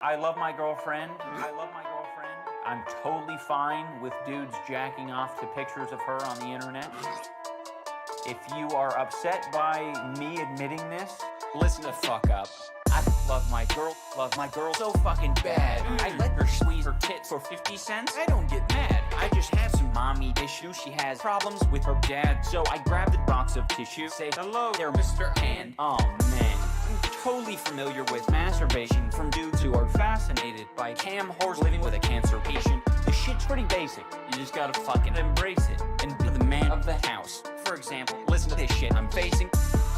I love my girlfriend. I'm totally fine with dudes jacking off to pictures of her on the internet. If you are upset by me admitting this, listen the fuck up. I love my girl so fucking bad. I let her squeeze her tits for 50 cents. I don't get mad. I just have some mommy issues. She has problems with her dad. So I grabbed a box of tissue, say hello there, Mr. And oh man, I'm totally familiar with masturbation from dudes who are fascinated by cam whores living with a cancer patient. The shit's pretty basic. You just gotta fucking embrace it and be the man of the house. For example, listen to this shit I'm facing.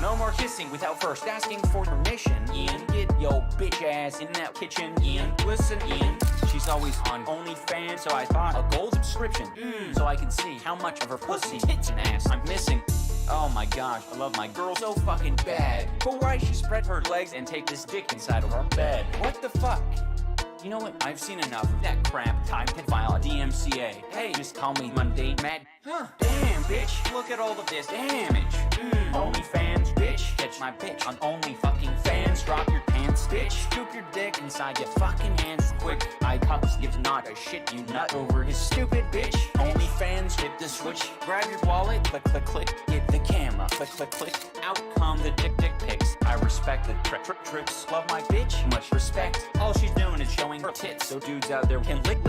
No more kissing without first asking for permission. Ian, get yo bitch ass in that kitchen. Ian, listen, Ian. She's always on OnlyFans, so I bought a gold subscription so I can see how much of her pussy, tits, and ass I'm missing. Oh my gosh, I love my girl so fucking bad. But why she spread her legs and take this dick inside of her bed? What the fuck? You know what? I've seen enough of that crap. Time to file a DMCA. Hey, just call me mundane mad. Huh? Damn, bitch. Look at all of this damage. OnlyFans, bitch. Catch my bitch on Only fucking fans. Drop your pants, bitch. Scoop your dick inside your fucking hands quick. I cups gives not a shit. You nut over his stupid bitch. OnlyFans, hit the switch. Grab your wallet. Click, click, click. Get the camera. Click, click, click. Out come the dick pics. I respect the tricks. Love my bitch. Much respect. All she's doing is showing her tits, so dudes out there can lick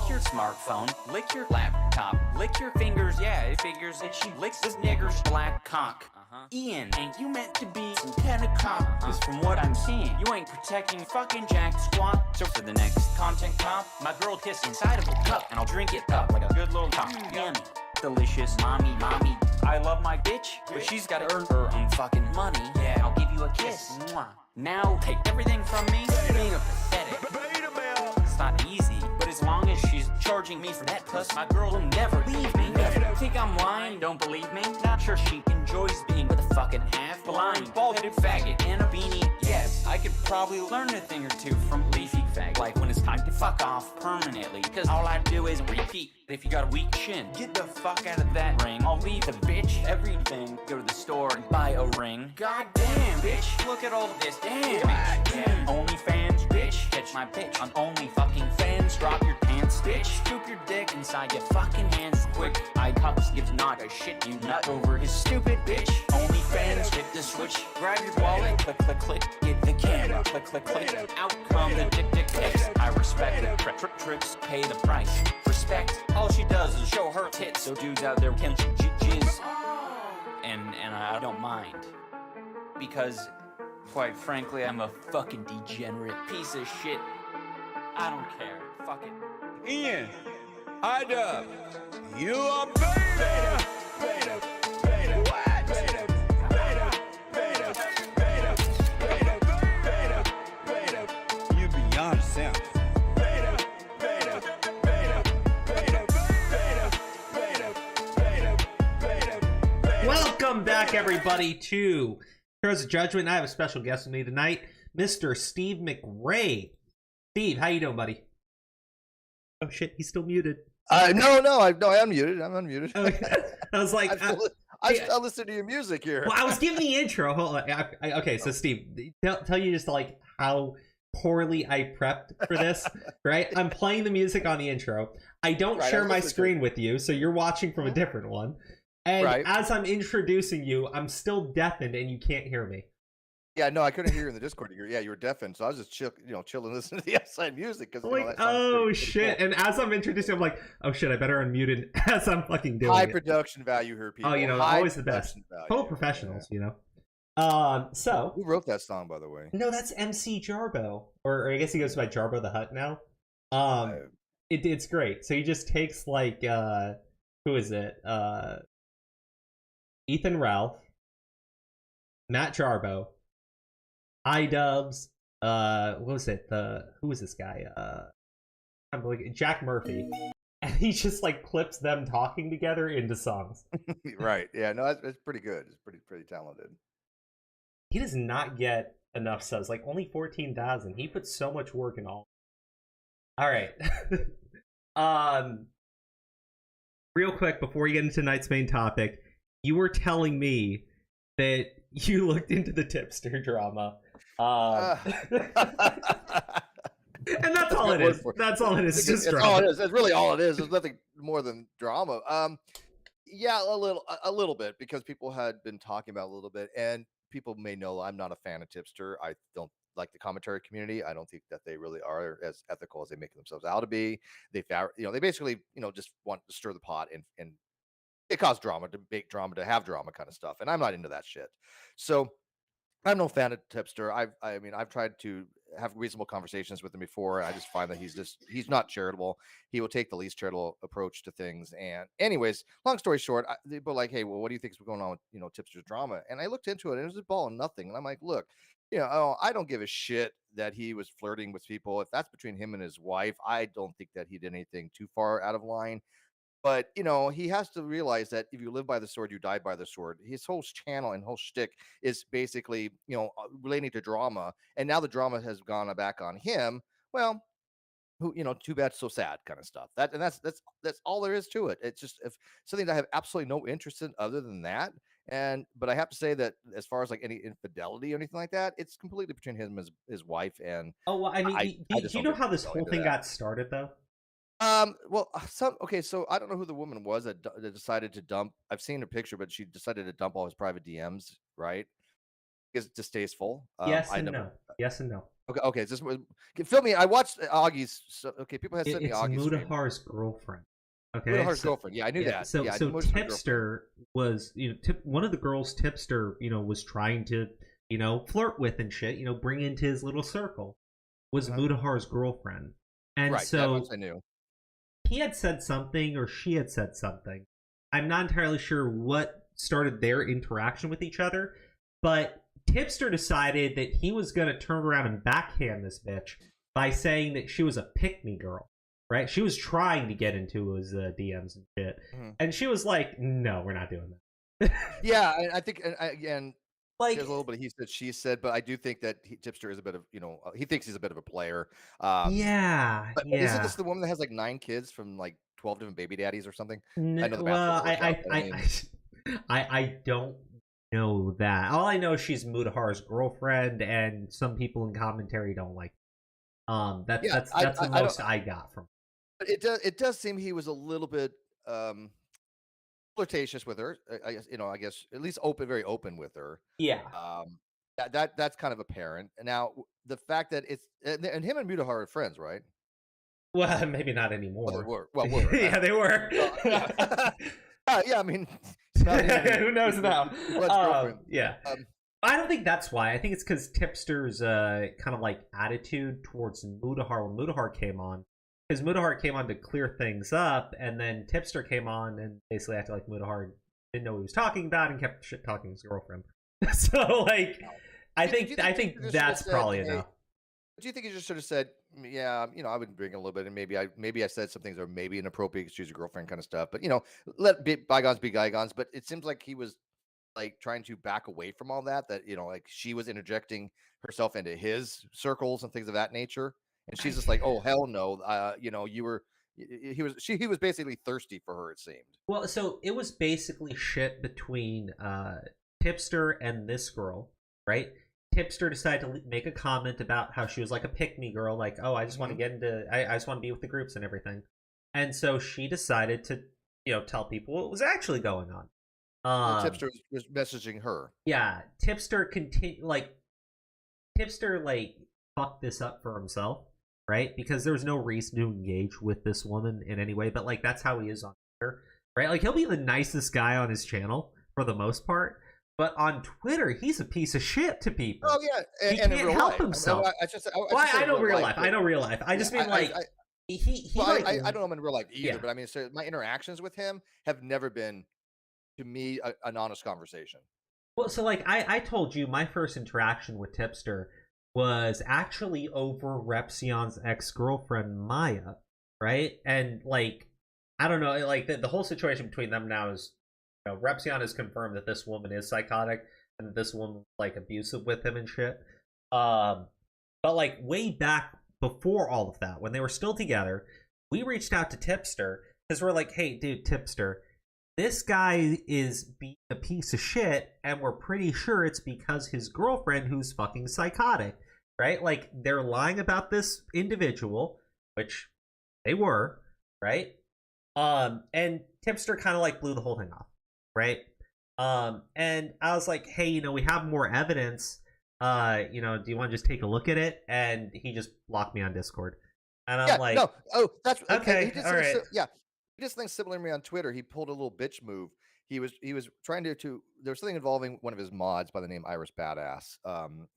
your smartphone, lick your laptop, lick your fingers. Yeah, it figures that she licks this nigger's black cock. Ian, ain't you meant to be some kind of cop? Cause from what I'm seeing, you ain't protecting fucking jack squat. So for the next content cop, my girl kiss inside of a cup, and I'll drink it up like a good little cop. Yummy, delicious, mommy. I love my bitch, but she's gotta earn her own fucking money. Yeah, I'll give you a kiss. Mwah. Now take everything from me, being a pathetic. It's not easy, but as long as she's charging me for that puss, my girl will never leave me. Think I'm lying? Don't believe me? Not sure she enjoys being with a fucking half-blind, bald-headed faggot in a beanie. Yes, I could probably learn a thing or two from leafy fag, like when it's time to fuck off permanently, because all I do is repeat. If you got a weak shin, get the fuck out of that ring. I'll leave the bitch everything. Go to the store and buy a ring. God damn, bitch. Look at all of this damage. OnlyFans, bitch. Catch my bitch on Only fucking fans. Drop your pants, bitch. Scoop your dick inside your fucking hands quick. I cups gives not a shit. You nut over his stupid bitch. OnlyFans, hit the switch. Grab your wallet. Click, click, click. Get the camera. Click, click, click. Out come the dick pics. I respect the tricks. Pay the price. Respect. All she does is show her tits, so dudes out there can jizz. And I don't mind. Because, quite frankly, I'm a fucking degenerate piece of shit. I don't care. Fuck it. Ian, I-dub, you are beta. What? Beta. You beyond sound. Welcome back, everybody, to Heroes of Judgment. I have a special guest with me tonight, Mr. Steve McRae. Steve, how you doing, buddy? Oh shit, he's still muted. No, I'm unmuted. I'm unmuted. Okay. I was like, I listen to your music here. well, I was giving the intro. Hold on. Okay, so Steve, tell you just like how poorly I prepped for this, right? I'm playing the music on the intro. I don't share my screen with you, so you're watching from a different one. And as I'm introducing you, I'm still deafened and you can't hear me. Yeah, no, I couldn't hear you in the Discord. You were deafened, so I was just chilling, listening to the outside music. Cause, like, oh shit! Cool. And as I'm introducing, I'm like, oh shit, I better unmute it as I'm fucking doing High it. production value here, people. Oh, always the best. Total professionals, So who wrote that song, by the way? No, that's MC Jarbo, or I guess he goes by Jarbo the Hutt now. It's great. So he just takes like, who is it? Ethan Ralph, Matt Jarbo, iDubbbz, what was it? Who was this guy? Jack Murphy. And he just like clips them talking together into songs. Right. Yeah, no, it's pretty good. It's pretty talented. He does not get enough subs, like only 14,000. He puts so much work in all. All right. Real quick before we get into tonight's main topic, you were telling me that you looked into the tipster drama And that's all it is. That's all it is. Just That's all it is. That's really all it is. There's nothing more than drama. Yeah, a little bit, because people had been talking about it a little bit, and people may know I'm not a fan of Tipster. I don't like the commentary community. I don't think that they really are as ethical as they make themselves out to be. They basically, just want to stir the pot and it cause drama, to make drama, to have drama kind of stuff. And I'm not into that shit. So I'm no fan of Tipster. I mean, I've tried to have reasonable conversations with him before. I just find that he's not charitable. He will take the least charitable approach to things. And anyways, long story short, they were like, hey, well, what do you think is going on with, Tipster's drama? And I looked into it, and it was a ball of nothing. And I'm like, look, I don't give a shit that he was flirting with people. If that's between him and his wife, I don't think that he did anything too far out of line. But he has to realize that if you live by the sword, you die by the sword. His whole channel and whole shtick is basically, relating to drama, and now the drama has gone back on him. Well, who, too bad, so sad, kind of stuff. That's all there is to it. It's just something that I have absolutely no interest in other than that. But I have to say that as far as like any infidelity or anything like that, it's completely between him and his wife. And well, I mean, do you know how this whole thing got started, though? Well, so I don't know who the woman was that decided to dump. I've seen a picture, but she decided to dump all his private DMs, right? Because it's distasteful. Yes and no. Yes and no. Okay. Is this fill me? I watched Augie's. Okay, people had sent me Augie's. Mudahar's girlfriend. Okay, Mudahar's girlfriend. Yeah, I knew that. So Tipster was, one of the girls Tipster, was trying to, flirt with and shit, bring into his little circle, was Mudahar's girlfriend, and right, so that much I knew. He had said something, or she had said something. I'm not entirely sure what started their interaction with each other, but Tipster decided that he was going to turn around and backhand this bitch by saying that she was a pick-me girl, right? She was trying to get into his DMs and shit. Mm-hmm. And she was like, no, we're not doing that. Yeah, I think, again, like, there's a little bit of he said, she said, but I do think that Tipster is a bit of, he thinks he's a bit of a player. But isn't this the woman that has like 9 kids from like 12 different baby daddies or something? I know the I don't know that. All I know is she's Mudahar's girlfriend, and some people in commentary don't like her. That's the most I got from her. But it does seem he was a little bit flirtatious with her. I guess at least very open with her. Yeah. That's kind of apparent. Now the fact that it's and him and Mudahar are friends, right? Well, maybe not anymore. Well, were. Yeah, they were. Yeah. Yeah, I mean, who knows now? Yeah. I don't think that's why. I think it's because Tipster's kind of like attitude towards Mudahar when Mudahar came on. Because Mudahar came on to clear things up, and then Tipster came on and basically acted like Mudahar didn't know what he was talking about and kept shit talking his girlfriend. So, like, I think that's probably enough. Do you think he just sort of said, yeah, I would drink a little bit, and maybe I said some things that are maybe inappropriate because she's a girlfriend kind of stuff, but let bygones be bygones. But it seems like he was like trying to back away from all that like she was interjecting herself into his circles and things of that nature. And she's just like, oh, hell no. He was basically thirsty for her, it seemed. Well, so it was basically shit between Tipster and this girl, right? Tipster decided to make a comment about how she was like a pick-me girl, like, oh, I just want to get into, I just want to be with the groups and everything. And so she decided to, tell people what was actually going on. Tipster was messaging her. Yeah, Tipster fucked this up for himself. Right? Because there's no reason to engage with this woman in any way, but like that's how he is on Twitter, right? Like he'll be the nicest guy on his channel for the most part, but on Twitter he's a piece of shit to people. Oh yeah, he can't help himself. I know real life. I know real life. I just mean like I don't know him in real life either, but I mean, so my interactions with him have never been, to me, an honest conversation. Well, so like I told you, my first interaction with Tipster was actually over Repsion's ex-girlfriend Maya, right? And like, I don't know, like the whole situation between them now is, Repsion has confirmed that this woman is psychotic and that this woman like abusive with him and shit. But like way back before all of that, when they were still together, we reached out to Tipster because we're like, hey, dude, Tipster, this guy is being a piece of shit, and we're pretty sure it's because his girlfriend, who's fucking psychotic, right? Like, they're lying about this individual, which they were, right? And Tipster kind of like blew the whole thing off, right? And I was like, hey, you know, we have more evidence. You know, do you want to just take a look at it? And he just blocked me on Discord. And I'm like, no, oh, that's okay, He all right. He just thinks similar to me on Twitter. He pulled a little bitch move. He was trying to there was something involving one of his mods by the name Iris Badass,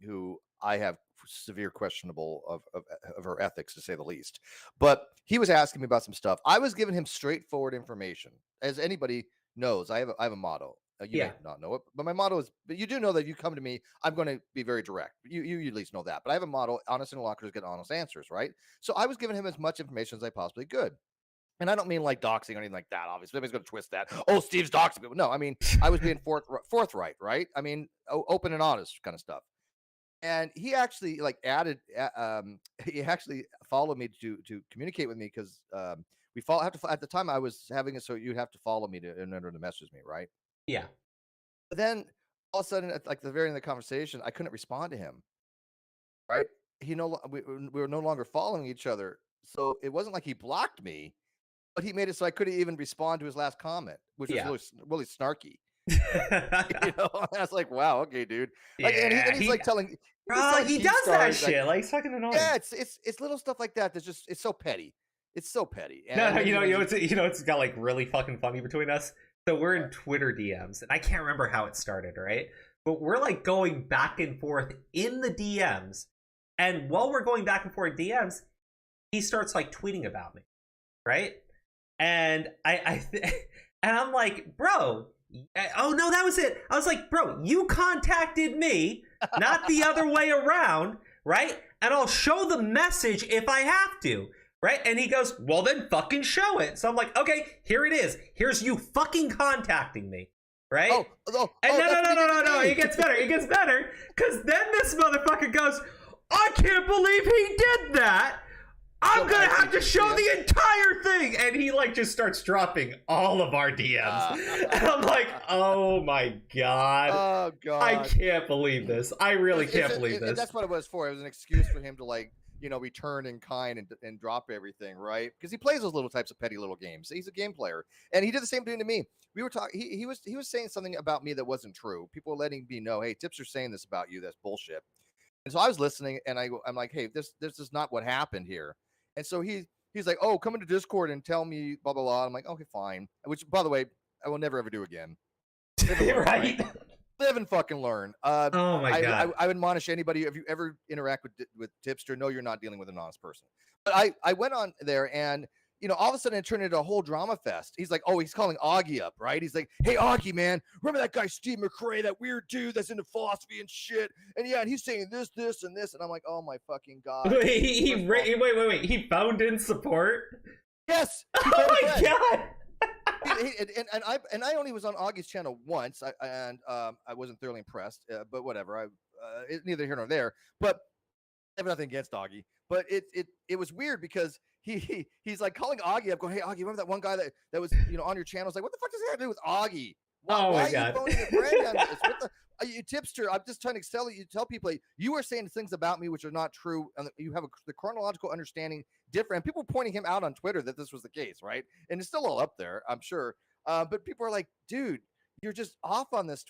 who I have severe questionable of her ethics, to say the least. But he was asking me about some stuff. I was giving him straightforward information. As anybody knows, I have a motto. You may not know it, but my motto is, but you do know that you come to me, I'm going to be very direct. You at least know that. But I have a motto: honest interlocutors get honest answers, right? So I was giving him as much information as I possibly could. And I don't mean like doxing or anything like that, obviously. Everybody's going to twist that. Oh, Steve's doxing people. No, I mean, I was being forthright, right? I mean, open and honest kind of stuff. And he actually like he actually followed me to communicate with me, because we have to, at the time I was having it, so you'd have to follow me in order to message me, right? Yeah. But then all of a sudden, at like the very end of the conversation, I couldn't respond to him. Right? We were no longer following each other. So it wasn't like he blocked me, but he made it so I couldn't even respond to his last comment, which was really snarky. You know, I was like, wow, okay, dude. Like, and he's like telling, he does that shit. Like, it's fucking annoying. Yeah, it's little stuff like that that's just, it's so petty. It's so petty. And no, you know, it's got like really fucking funny between us. So we're in Twitter DMs, and I can't remember how it started, right? But we're like going back and forth in the DMs, and while we're going back and forth DMs, he starts like tweeting about me, right? And and I'm like, bro, oh no, that was it. I was like, bro, you contacted me, not the other way around, right? And I'll show the message if I have to. Right? And he goes, well, then fucking show it. So I'm like, okay, here it is. Here's you fucking contacting me. Right? And no. It gets better. It gets better. Because then this motherfucker goes, I can't believe he did that. I'm going to have to show the entire thing. And he like just starts dropping all of our DMs. And I'm like, oh my God. Oh God. I can't believe this. I really can't believe this. That's what it was for. It was an excuse for him to like, you know, return in kind and drop everything, right? Because he plays those little types of petty little games. He's a game player, and he did the same thing to me. We were talking. He was saying something about me that wasn't true. People were letting me know, hey, Tipster's saying this about you. That's bullshit. And so I was listening, and I'm like, hey, this is not what happened here. And so he's like, oh, come into Discord and tell me blah blah blah. I'm like, okay, fine. Which, by the way, I will never ever do again. Right. Live and fucking learn. Oh my God. I would admonish anybody, if you ever interact with Tipster, know you're not dealing with an honest person. But I went on there, and you know, all of a sudden it turned into a whole drama fest. He's like, oh, he's calling Augie up, right? He's like, hey, Augie, man, remember that guy Steve McRae, that weird dude that's into philosophy and shit? And yeah, and he's saying this, and this, and I'm like, oh my fucking God. Wait, he phoned in support? Yes. Oh my God. And I only was on Augie's channel once, and I wasn't thoroughly impressed, but whatever. It's neither here nor there. But I have nothing against Augie, but it was weird because he's like calling Augie up, going, "Hey Augie, remember that one guy that was on your channel?" It's like, what the fuck does that have to do with Augie? Why are you phoning a friend on this? What the you Tipster? I'm just trying to tell people you are saying things about me which are not true, and you have the chronological understanding different. And people pointing him out on Twitter that this was the case, right? And it's still all up there, I'm sure. But people are like, dude, you're just off on this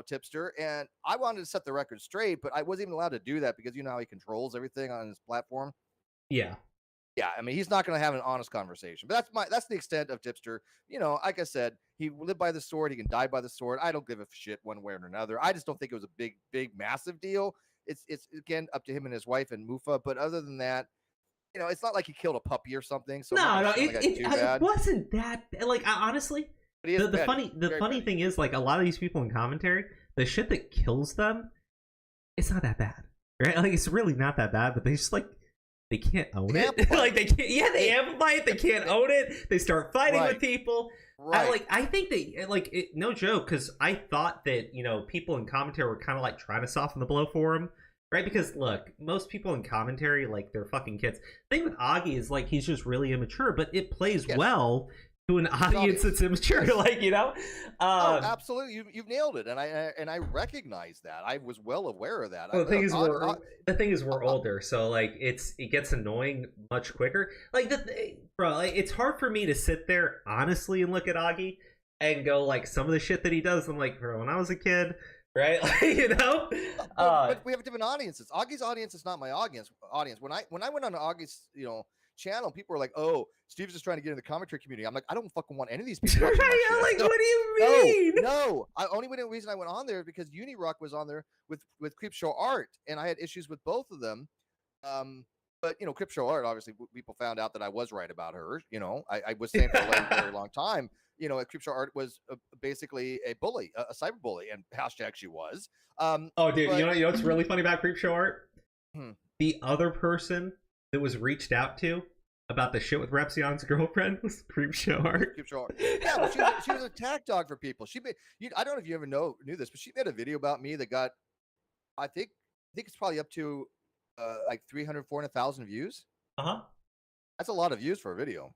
Tipster. And I wanted to set the record straight, but I wasn't even allowed to do that because you know how he controls everything on his platform. Yeah. Yeah, I mean, he's not going to have an honest conversation. But that's the extent of Tipster. You know, like I said, he lived by the sword. He can die by the sword. I don't give a shit one way or another. I just don't think it was a big, massive deal. It's again up to him and his wife and Mufa. But other than that, you know, it's not like he killed a puppy or something. So no, it wasn't that. Like, honestly, the funny thing is, like, a lot of these people in commentary, the shit that kills them, it's not that bad, right? Like, it's really not that bad. But they just they can't own it. Like they can't. Yeah, they amplify it. They can't own it. They start fighting with people. Right. I think they no joke, because I thought that people in commentary were kind of like trying to soften the blow for him, right? Because look, most people in commentary, like, they're fucking kids. The thing with Augie is, like, he's just really immature, but it plays well to an audience that's immature, like, you know. Oh, absolutely, you've nailed it, and I recognize that. I was well aware of that. Well, the thing is, we're older, so like it gets annoying much quicker. Like bro, like, it's hard for me to sit there honestly and look at Augie and go like some of the shit that he does. I'm like, bro, when I was a kid, right? Like, you know. But we have different audiences. Augie's audience is not my audience. When I went on Augie's, channel, people were like, "Oh, Steve's just trying to get in the commentary community." I'm like, I don't fucking want any of these people. Watching my shit. Like, what do you mean? No. Only reason I went on there is because Unirock was on there with Creepshow Art, and I had issues with both of them. But Creepshow Art, obviously, people found out that I was right about her. I was saying for a very long time. Creepshow Art was basically a bully, a cyber bully, and hashtag she was. Oh, dude, you know what's really funny about Creepshow Art? The other person that was reached out to about the shit with Repsion's girlfriend was Creepshow Art. Yeah, but she was a attack dog for people. I don't know if you ever knew this, but she made a video about me that got, I think it's probably up to like 300,000-400,000 views. That's a lot of views for a video.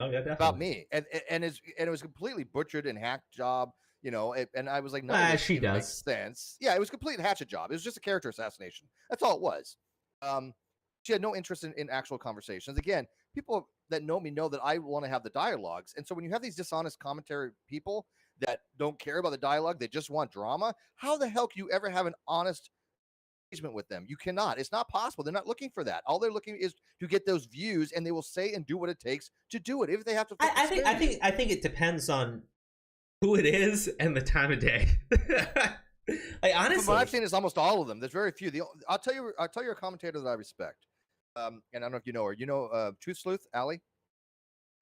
Oh yeah, definitely. About me, and it was completely butchered and hacked job. And I was like, no, she does. Makes sense. Yeah, it was a complete hatchet job. It was just a character assassination. That's all it was. She had no interest in actual conversations. Again, people that know me know that I want to have the dialogues. And so when you have these dishonest commentary people that don't care about the dialogue, they just want drama, how the hell can you ever have an honest engagement with them? You cannot. It's not possible. They're not looking for that. All they're looking is to get those views, and they will say and do what it takes to do it. If they have to, I think it depends on who it is and the time of day. Honestly, from what I've seen is almost all of them. There's very few. I'll tell you a commentator that I respect. And I don't know if you know her. Truth Sleuth, Allie?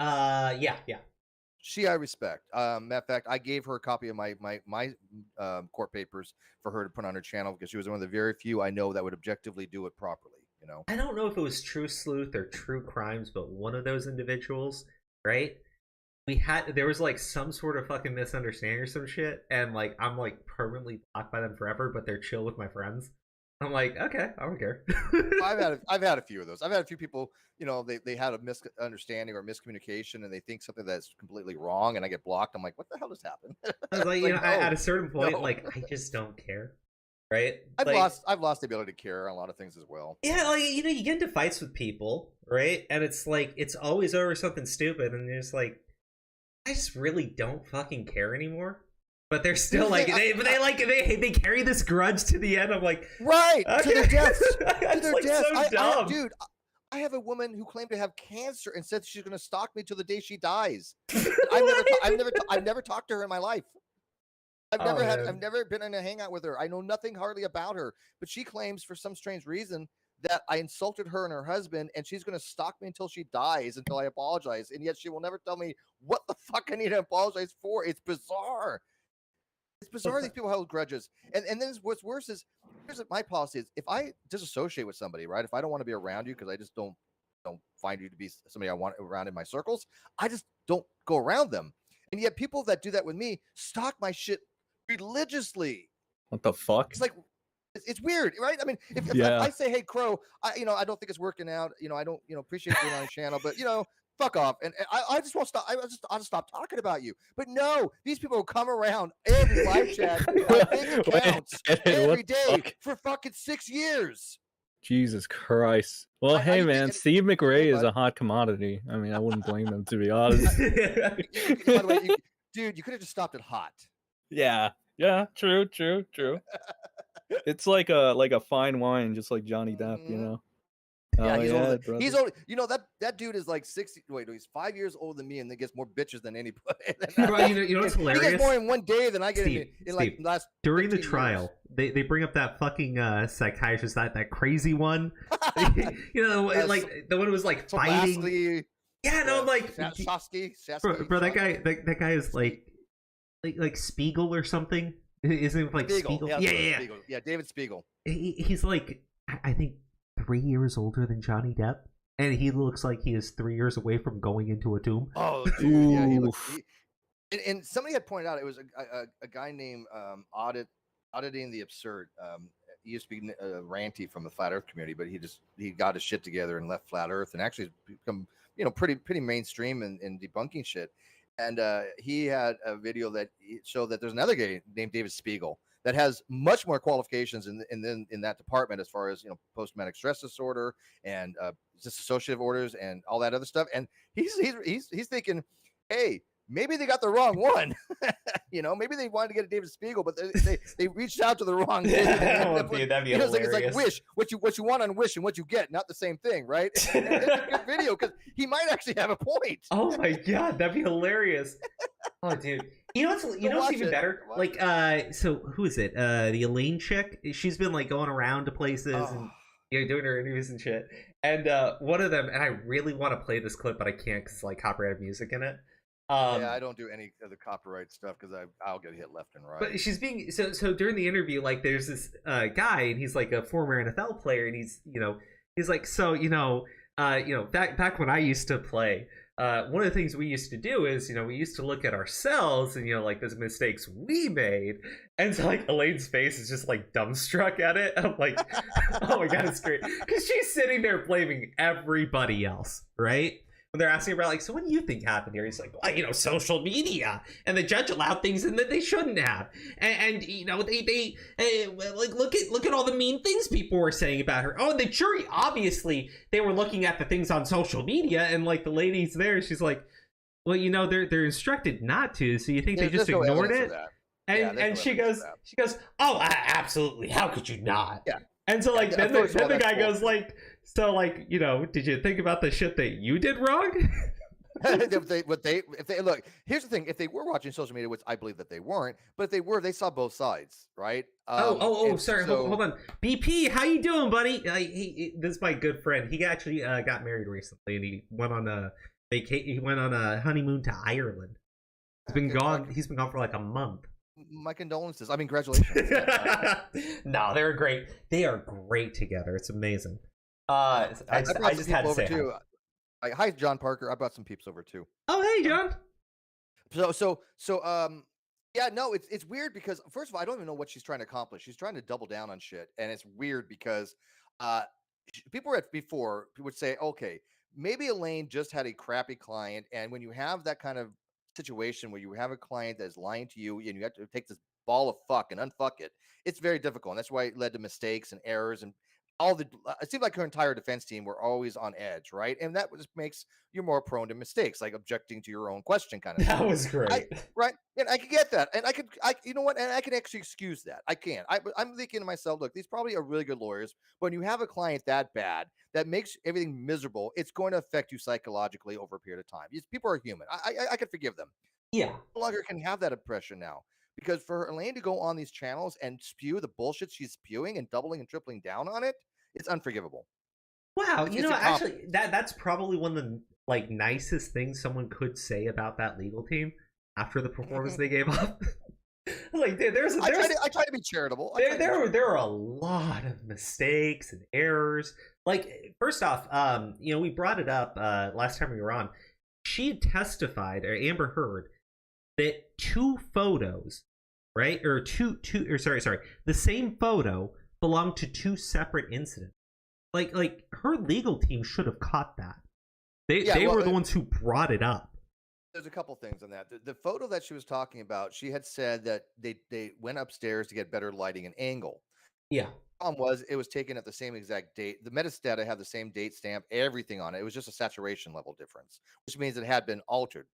Yeah. She I respect. Matter of fact, I gave her a copy of my court papers for her to put on her channel because she was one of the very few I know that would objectively do it properly. I don't know if it was True Sleuth or True Crimes, but one of those individuals, right? There was like some sort of fucking misunderstanding or some shit, and like I'm like permanently blocked by them forever, but they're chill with my friends. I'm like, okay, I don't care. I've had a few of those. I've had a few people, they had a misunderstanding or miscommunication, and they think something that's completely wrong, and I get blocked. I'm like, what the hell just happened? I was like, no. at a certain point, like, I just don't care, right? I've lost the ability to care on a lot of things as well. Yeah, like, you get into fights with people, right? And it's like it's always over something stupid, and you're just like, I just really don't fucking care anymore. But they're still like they carry this grudge to the end. I'm like, right, okay. To their deaths. To their deaths. So dumb. Dude, I have a woman who claimed to have cancer and said she's going to stalk me till the day she dies. I've never talked to her in my life. I've never been in a hangout with her. I know nothing hardly about her, but she claims for some strange reason that I insulted her and her husband, and she's going to stalk me until she dies, until I apologize. And yet she will never tell me what the fuck I need to apologize for. It's bizarre. It's bizarre these people hold grudges. And then what's worse is, here's what my policy is. If I disassociate with somebody, right? If I don't want to be around you because I just don't find you to be somebody I want around in my circles, I just don't go around them. And yet people that do that with me stalk my shit religiously. What the fuck? It's like, it's weird, right? I mean, if I say, hey, Crow, I don't think it's working out. I don't, appreciate being on the channel, but, fuck off. And I just won't stop. I'll just stop talking about you. But no, these people will come around every live chat, I think accounts, every day for fucking 6 years. Jesus Christ. Well, hey, man, Steve McRae is a hot commodity. I mean, I wouldn't blame them, to be honest. By the way, dude, you could have just stopped at hot. Yeah, true. It's like a fine wine, just like Johnny Depp, Yeah, he's only, that dude is like 60. Wait, he's 5 years older than me, and then gets more bitches than anybody. Right, you know what's hilarious? He gets more in one day than I get in like last. During the trial, they bring up that fucking psychiatrist, that crazy one. Like the one who was like fighting. Yeah, no, like Sasky, bro, that guy is like Spiegel or something. Isn't it like Spiegel? Yeah. Spiegel. Yeah, David Spiegel. He's like, I think 3 years older than Johnny Depp, and he looks like he is 3 years away from going into a tomb. Oh, dude, yeah, he looks. And somebody had pointed out, it was a guy named Auditing the Absurd. he used to be ranty from the flat Earth community, but he got his shit together and left flat Earth and actually become pretty mainstream in debunking shit. And he had a video that showed that there's another guy named David Spiegel that has much more qualifications in that department as far as post-traumatic stress disorder and dissociative orders and all that other stuff. And he's thinking, hey, maybe they got the wrong one. Maybe they wanted to get a David Spiegel, but they reached out to the wrong dude. That'd be hilarious. It's like Wish, what you want on Wish and what you get, not the same thing, right? And it's a good video because he might actually have a point. Oh my god, that'd be hilarious. Oh, dude. You know what's even better? Like, so who is it? The Elaine chick. She's been like going around to places and doing her interviews and shit. And one of them, and I really want to play this clip, but I can't because like copyrighted music in it. Yeah, I don't do any of the copyright stuff because I'll get hit left and right. But she's being so during the interview, like there's this guy and he's like a former NFL player and he's like, so back when I used to play, one of the things we used to do is we used to look at ourselves and like those mistakes we made, and so like Elaine's face is just like dumbstruck at it. I'm like, oh my god, it's great because she's sitting there blaming everybody else, right? When they're asking about like, so what do you think happened here? He's like, well, social media and the judge allowed things in that they shouldn't have, and they like look at all the mean things people were saying about her. Oh, and the jury obviously they were looking at the things on social media, and like the lady's there, she's like, well, they're instructed not to, so you think they just ignored it? And she goes, oh, absolutely, how could you not? Yeah. And so like then the guy goes like, so like did you think about the shit that you did wrong? if they look, here's the thing: if they were watching social media, which I believe that they weren't, but if they were, they saw both sides, right? Sorry, hold on. BP, how you doing, buddy? This is my good friend. He actually got married recently, and he went on a vacation. He went on a honeymoon to Ireland. He's been gone for like a month. My condolences. I mean, congratulations. No, they're great. They are great together. It's amazing. I just had to say too. Hi, John Parker. I brought some peeps over too. Oh, hey, John. Yeah, no, it's weird because first of all, I don't even know what she's trying to accomplish. She's trying to double down on shit, and it's weird because people before would say, okay, maybe Elaine just had a crappy client, and when you have that kind of situation where you have a client that's lying to you and you have to take this ball of fuck and unfuck it, it's very difficult, and that's why it led to mistakes and errors and all the it seemed like her entire defense team were always on edge, right? And that just makes you more prone to mistakes, like objecting to your own question kind of that thing. was great. Right? And I can get that, and I you know what, and I can actually excuse that. I'm thinking to myself, look, these probably are really good lawyers, but when you have a client that bad that makes everything miserable, it's going to affect you psychologically over a period of time. People are human. I could forgive them. Yeah, no longer can have that impression now, because for Elaine to go on these channels and spew the bullshit she's spewing and doubling and tripling down on it, it's unforgivable. Wow, actually, that's probably one of the like nicest things someone could say about that legal team after the performance they gave up. Like, dude, I try to be charitable. There are a lot of mistakes and errors. Like, first off, we brought it up last time we were on. She had testified, or Amber Heard, that two photos, right, or the same photo belonged to two separate incidents. Like her legal team should have caught that. They were the ones who brought it up. There's a couple things on that. The photo that she was talking about, she had said that they went upstairs to get better lighting and angle. Yeah. The problem was it was taken at the same exact date. The metadata had the same date stamp, everything on it. It was just a saturation level difference, which means it had been altered.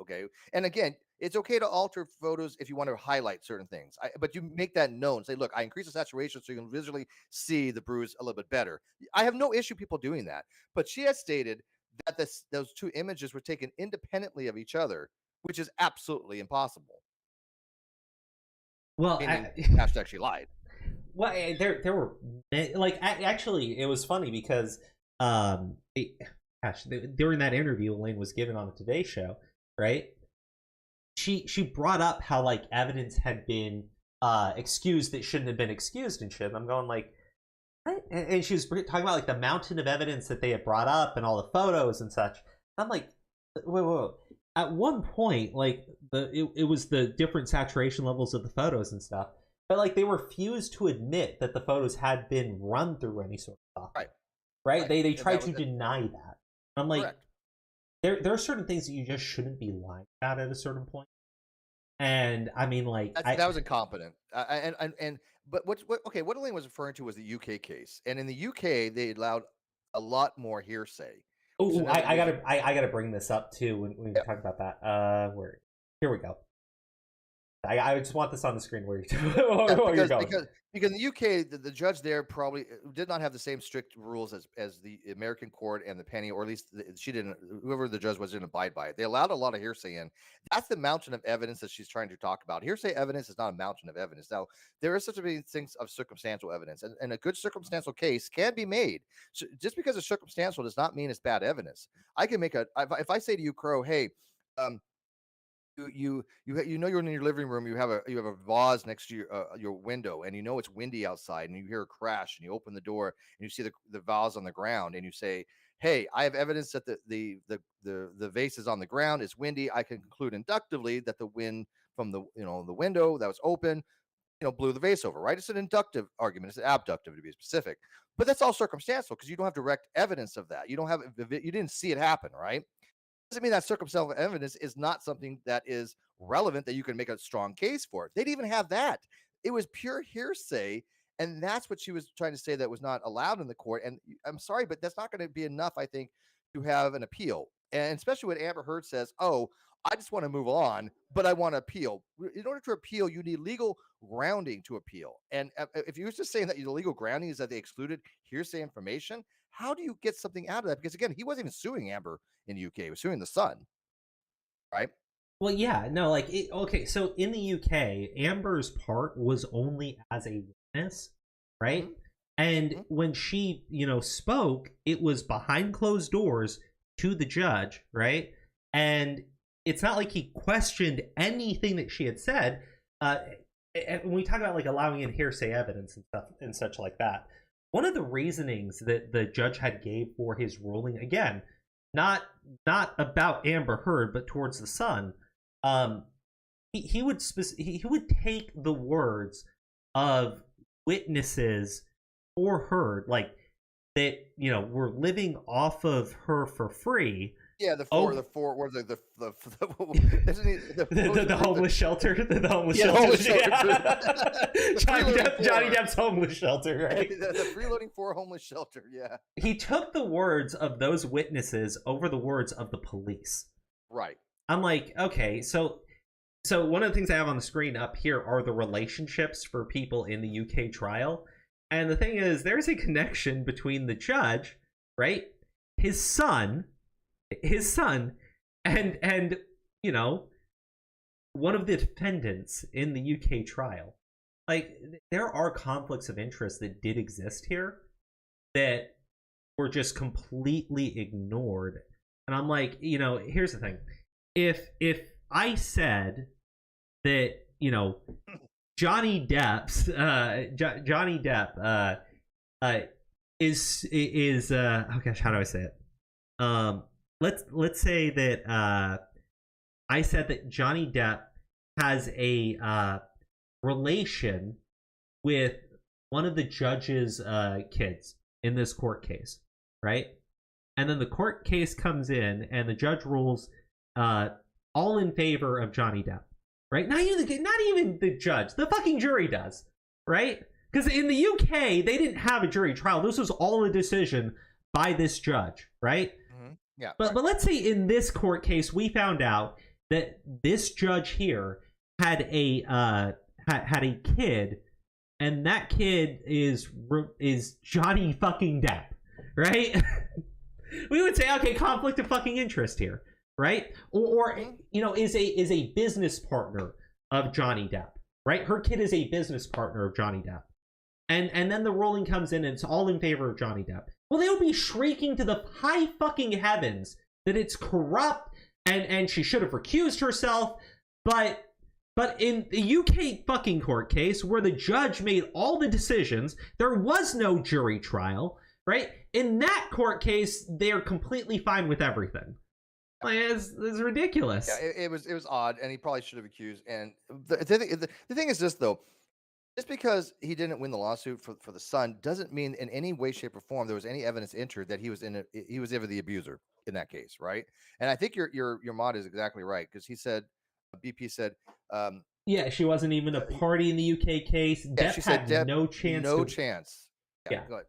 Okay. And again, it's okay to alter photos if you want to highlight certain things, but you make that known. Say, look, I increase the saturation so you can visually see the bruise a little bit better. I have no issue people doing that, but she has stated that those two images were taken independently of each other, which is absolutely impossible. Well, hashtag she lied. Well, there were like actually it was funny because during that interview Elaine was given on the Today Show, right? She brought up how like evidence had been excused that shouldn't have been excused and shit. And I'm going like, what? And she was talking about like the mountain of evidence that they had brought up and all the photos and such. I'm like, wait. At one point, like it was the different saturation levels of the photos and stuff. but like they refused to admit that the photos had been run through any sort of software. Right? They tried to deny that. I'm like, there are certain things that you just shouldn't be lying about at a certain point. And I mean, like that was incompetent. But what Elaine was referring to was the UK case, and in the UK they allowed a lot more hearsay. Oh, I gotta bring this up too when we talk about that. Here we go. I just want this on the screen where you're going. Because in the UK, the judge there probably did not have the same strict rules as the American court and the penny, or at least she didn't. Whoever the judge was didn't abide by it. They allowed a lot of hearsay in. That's the mountain of evidence that she's trying to talk about. Hearsay evidence is not a mountain of evidence. Now, there is such a many things of circumstantial evidence, and a good circumstantial case can be made. So just because it's circumstantial does not mean it's bad evidence. I can make if I say to you, Crow, hey, you know you're in your living room, you have a vase next to your window, and you know it's windy outside, and you hear a crash, and you open the door and you see the vase on the ground, and you say, hey, I have evidence that the vase is on the ground, it's windy, I can conclude inductively that the wind from the window that was open blew the vase over, right? It's an inductive argument, it's an abductive to be specific, but that's all circumstantial because you don't have direct evidence of that. You didn't see it happen, right? Doesn't mean that circumstantial evidence is not something that is relevant that you can make a strong case for. They didn't even have that. It was pure hearsay, and that's what she was trying to say that was not allowed in the court. And I'm sorry, but that's not going to be enough, I think, to have an appeal. And especially when Amber Heard says, oh, I just want to move on, but I want to appeal. In order to appeal, you need legal grounding to appeal. And if you're just saying that the legal grounding is that they excluded hearsay information, how do you get something out of that? Because again, he wasn't even suing Amber in the UK; he was suing the Sun, right? Well, yeah, no, like okay. So in the UK, Amber's part was only as a witness, right? Mm-hmm. And when she, spoke, it was behind closed doors to the judge, right? And it's not like he questioned anything that she had said. And when we talk about like allowing in hearsay evidence and stuff and such like that, one of the reasonings that the judge had gave for his ruling, again, not about Amber Heard, but towards the Sun, he would take the words of witnesses for Heard, like that, were living off of her for free. Yeah, the homeless shelter, the homeless shelter. Johnny Depp's homeless shelter, right? The freeloading for homeless shelter, yeah. He took the words of those witnesses over the words of the police. Right. I'm like, okay, so one of the things I have on the screen up here are the relationships for people in the UK trial. And the thing is, there's a connection between the judge, right? His son, and one of the defendants in the UK trial. Like, there are conflicts of interest that did exist here that were just completely ignored. And I'm like, here's the thing. If I said that, Johnny Depp is oh gosh, how do I say it? Let's say that I said that Johnny Depp has a relation with one of the judge's kids in this court case, right? And then the court case comes in and the judge rules all in favor of Johnny Depp, right? Not even the judge, the fucking jury does, right? Because in the UK, they didn't have a jury trial. This was all a decision by this judge, right? Yeah. But let's say in this court case, we found out that this judge here had a kid, and that kid is Johnny fucking Depp, right? We would say, okay, conflict of fucking interest here, right? Or is a business partner of Johnny Depp, right? Her kid is a business partner of Johnny Depp, and then the ruling comes in and it's all in favor of Johnny Depp. Well, they would be shrieking to the high fucking heavens that it's corrupt and she should have recused herself. But in the UK fucking court case where the judge made all the decisions, there was no jury trial, right? In that court case, they're completely fine with everything. Like, it's ridiculous. Yeah, it was odd, and he probably should have accused. And the thing is this, though. just because he didn't win the lawsuit for the son doesn't mean in any way, shape, or form there was any evidence entered that he was ever the abuser in that case, right? And I think your mod is exactly right, because he said, BP said, yeah, she wasn't even a party in the UK case. yeah, Depp had no chance. No chance. Yeah. Go ahead.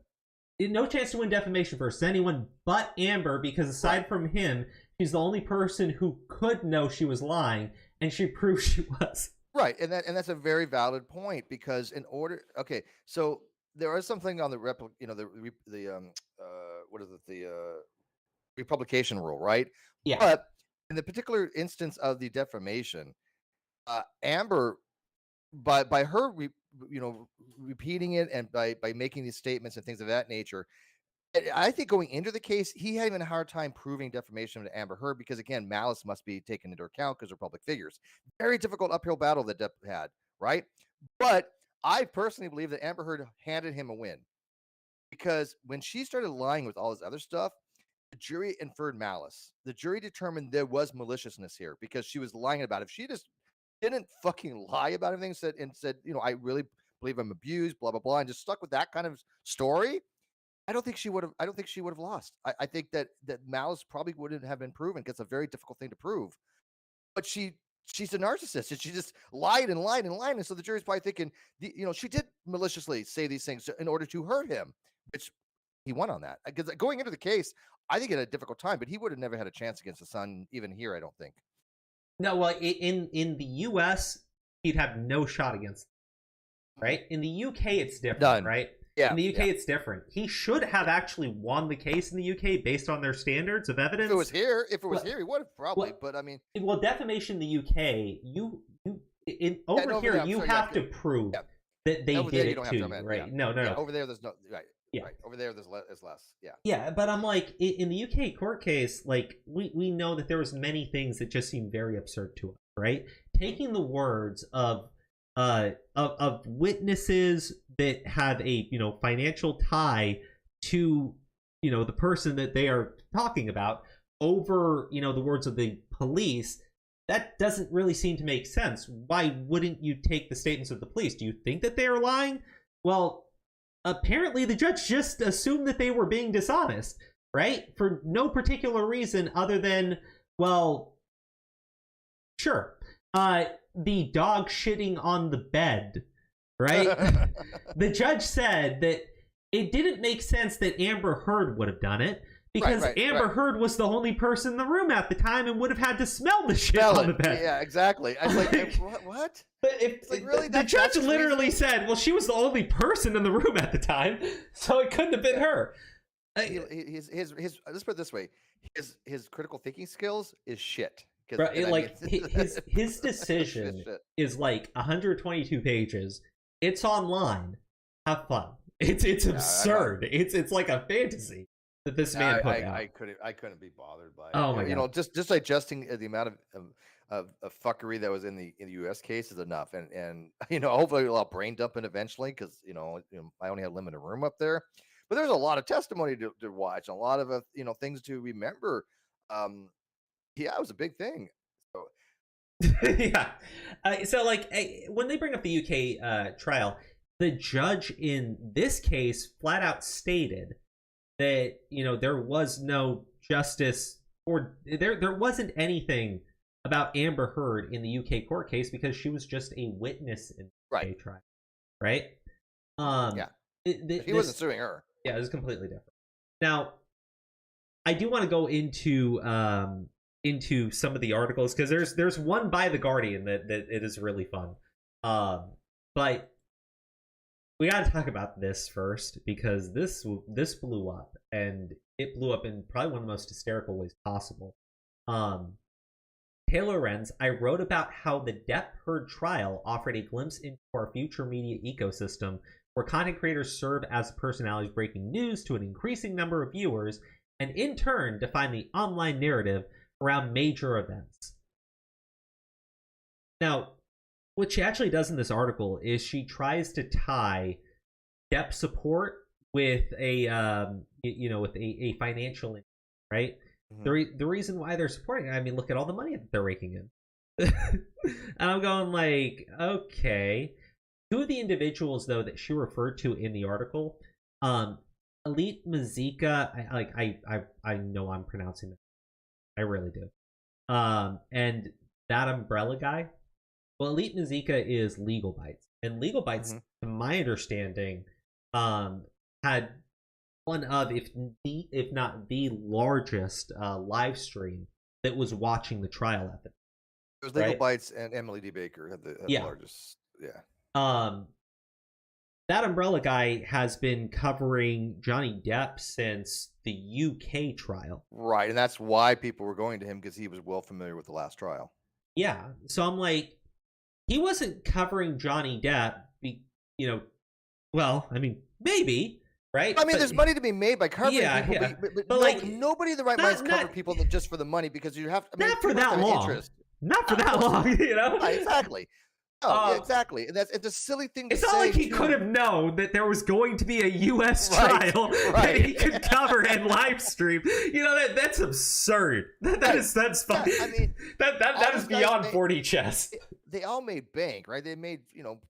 No chance to win defamation versus anyone but Amber, because aside from him, she's the only person who could know she was lying, and she proved she was. Right, and that's a very valid point, because okay, so there is something on the republication rule, right? Yeah. But in the particular instance of the defamation, Amber, by her repeating it, and by making these statements and things of that nature, I think going into the case, he had even a hard time proving defamation to Amber Heard, because again, malice must be taken into account because they're public figures. Very difficult uphill battle that Depp had, right? But I personally believe that Amber Heard handed him a win, because when she started lying with all this other stuff, the jury inferred malice. The jury determined there was maliciousness here because she was lying about it. If she just didn't fucking lie about everything, said, I really believe I'm abused, blah blah blah, and just stuck with that kind of story, I don't think she would have lost. I think that malice probably wouldn't have been proven, because it's a very difficult thing to prove. But she's a narcissist, and she just lied and lied and lied, and so the jury's probably thinking, she did maliciously say these things in order to hurt him, which he won on that. Because going into the case, I think he had a difficult time, but he would have never had a chance against the son, even here, I don't think. No, well, in the U.S., he'd have no shot against them, right? In the U.K., it's different, None. right? Yeah. In the UK, it's different. He should have actually won the case in the UK based on their standards of evidence. If it was here, he would have probably. But I mean, well, defamation in the UK, you have to prove that they did it to you, right? Yeah. No. Over there, there's no right. Yeah. Right. Over there, there's less. Yeah. Yeah, but I'm like, in the UK court case, like we know that there was many things that just seem very absurd to us, right? Taking the words of witnesses that have a financial tie to the person that they are talking about over the words of the police, that doesn't really seem to make sense. Why wouldn't you take the statements of the police? Do you think that they are lying? Well, apparently the judge just assumed that they were being dishonest, right? For no particular reason other than, well, sure, the dog shitting on the bed, right? The judge said that it didn't make sense that Amber Heard would have done it, because Amber Heard was the only person in the room at the time and would have had to smell the shit on the bed. Yeah, exactly. I was like, what? But really, the judge literally said, well, she was the only person in the room at the time, so it couldn't have been her. Let's put it this way: his critical thinking skills is shit. Right, like his decision is like 122 pages. It's online. Have fun. It's absurd. It's like a fantasy that this man put out. I couldn't be bothered by it. Oh my god! Just digesting the amount of fuckery that was in the U.S. case is enough, and hopefully a lot of brain dumping eventually, because I only had limited room up there, but there's a lot of testimony to watch, a lot of things to remember. Yeah, it was a big thing. So. Yeah. So like when they bring up the UK trial, the judge in this case flat out stated that there was no justice, or there wasn't anything about Amber Heard in the UK court case, because she was just a witness in the UK trial, right? Yeah. He wasn't suing her. Yeah, it was completely different. Now, I do want to go into some of the articles, because there's one by The Guardian that it is really fun. But we got to talk about this first, because this blew up, and it blew up in probably one of the most hysterical ways possible. Taylor Renz, I wrote about how the Depp Heard trial offered a glimpse into our future media ecosystem, where content creators serve as personalities breaking news to an increasing number of viewers, and in turn define the online narrative around major events. Now, what she actually does in this article is she tries to tie Depp support with a financial, right? Mm-hmm. The reason why they're supporting it, I mean, look at all the money that they're raking in. And I'm going like, okay, Two of the individuals though that she referred to in the article, Elite Mazika, I know I'm pronouncing that. I really do. And that umbrella guy. Well, Elite Mazika is Legal Bites, and Legal Bites, to my understanding, had one of, if not the largest live stream that was watching the trial of it. It was Legal Bites and Emily D. Baker had the largest. Yeah. That umbrella guy has been covering Johnny Depp since the UK trial. Right, and that's why people were going to him, because he was well familiar with the last trial. Yeah, so I'm like, he wasn't covering Johnny Depp, well, I mean, maybe, right? I mean, there's money to be made by covering people, but like, nobody in the right minds cover people just for the money, because you have to. Not for that long. Interest. Not for that long, you know? Right, exactly. Oh, exactly. And it's a silly thing to say. It's not like he could have known that there was going to be a U.S. trial that he could cover and live stream. You know, that's absurd. That's fun. Yeah, I mean, that is beyond 40 chess. They all made bank, right? They made,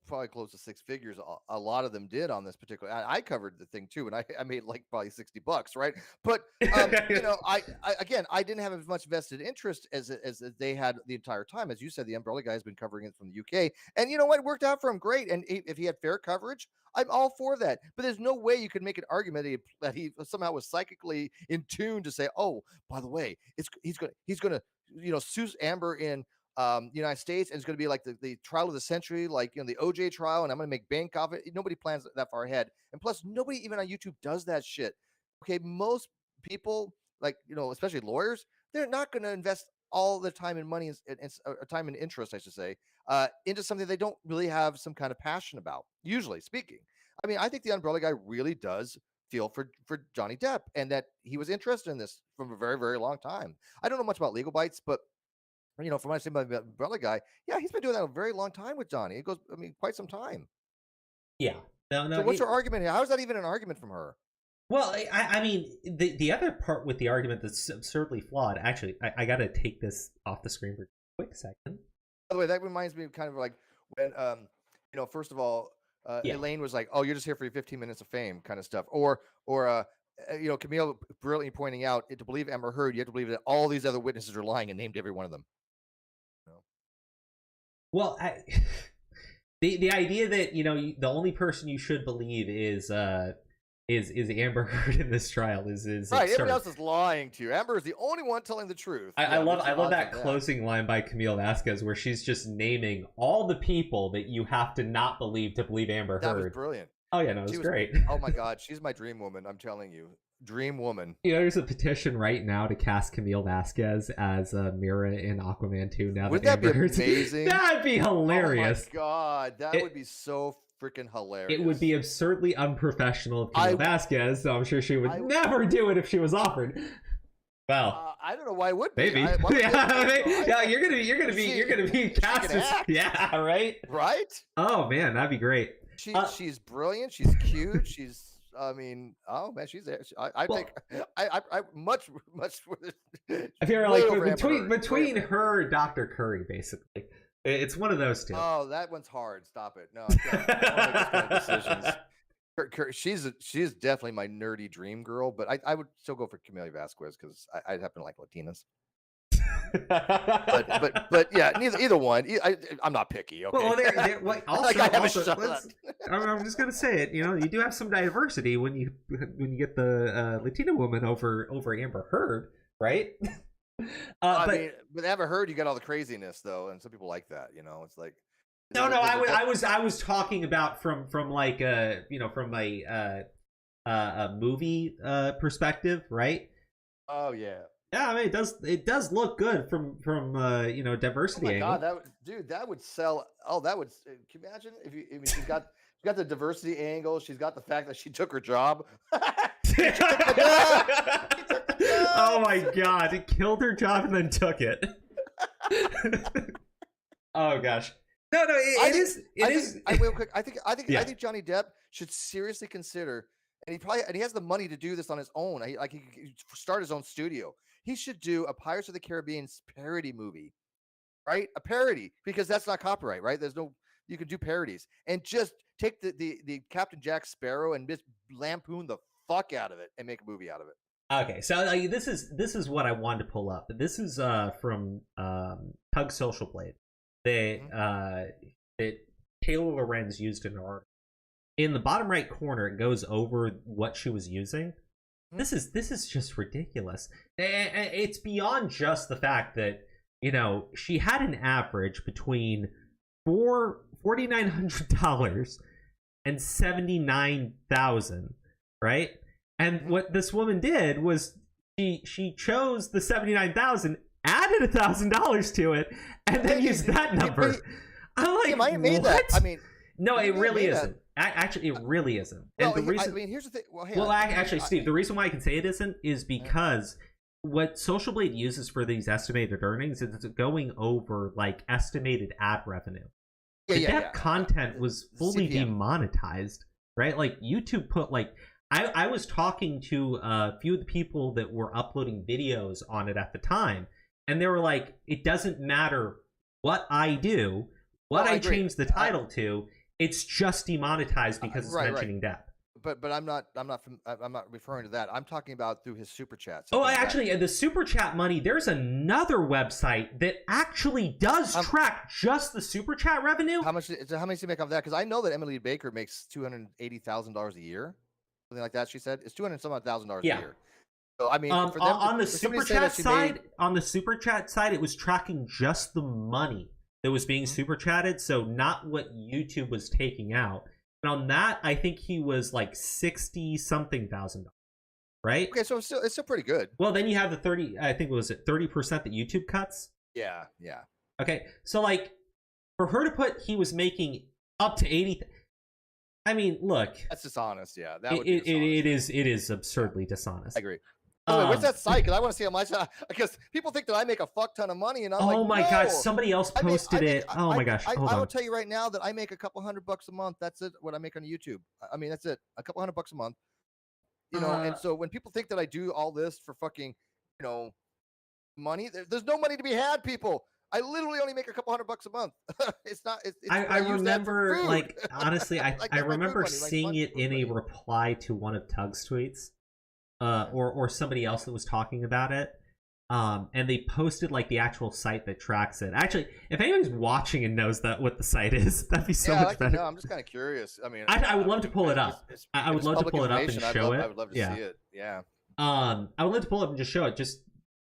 probably close to six figures. A lot of them did on this particular. I covered the thing too, and I made like probably $60, right? But I didn't have as much vested interest as they had the entire time. As you said, the umbrella guy has been covering it from the UK, and you know what? It worked out for him great. And if he had fair coverage, I'm all for that. But there's no way you could make an argument that he somehow was psychically in tune to say, oh, by the way, he's gonna sue Amber in United States, and it's going to be like the trial of the century, like the OJ trial, and I'm going to make bank off it. Nobody plans that far ahead, and plus nobody even on YouTube does that shit. Okay, most people, like especially lawyers, they're not going to invest all the time and money and time and interest, I should say, into something they don't really have some kind of passion about, usually speaking. I mean, I think the umbrella guy really does feel for Johnny Depp, and that he was interested in this from a very, very long time. I don't know much about Legal Bites, but from what I say about the umbrella guy, yeah, he's been doing that a very long time with Johnny. It goes, quite some time. Yeah. No. So what's your argument here? How is that even an argument from her? Well, I mean, the other part with the argument that's absurdly flawed. Actually, I got to take this off the screen for a quick second. By the way, that reminds me of kind of like when, first of all, Elaine was like, "Oh, you're just here for your 15 minutes of fame," kind of stuff, or Camille brilliantly pointing out, to believe Amber Heard, you have to believe that all these other witnesses are lying, and named every one of them. Well, the idea that the only person you should believe is Amber Heard in this trial is right. Absurd. Everybody else is lying to you. Amber is the only one telling the truth. I love that closing line by Camille Vasquez, where she's just naming all the people that you have to not believe to believe Amber Heard. That was brilliant. Oh yeah, no, it was great. Oh my God, she's my dream woman. I'm telling you, dream woman. There's a petition right now to cast Camille Vasquez as Mira in Aquaman 2. Now would that be amazing? That'd be hilarious. Oh my God, that would be so freaking hilarious. It would be absurdly unprofessional of Camille Vasquez, so I'm sure she would never do it if she was offered. Well, I don't know why it would be. Maybe. You're gonna be cast as, yeah, right. Oh man, that'd be great. She's brilliant. She's cute. She's. I mean, oh man, she's there. I much. I feel like between her and Dr. Curry, basically, it's one of those two. Oh, that one's hard. Stop it. No, I don't make those kind of decisions. She's definitely my nerdy dream girl, but I would still go for Camille Vasquez because I happen to like Latinas. but yeah, either one. I'm not picky. Okay. Well, I'm just gonna say it. You do have some diversity when you get the Latina woman over Amber Heard, right? I mean, with Amber Heard, you got all the craziness though, and some people like that. It's like I was talking about from like from a movie perspective, right? Oh yeah. Yeah, I mean it does look good from diversity angle. Oh my God, that would sell. Oh, that would. Can you imagine if she's got the diversity angle. She's got the fact that she took her job. Oh my God, it killed her job and then took it. Oh gosh. No, it is. Real quick, I think Johnny Depp should seriously consider, and he has the money to do this on his own. He could start his own studio. He should do a Pirates of the Caribbean parody movie, right? A parody, because that's not copyright, right? There's no you can do parodies and just take the Captain Jack Sparrow and just lampoon the fuck out of it and make a movie out of it. Okay, so this is what I wanted to pull up. This is from Tug Social Blade. That Taylor Lorenz used in an article. In the bottom right corner, it goes over what she was using. This is just ridiculous. It's beyond just the fact that, you know, she had an average between $4,900 and $79,000, right? And what this woman did was she chose the $79,000, added $1,000 to it, and then used that number. I'm like, I made that. I mean, no, it really isn't. Actually, it really isn't. Well, and the reason, I mean, here's the thing. Actually, Steve, the reason why I can say it isn't is because what Social Blade uses for these estimated earnings is it's going over like estimated ad revenue. That content was fully demonetized, right? Like YouTube put like I was talking to a few of the people that were uploading videos on it at the time, and they were like, "It doesn't matter what I do, what I change the title to." It's just demonetized because it's mentioning death. But I'm not referring to that. I'm talking about through his super chats. Oh, actually, the super chat money. There's another website that actually does track just the super chat revenue. How much does he make off that? Because I know that Emily Baker makes $280,000 a year, something like that. She said it's $200,000 a year. So I mean, for them, on the super chat side, it was tracking just the money that was being super chatted, so not what YouTube was taking out. And on that, I think he was like $60-something thousand, right? Okay, so it's still pretty good. Well, then you have the 30. I think was it 30% that YouTube cuts. Yeah. Okay, so like for her to put he was making up to 80. I mean, look, that's dishonest. Yeah, it is absurdly dishonest. I agree. Wait, where's that site? Because I want to see how much. Because people think that I make a fuck ton of money, and I'm like, oh my god, somebody else posted it. Oh my gosh, I will tell you right now that I make a couple $100 a month. That's it. What I make on YouTube. I mean, that's it. A couple $100 a month. You know, and so when people think that I do all this for fucking, you know, money, there's no money to be had, people. I literally only make a couple $100 a month. It's not. I remember, like, honestly, I remember seeing it in a reply to one of Tug's tweets. Or somebody else that was talking about it, and they posted like the actual site that tracks it. Actually, if anyone's watching and knows what the site is, that'd be so much better. No, I'm just kind of curious. I mean, I would love to pull it up. I would love to pull it up and show it. I would love to see it. Yeah. I would love to pull it up and just show it, just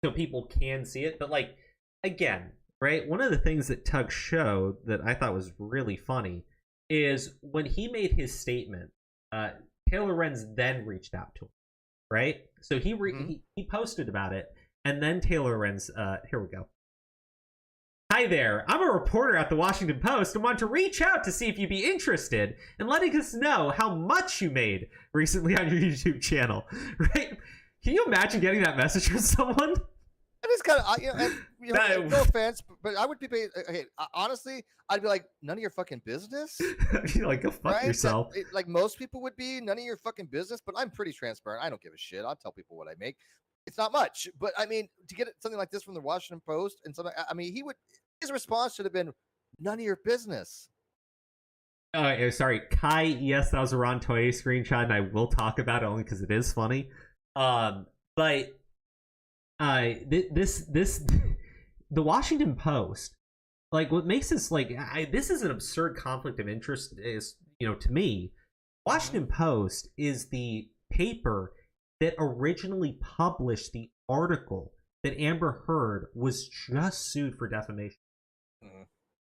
so people can see it. But like, again, right? One of the things that Tug showed that I thought was really funny is when he made his statement. Taylor Lorenz then reached out to him. Right, so he posted about it, and then Taylor Lorenz. Here we go. Hi there, I'm a reporter at the Washington Post and want to reach out to see if you'd be interested in letting us know how much you made recently on your YouTube channel. Right? Can you imagine getting that message from someone? It is kind of, no offense, but I would be paid. Okay, honestly, I'd be like, none of your fucking business. You're like, go fuck yourself. Like most people would be, none of your fucking business. But I'm pretty transparent. I don't give a shit. I'll tell people what I make. It's not much, but I mean, to get something like this from the Washington Post and something, I mean, his response should have been, none of your business. Sorry, Kai. Yes, that was a Ron Toye screenshot, and I will talk about it only because it is funny. But. The Washington Post, like, what makes this like this is an absurd conflict of interest is, you know, to me, Washington Post is the paper that originally published the article that Amber Heard was just sued for defamation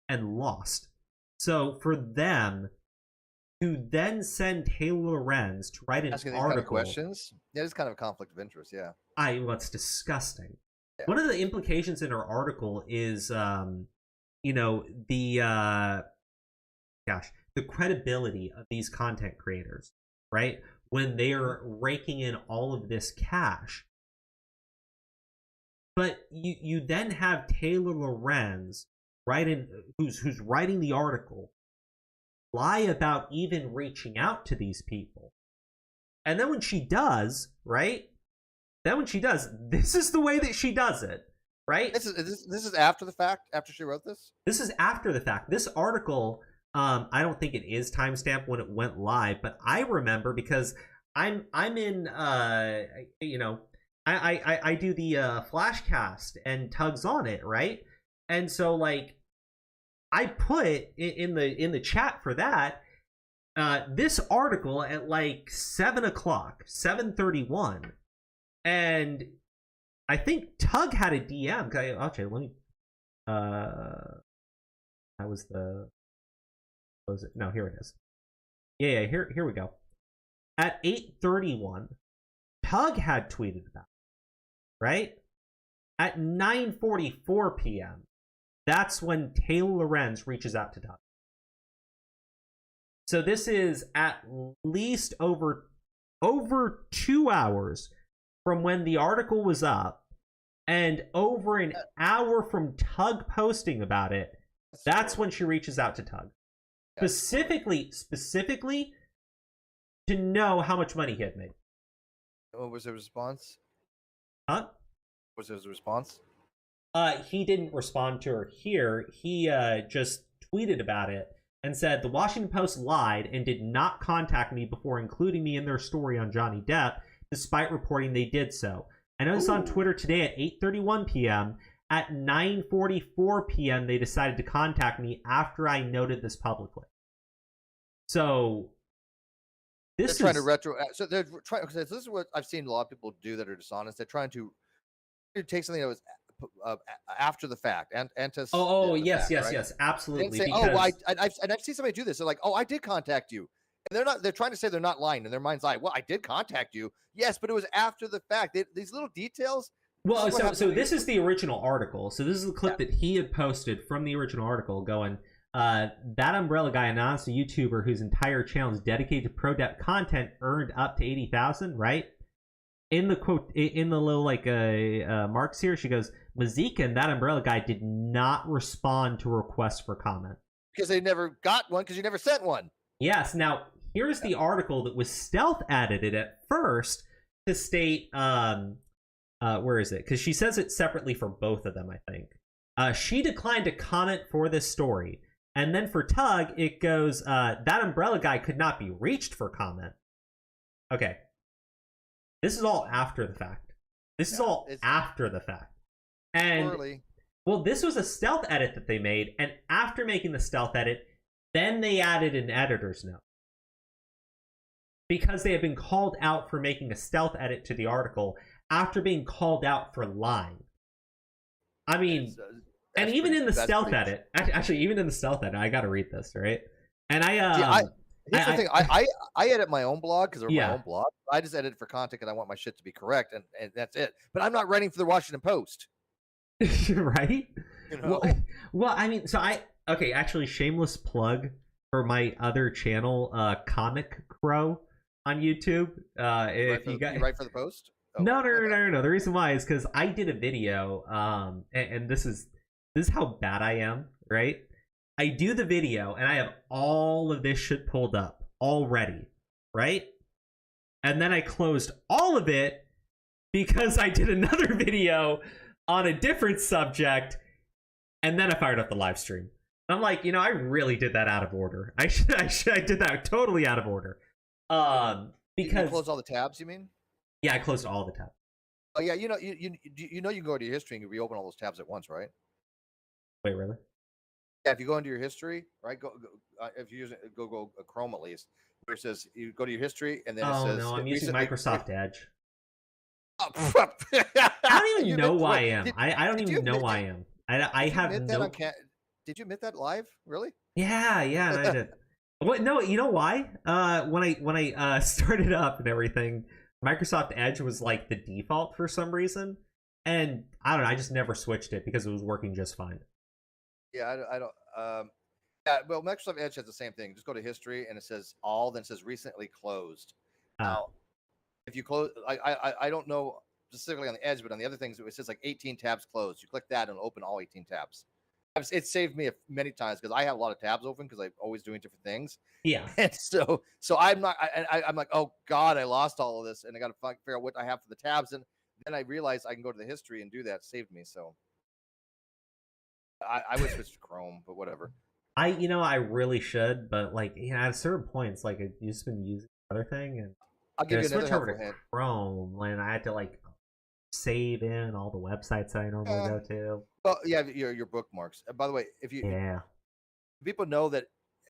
and lost. So for them to then send Taylor Lorenz to write an article, kind of questions, it's kind of a conflict of interest. Yeah. Well, it's disgusting. Yeah. One of the implications in her article is, you know, the credibility of these content creators, right? When they are raking in all of this cash. But you then have Taylor Lorenz who's writing the article, lie about even reaching out to these people. And then when she does, right? This is the way that she does it, right? This is after the fact, after she wrote this? This is after the fact. This article I don't think it is timestamped when it went live, but I remember because I'm in you know, I do the Flashcast and Tug's on it, right? And so like I put in the chat for that this article at like 7 o'clock, 7:31, and I think Tug had a DM. Okay, let me. That was the. Was it? No, here it is. Yeah, here we go. At 8:31, Tug had tweeted about it, right? At 9:44 p.m., that's when Taylor Lorenz reaches out to Tug. So this is at least over 2 hours from when the article was up, and over an hour from Tug posting about it. That's when she reaches out to Tug. Specifically to know how much money he had made. What was the response? Huh? Was his response? He didn't respond to her here. He just tweeted about it and said, "The Washington Post lied and did not contact me before including me in their story on Johnny Depp, despite reporting they did so. I noticed on Twitter today at 8:31 p.m. At 9:44 p.m., they decided to contact me after I noted this publicly." So this they're trying to retro. So they're trying, because this is what I've seen a lot of people do that are dishonest. They're trying to take something that was after the fact, and to yes, absolutely. Say, because... I've seen somebody do this. They're like, "Oh, I did contact you," and they're not. They're trying to say they're not lying in their mind's eye. Well, I did contact you, yes, but it was after the fact. These little details. Well, so this is the original article. So this is the clip that he had posted from the original article going, that umbrella guy announced a YouTuber whose entire channel is dedicated to pro-Depp content earned up to 80,000, right? In the quote, in the little like marks here, she goes, Mazika and that umbrella guy did not respond to requests for comment. Because they never got one, because you never sent one. Yes, now here's the article that was stealth edited at first to state, where is it? Because she says it separately for both of them, I think. She declined to comment for this story. And then for Tug, it goes, that umbrella guy could not be reached for comment. Okay. This is all after the fact. This is all after the fact. And, well, this was a stealth edit that they made. And after making the stealth edit, then they added an editor's note. Because they had been called out for making a stealth edit to the article after being called out for lying. I mean, and even in the stealth edit, actually, even in the stealth edit, I got to read this, right? And here's the thing, I edit my own blog because they're my own blog. I just edit it for content and I want my shit to be correct, and that's it. But I'm not writing for the Washington Post. Right? You know? Well, I mean, actually, shameless plug for my other channel, Comic Crow on YouTube. If you write for the Post? Oh, no. The reason why is because I did a video, and this is how bad I am, right? I do the video, and I have all of this shit pulled up already, right? And then I closed all of it because I did another video on a different subject, and then I fired up the live stream. And I'm like, I really did that out of order. I did that totally out of order. Because you close all the tabs, you mean? Yeah, I closed all the tabs. Oh yeah, you can go to your history and you reopen all those tabs at once, right? Wait, really? Yeah, if you go into your history, right? Go if you use it, go Chrome at least, where it says you go to your history and then it says. Oh no, I'm using Microsoft Edge. I don't even know why I am. I don't even know why I am. I have no. Did you admit that live? Really? Yeah, I did. What? No, you know why? When I started up and everything, Microsoft Edge was like the default for some reason, and I don't know. I just never switched it because it was working just fine. Yeah, I don't. Yeah, well, Microsoft Edge has the same thing. Just go to history and it says all, then it says recently closed. Now, if you close, I don't know specifically on the Edge, but on the other things, it says like 18 tabs closed. You click that and it'll open all 18 tabs. It saved me many times because I have a lot of tabs open because I'm always doing different things. Yeah. And so I'm not. I'm like, oh God, I lost all of this, and I got to figure out what I have for the tabs, and then I realized I can go to the history and do that. It saved me. So I would switch to Chrome, but whatever. I really should, but like, at a certain point, it's like I've just been using the other thing, and I'll give you another switch over helpful to hint. Chrome, and I had to like save in all the websites I normally go to. Well, yeah, your bookmarks. By the way, if people know that,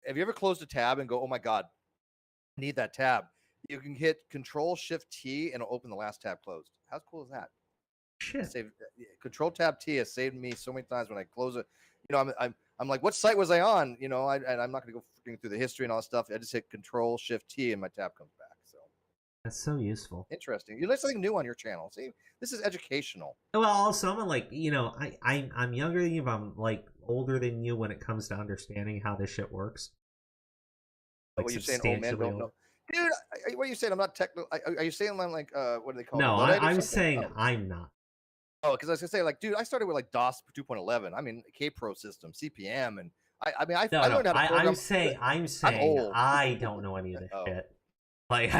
have you ever closed a tab and go, oh my god, I need that tab? You can hit Control-Shift-T and it'll open the last tab closed. How cool is that? Shit. Control-Tab-T has saved me so many times when I close it. I'm like, what site was I on? And I'm not going to go freaking through the history and all that stuff. I just hit Control-Shift-T and my tab comes back. So that's so useful. Interesting. You learn something new on your channel. See, this is educational. Well, also, I'm like, I'm younger than you, but I'm like older than you when it comes to understanding how this shit works. Like, what you're saying, old man don't know. Dude, what are you saying? I'm not technical. Are you saying I'm like, what do they call it? No, I'm saying I'm not. Oh, because I was gonna say, like, dude, I started with like DOS 2.11. I mean, K-Pro system, CPM, and I learned how to program. I'm saying I don't know any of this shit. Like,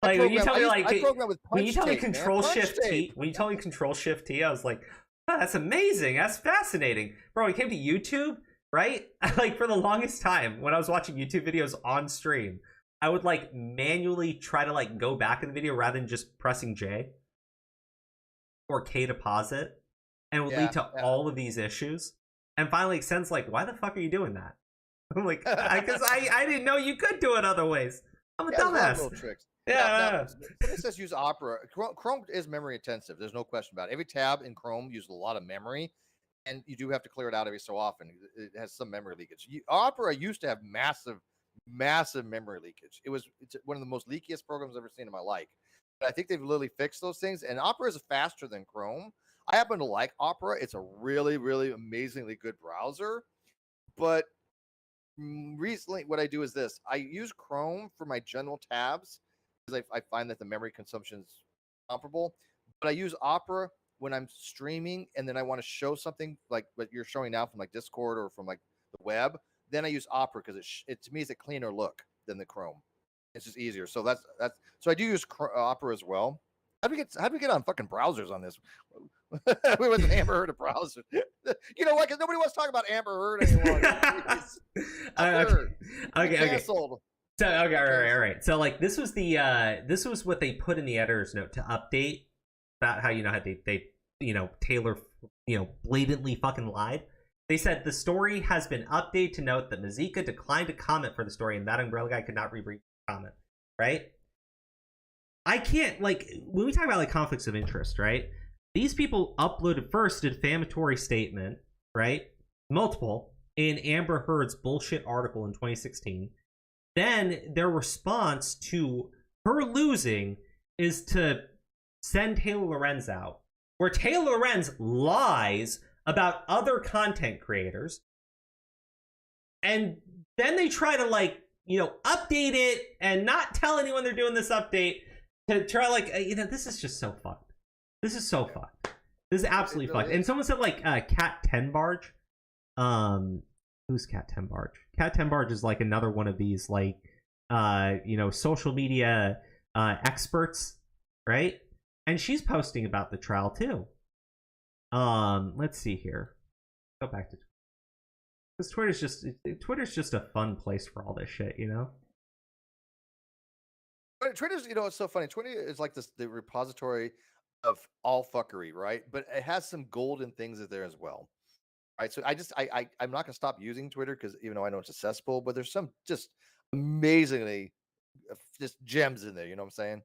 when you tell me Control-Shift-T, I was like, oh, that's amazing. That's fascinating, bro. It came to YouTube, right? Like, for the longest time, when I was watching YouTube videos on stream, I would like manually try to like go back in the video rather than just pressing J or K to pause it, and it would lead to all of these issues. And finally, Xen's like, "Why the fuck are you doing that?" I'm like, "Because I didn't know you could do it other ways. I'm a dumbass." Little tricks. Yeah. It says use Opera. Chrome is memory intensive. There's no question about it. Every tab in Chrome uses a lot of memory, and you do have to clear it out every so often. It has some memory leakage. Opera used to have massive memory leakage. It's one of the most leakiest programs I've ever seen in my life. But I think they've literally fixed those things, and Opera is faster than Chrome. I happen to like Opera. It's a really, really amazingly good browser. But recently, what I do is this. I use Chrome for my general tabs because I find that the memory consumption is comparable. But I use Opera when I'm streaming, and then I want to show something like what you're showing now from like Discord or from like the web. Then I use Opera because it to me is a cleaner look than the Chrome. It's just easier. So that's so I do use Opera as well. How do we get on fucking browsers on this? We went to Amber Heard of browsers. You know what? Because nobody wants to talk about Amber Heard anymore. Okay. So all right. So like this was what they put in the editor's note to update about how how they Taylor blatantly fucking lied. They said the story has been updated to note that Mazika declined to comment for the story, and that Umbrella Guy could not read comment. Right? I can't, like, when we talk about like conflicts of interest, right? These people uploaded first a defamatory statement, right? Multiple in Amber Heard's bullshit article in 2016. Then their response to her losing is to send Taylor Lorenz out, where Taylor Lorenz lies about other content creators, and then they try to like update it and not tell anyone they're doing this update to try like this is just so fucked. This is so fucked. This is absolutely fucked. And someone said like Cat 10 Barge. Who's Cat 10 Barge? Cat 10 Barge is like another one of these like social media experts, right? And she's posting about the trial too. Let's see here. Go back to because Twitter's just a fun place for all this shit, But Twitter's, it's so funny. Twitter is like the repository of all fuckery, right? But it has some golden things in there as well, right? So I'm not gonna stop using Twitter because even though I know it's a cesspool, but there's some just amazingly just gems in there. You know what I'm saying?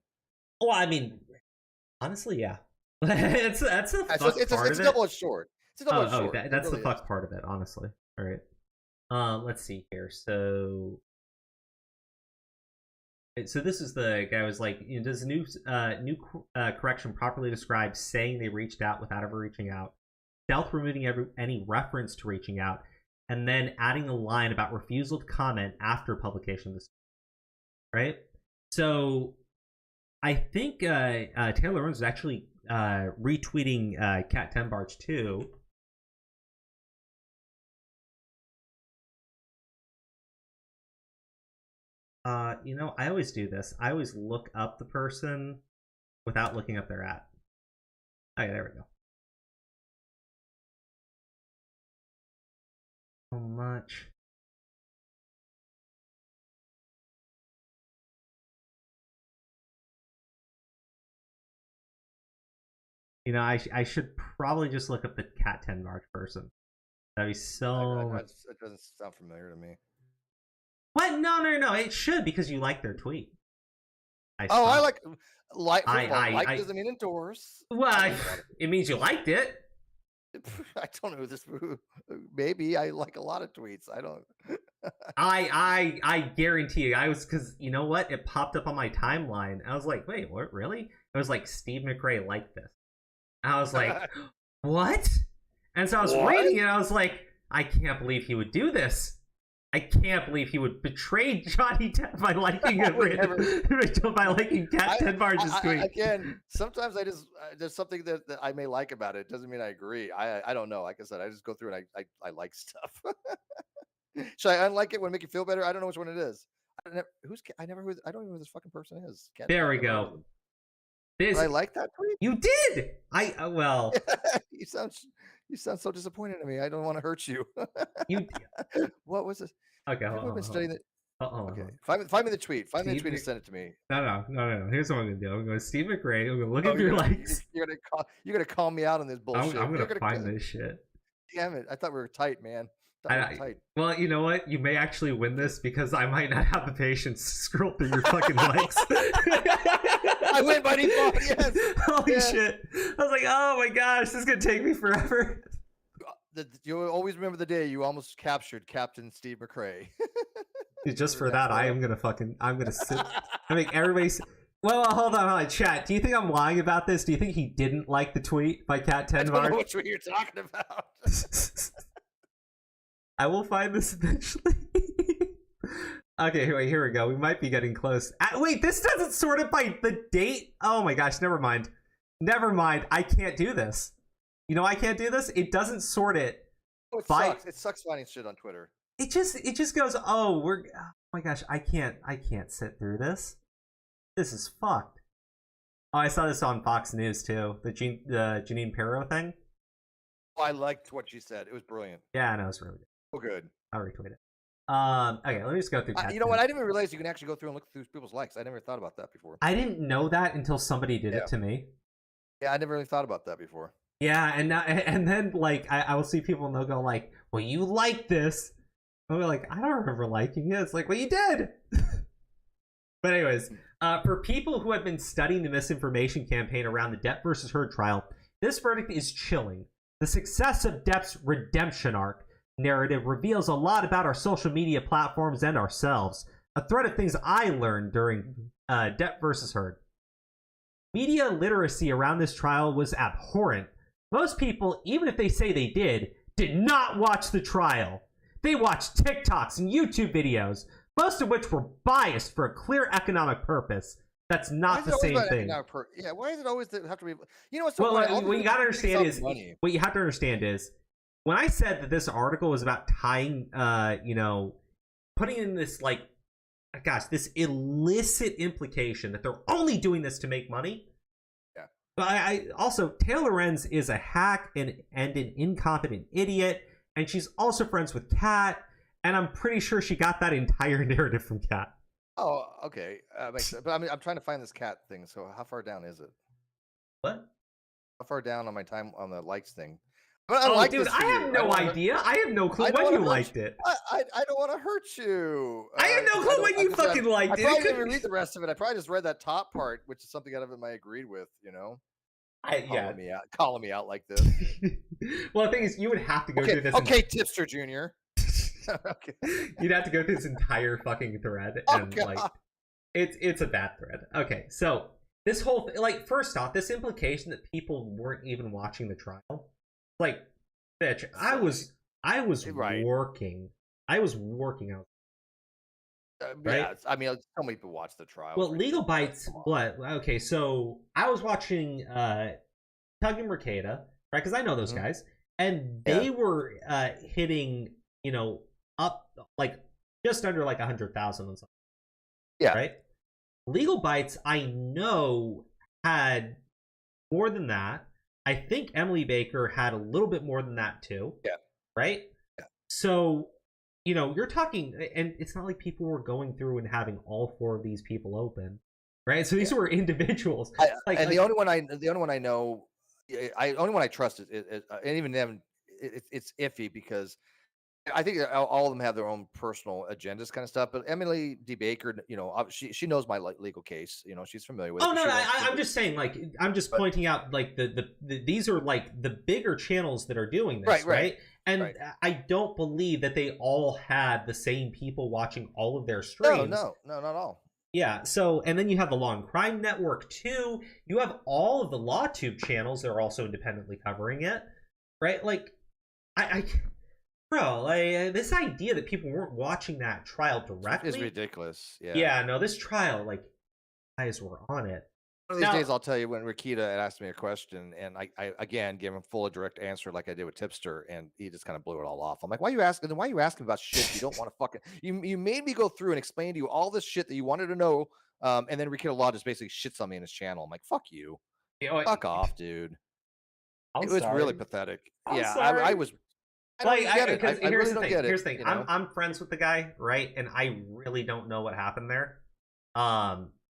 Well, I mean, honestly, yeah. It's a double-edged sword. It's a double-edged sword. That's the fuck part of it, honestly. All right. Let's see here. So this is the guy who was like, does new correction properly describe saying they reached out without ever reaching out, stealth removing any reference to reaching out, and then adding a line about refusal to comment after publication of this, right? So I think Taylor Lorenz is actually retweeting Cat 10 Barge too. I always do this. I always look up the person without looking up their at. Okay, there we go. So much. You know, I should probably just look up the Cat 10 March person. That'd be so. It doesn't sound familiar to me. What? No. It should, because you like their tweet. I like doesn't mean endorse. Well, it means you liked it. I don't know this. Maybe I like a lot of tweets. I don't. I guarantee you, because you know what? It popped up on my timeline. I was like, wait, what? Really? It was like Steve McRae liked this. And I was like, what? And so I was reading it. I was like, I can't believe he would do this. I can't believe he would betray Johnny Depp by liking by liking Cat 10 March's tweet. Again, sometimes I just there's something that I may like about it. Doesn't mean I agree. I don't know. Like I said, I just go through and I like stuff. Should I unlike it when it make you feel better? I don't know which one it is. I don't even know who this fucking person is. There we go. I like that tweet. You did. Well. You sound so disappointed in me. I don't want to hurt you. What was this? Okay, I've been studying it. Okay. Find me the tweet. Find me the tweet and send it to me. No. Here's what I'm gonna do. I'm going to Steve McRae. I'm gonna look at your likes. You're gonna call me out on this bullshit. I'm gonna find this shit. Damn it! I thought we were tight, man. Tight. Well, you know what? You may actually win this because I might not have the patience to scroll through your fucking likes. I win by default. Yes. Holy shit! I was like, oh my gosh, this is gonna take me forever. You always remember the day you almost captured Captain Steve McRae. Just for that, I'm gonna sit. I mean, everybody's. Well, hold on, chat. Do you think I'm lying about this? Do you think he didn't like the tweet by Cat 10 March? I don't know what tweet you're talking about. I will find this eventually. Okay, here we go. We might be getting close. Wait, this doesn't sort it by the date? Oh my gosh, never mind. I can't do this. You know I can't do this? It doesn't sort it. Sucks. It sucks finding shit on Twitter. It just goes, oh my gosh, I can't sit through this. This is fucked. Oh, I saw this on Fox News too. The Janine Pirro thing. Oh, I liked what she said. It was brilliant. Yeah, I know, it's really good. Oh, good. I'll retweet it. Okay, let me just go through. You know what? I didn't even realize you can actually go through and look through people's likes. I never thought about that before. I didn't know that until somebody did it to me. Yeah, I never really thought about that before. Yeah, and then like I will see people and they'll go like, "Well, you like this." I'll be like, "I don't remember liking it." It's like, "Well, you did." But anyways, for people who have been studying the misinformation campaign around the Depp versus Heard trial, this verdict is chilling. The success of Depp's redemption arc narrative reveals a lot about our social media platforms and ourselves. A thread of things I learned during Depp versus Heard. Media literacy around this trial was abhorrent. Most people, even if they say they did not watch the trial. They watched TikToks and YouTube videos, most of which were biased for a clear economic purpose. That's not the same thing. Yeah, why does it always have to be? You know what's so what you gotta understand is what you have to understand is when I said that this article was about tying, putting in this like, gosh, this illicit implication that they're only doing this to make money. Yeah. But I also Taylor Renz is a hack and an incompetent idiot, and she's also friends with Kat, and I'm pretty sure she got that entire narrative from Kat. Oh, okay. But I mean, I'm trying to find this Cat thing. So how far down is it? What? How far down on my time on the likes thing? Dude, I have no idea. I have no clue when you liked it. I don't want to hurt you. I have no clue when you fucking liked it. I probably didn't even read the rest of it. I probably just read that top part, which is something out of it I agreed with. You know, calling me out like this. Well, the thing is, you would have to go through this. Okay, Tipster Junior. Okay. You'd have to go through this entire fucking thread, and like, it's a bad thread. Okay, so this whole like, first off, this implication that people weren't even watching the trial. Like, bitch, I was working. I was working out. Right? Yeah, I mean, so many people watch the trial. Well, Legal Bites. What? Okay, so I was watching Tug and Mercada, right? Because I know those guys, and they were hitting, up like just under like 100,000 and something. Yeah. Right. Legal Bites, I know, had more than that. I think Emily Baker had a little bit more than that too. Yeah. Right? Yeah. So, you're talking, and it's not like people were going through and having all four of these people open, right? So these were individuals. And the only one I know, I only one I trust is and even then, it's iffy because I think all of them have their own personal agendas, kind of stuff. But Emily D. Baker, she knows my legal case. She's familiar with it. Oh no, She won't- I'm just saying, like, I'm just pointing out, like, the these are like the bigger channels that are doing this, right? And right. I don't believe that they all had the same people watching all of their streams. No, not at all. Yeah, so, and then you have the Law and Crime Network too. You have all of the LawTube channels that are also independently covering it, right? Like, bro, like, this idea that people weren't watching that trial directly is ridiculous. Yeah, no, this trial, like, guys were on it. One of these days, I'll tell you when Rakita had asked me a question, and I again gave him full direct answer like I did with Tipster, and he just kind of blew it all off. I'm like, why are you asking about shit you don't want to fucking? You made me go through and explain to you all this shit that you wanted to know, and then Rakita Law just basically shits on me in his channel. I'm like, fuck you, fuck off, dude. It was really pathetic. I was. I don't get it. I really don't get it. Here's the thing. I'm friends with the guy, right? And I really don't know what happened there.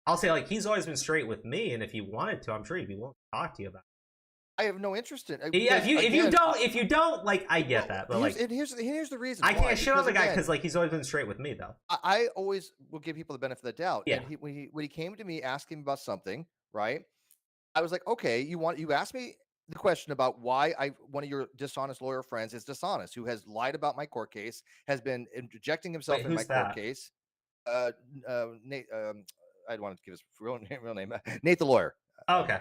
I'll say, like, he's always been straight with me, and if he wanted to, I'm sure he'd be willing to talk to you about it. I have no interest in it. Yeah, if you don't, like, I get that. But here's the reason. I can't shit on the guy because, like, he's always been straight with me, though. I always will give people the benefit of the doubt. Yeah. And when he came to me asking about something, right? I was like, okay, you asked me the question about why one of your dishonest lawyer friends is dishonest, who has lied about my court case, has been interjecting himself in my court case. Nate, I don't want to give his real name. Nate the lawyer. Oh, okay.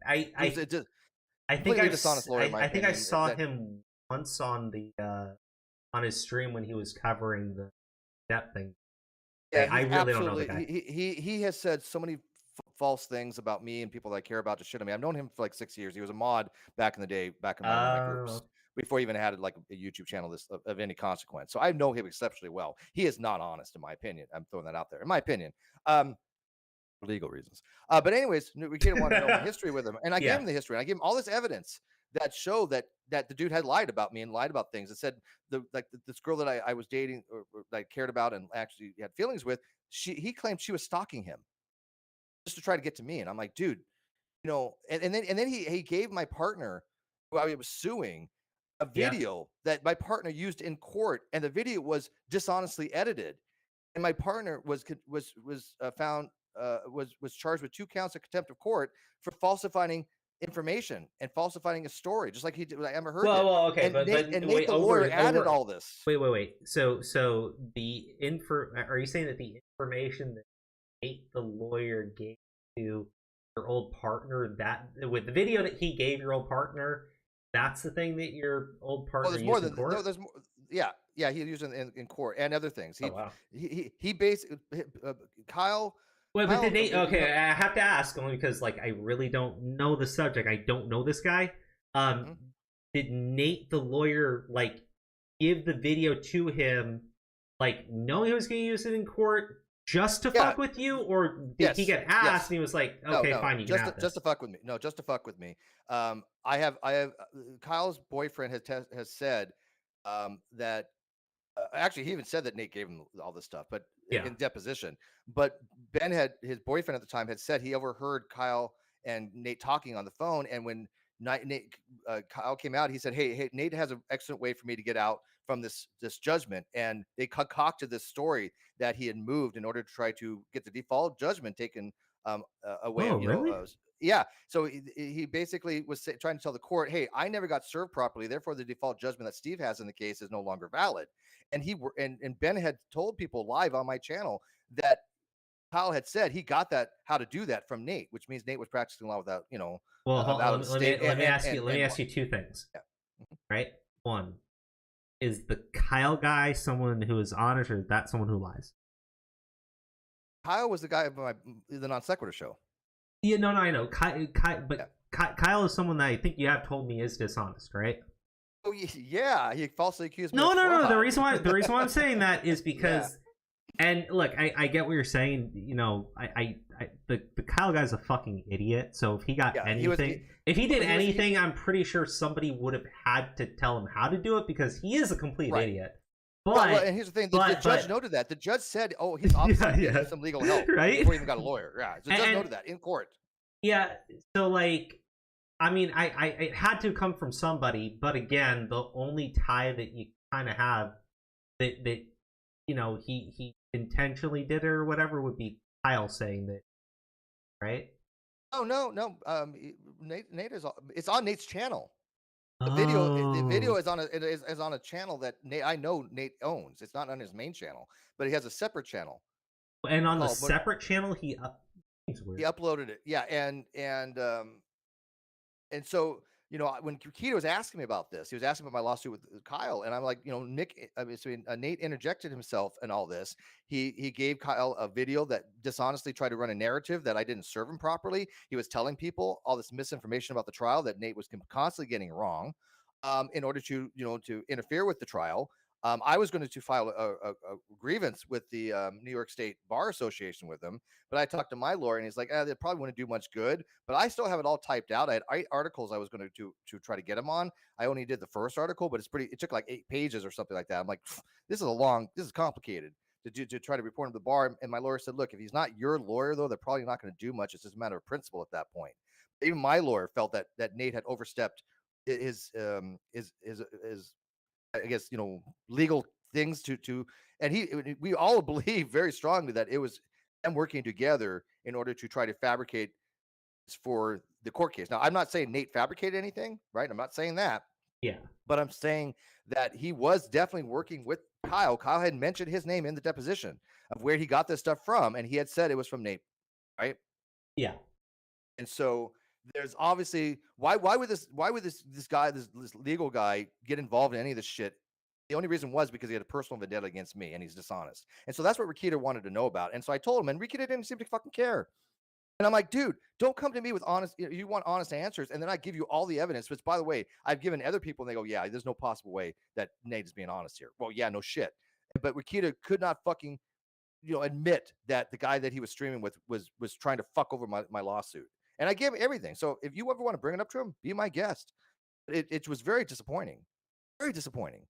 I think I saw him once on the on his stream when he was covering the debt thing. Yeah, I really don't know the guy. He has said so many false things about me and people that I care about to shit on me. I've known him for like 6 years. He was a mod back in the day, back in my groups, before he even had like a YouTube channel of any consequence. So I know him exceptionally well. He is not honest, in my opinion. I'm throwing that out there. In my opinion. For legal reasons. But anyways, we didn't want to know the history with him. And I gave him the history. And I gave him all this evidence that showed that the dude had lied about me and lied about things. It said this girl that I was dating or that I cared about and actually had feelings with, he claimed she was stalking him just to try to get to me. And I'm like, dude, and then he gave my partner, who I was suing, a video that my partner used in court, and the video was dishonestly edited. And my partner was found was charged with 2 counts of contempt of court for falsifying information and falsifying a story, just like he did with Emma Heard. Well, okay, and Nate the lawyer added all this. Wait. So are you saying that the information that Nate the lawyer gave to your old partner, that with the video that he gave your old partner, that's the thing that your old partner used in court? No, there's more. Yeah, he used it in court and other things. He basically Kyle. Wait, but did Nate? Okay, I have to ask only because, like, I really don't know the subject. I don't know this guy. Did Nate the lawyer, like, give the video to him, like, knowing he was going to use it in court just to fuck with you, or did he get asked and he was like, okay, fine, you can have this? Just to fuck with me. No, just to fuck with me. I have Kyle's boyfriend has said that. Actually, he even said that Nate gave him all this stuff, but in deposition. But his boyfriend at the time had said he overheard Kyle and Nate talking on the phone, and when Kyle came out, he said, "Hey, Nate has an excellent way for me to get out from this judgment," and they concocted this story that he had moved in order to try to get the default judgment taken away. Oh, really? Yeah. So he basically was trying to tell the court, "Hey, I never got served properly. Therefore, the default judgment that Steve has in the case is no longer valid." And and Ben had told people live on my channel that Kyle had said he got how to do that from Nate, which means Nate was practicing law without, Well, let me ask you 2 things. Yeah. Right? One, is the Kyle guy someone who is honest, or is that someone who lies? Kyle was the guy of the Non Sequitur show. Yeah, no, I know. Kyle is someone that I think you have told me is dishonest, right? Oh yeah, he falsely accused me. No. The reason why I'm saying that is because, and look, I get what you're saying. The Kyle guy's a fucking idiot. So if he got anything, if he did anything, I'm pretty sure somebody would have had to tell him how to do it because he is a complete idiot. But and here's the thing: the judge noted that. The judge said, "Oh, he's obviously needs some legal help, right?" Before he even got a lawyer. Yeah, the judge noted that in court. Yeah. So like, I mean, it had to come from somebody, but again, the only tie that you kind of have that you know he intentionally did it or whatever would be Kyle saying that, right? Oh no. Nate is. It's on Nate's channel. The Oh. video is on a channel that I know Nate owns. It's not on his main channel, but he has a separate channel. And on the separate channel, he uploaded it. Yeah, and so, you know, when Keto was asking me about this, he was asking about my lawsuit with Kyle, and I'm like, you know, Nate interjected himself in all this. He gave Kyle a video that dishonestly tried to run a narrative that I didn't serve him properly. He was telling people all this misinformation about the trial that Nate was constantly getting wrong, in order to, you know, to interfere with the trial. I was going to file a grievance with the New York State Bar Association with him, but I talked to my lawyer, and he's like, they probably wouldn't do much good. But I still have it all typed out. I had 8 articles I was going to try to get him on. I only did the first article, but it took like 8 pages or something like that. I'm like, this is complicated to try to report him to the bar. And my lawyer said, look, if he's not your lawyer, though, they're probably not going to do much. It's just a matter of principle at that point. Even my lawyer felt that Nate had overstepped his I guess, you know, legal things and we all believe very strongly that it was them working together in order to try to fabricate for the court case. Now, I'm not saying Nate fabricated anything, right? I'm not saying that. Yeah. But I'm saying that he was definitely working with Kyle. Kyle had mentioned his name in the deposition of where he got this stuff from, and he had said it was from Nate, right? Yeah. And so there's obviously why would this guy, this legal guy, get involved in any of this shit? The only reason was because he had a personal vendetta against me and he's dishonest. And so that's what Rikita wanted to know about. And so I told him, and Rikita didn't seem to fucking care. And I'm like, dude, don't come to me with honest, you want honest answers. And then I give you all the evidence, which, by the way, I've given other people, and they go, yeah, there's no possible way that Nate is being honest here. Well, yeah, no shit. But Rikita could not fucking, you know, admit that the guy that he was streaming with was trying to fuck over my lawsuit. And I gave him everything. So if you ever want to bring it up to him, be my guest. It was very disappointing. Very disappointing.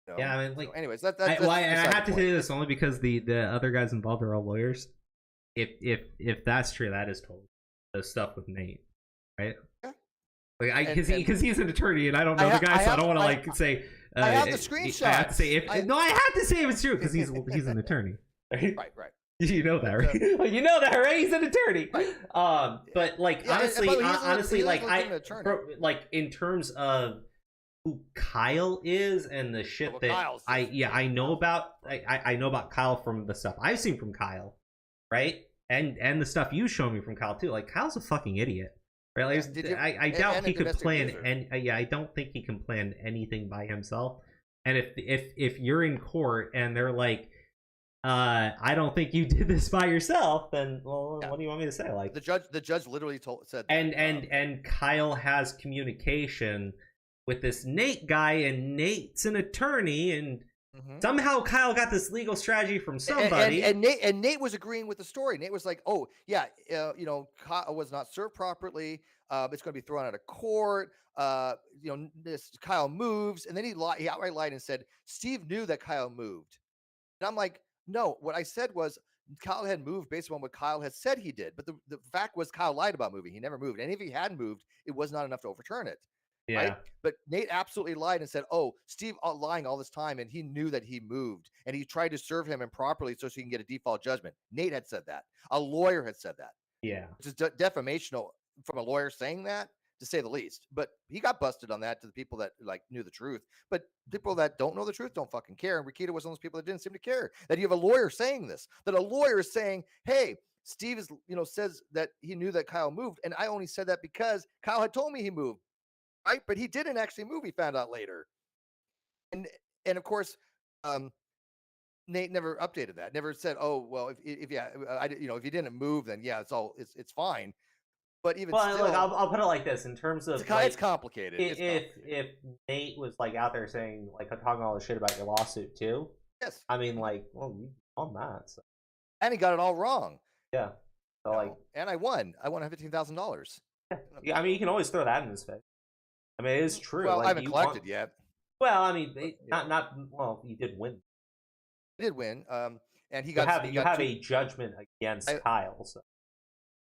You know? Yeah, I mean, like, so anyways, I have to say this only because the other guys involved are all lawyers. If that's true, that is totally the stuff with Nate, right? Yeah. Like, because he's an attorney and I don't know the guy, so I don't want to like say. I have the screenshot. I have to say I have to say if it's true because he's an attorney. Right. Right. You know that, right? Well, you know that, right? He's an attorney. Right. But like, yeah, honestly, like like in terms of who Kyle is and the shit that I know about. I know about Kyle from the stuff I've seen from Kyle, right? And the stuff you show me from Kyle too. Like, Kyle's a fucking idiot, right? Like, I doubt he could plan, and I don't think he can plan anything by himself. And if you're in court and they're like, I don't think you did this by yourself, then what do you want me to say? Like, the judge literally said that. And Kyle has communication with this Nate guy, and Nate's an attorney, and somehow Kyle got this legal strategy from somebody. And Nate was agreeing with the story. Nate was like, oh yeah, you know, Kyle was not served properly. It's going to be thrown out of court. You know, this Kyle moves, and then he outright lied and said Steve knew that Kyle moved. And I'm like, no, what I said was Kyle had moved based on what Kyle had said he did. But the fact was Kyle lied about moving. He never moved. And if he had moved, it was not enough to overturn it. Yeah. Right? But Nate absolutely lied and said, oh, Steve lying all this time, and he knew that he moved. And he tried to serve him improperly so he can get a default judgment. Nate had said that. A lawyer had said that. Yeah. Which is defamational from a lawyer saying that, to say the least. But he got busted on that to the people that like knew the truth. But people that don't know the truth don't fucking care. And Rikita was one of those people that didn't seem to care. That you have a lawyer saying this. That a lawyer is saying, hey, Steve is, you know, says that he knew that Kyle moved. And I only said that because Kyle had told me he moved. Right? But he didn't actually move. He found out later. And of course, Nate never updated that. Never said, "Oh, well, if you didn't move, then yeah, it's fine." But even still, look, I'll put it like this: in terms of it's complicated. If Nate was like out there saying like talking all this shit about your lawsuit too, yes, I mean, like, well, you on that, so. And he got it all wrong. Yeah. So and I won. I won $15,000. Yeah, I mean, you can always throw that in his face. I mean, it is true. Well, like, I haven't collected yet. Well, I mean, well, you did win. He did win. And he you have a judgment against Kyle. So.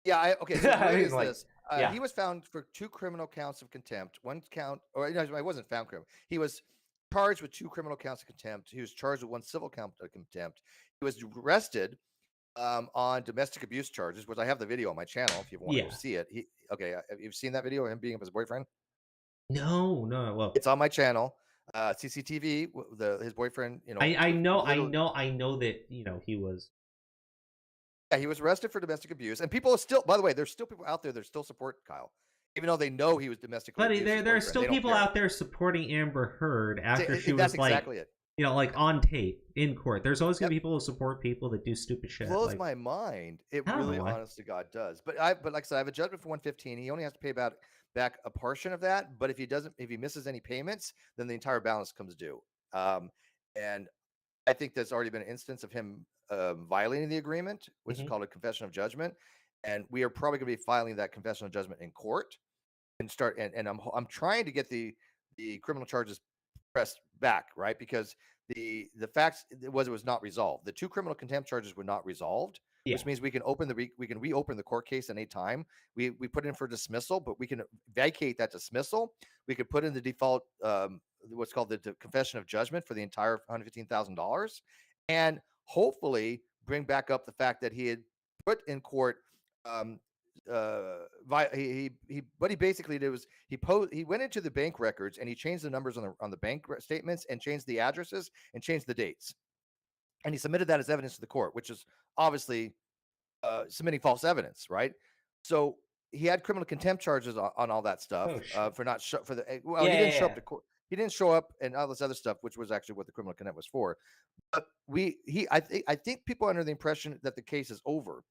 Yeah. Okay. So I mean, like, this. Yeah. He was found for 2 criminal counts of contempt. One count, or no, I wasn't found criminal. He was charged with 2 criminal counts of contempt. He was charged with 1 civil count of contempt. He was arrested on domestic abuse charges, which I have the video on my channel if you want to go see it. You've seen that video of him being with his boyfriend? No. Well, It's on my channel. CCTV, his boyfriend. I know that he was. Yeah, he was arrested for domestic abuse, and people are still. By the way, there's still people out there that still support Kyle, even though they know he was domestically abused. But there are still people out there supporting Amber Heard after she was exactly it. Like on tape in court. There's always gonna be people who support people that do stupid shit. Blows my mind. It really, honest to God, does. But like I said, I have a judgment for 115. He only has to pay back a portion of that. But if he misses any payments, then the entire balance comes due. And I think there's already been an instance of him violating the agreement, which is called a confession of judgment, and we are probably going to be filing that confession of judgment in court and start. And I'm trying to get the criminal charges pressed back, right? Because the facts it was not resolved. The 2 criminal contempt charges were not resolved, which means we can reopen the court case at any time. We put in for dismissal, but we can vacate that dismissal. We could put in the default what's called the confession of judgment for the entire $115,000, and hopefully bring back up the fact that he had put in court. What he basically did was he went into the bank records and he changed the numbers on the bank statements and changed the addresses and changed the dates, and he submitted that as evidence to the court, which is obviously submitting false evidence, right? So he had criminal contempt charges on all that stuff for not he didn't show up to court. He didn't show up and all this other stuff, which was actually what the criminal contempt was for. But I think people are under the impression that the case is over.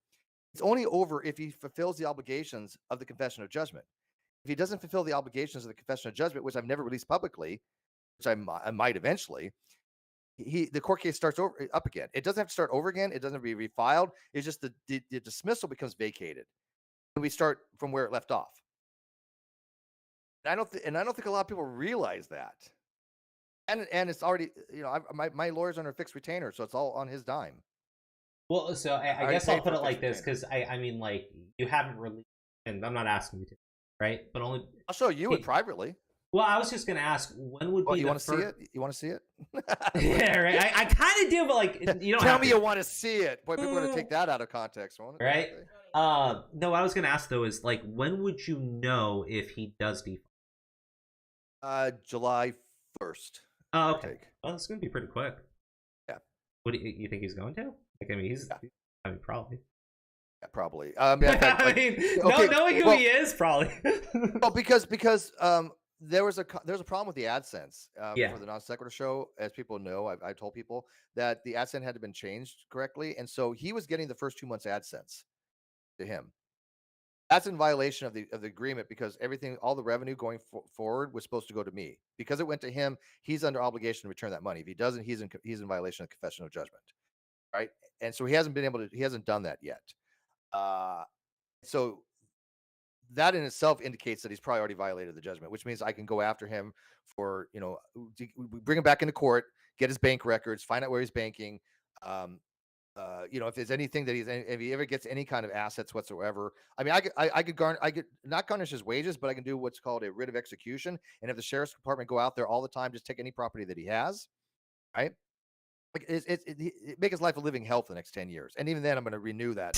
It's only over if he fulfills the obligations of the confession of judgment. If he doesn't fulfill the obligations of the confession of judgment, which I've never released publicly, which I might eventually, the court case starts up again. It doesn't have to start over again. It doesn't have to be refiled. It's just the dismissal becomes vacated, and we start from where it left off. And I don't think a lot of people realize that. And it's already, my lawyer's under a fixed retainer, so it's all on his dime. Well, so I guess I'll put it like this, because I mean, like, you haven't released, and I'm not asking you to, right? But only I'll show you it privately. Well, I was just gonna ask, when would be you want to see it? You want to see it? Yeah, right. I kind of do, but like, you don't tell me you want to see it. Boy, people are gonna take that out of context, won't it? Right? No, what I was gonna ask though is like, when would you know if he does default? July 1st. Oh, okay. Well, it's gonna be pretty quick. Yeah. What do you think he's going to? Like, I mean, probably. Yeah, probably. Knowing who he is, probably. Well, because there was a problem with the AdSense for the Non Sequitur show. As people know, I told people that the AdSense had been changed correctly, and so he was getting the first 2 months AdSense to him. That's in violation of the agreement, because all the revenue going forward was supposed to go to me. Because it went to him, he's under obligation to return that money. If he doesn't, he's in violation of confession of judgment, right? And so he hasn't done that yet. So that in itself indicates that he's probably already violated the judgment, which means I can go after him for, bring him back into court, get his bank records, find out where he's banking. If there's anything that if he ever gets any kind of assets whatsoever, I mean, I could not garnish his wages, but I can do what's called a writ of execution. And if the sheriff's department go out there all the time, just take any property that he has, right? Like it make his life a living hell for the next 10 years. And even then I'm going to renew that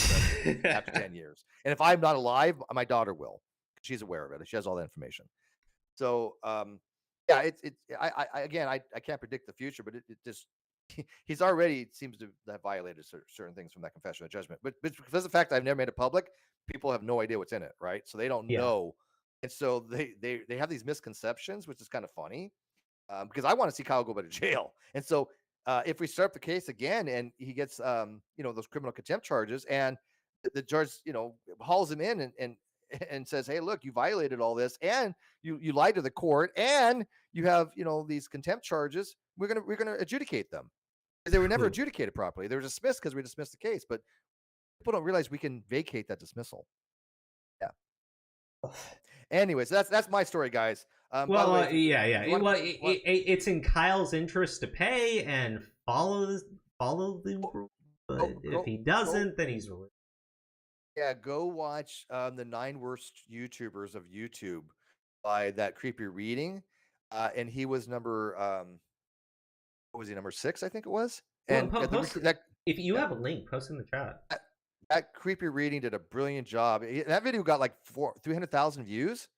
after 10 years. And if I'm not alive, my daughter will. She's aware of it. She has all that information. So, I can't predict the future, but it just, he's already seems to have violated certain things from that confession of judgment. But because of the fact that I've never made it public, people have no idea what's in it, right? So they don't know. And so they have these misconceptions, which is kind of funny, because I want to see Kyle go to jail. And so if we start up the case again and he gets those criminal contempt charges, and the judge hauls him in and says, hey, look, you violated all this, and you lied to the court, and you have these contempt charges, we're gonna adjudicate them. They were never adjudicated properly. They were dismissed because we dismissed the case, but people don't realize we can vacate that dismissal. Yeah. Anyways, that's my story, guys. It's in Kyle's interest to pay and follow the rule. But if he doesn't, then he's Yeah, go watch the 9 worst YouTubers of YouTube by that creepy reading. And he was number what was he, number 6, I think it was. Well, And post if you yeah, have a link, post in the chat. that creepy reading did a brilliant job. That video got like 300,000 views,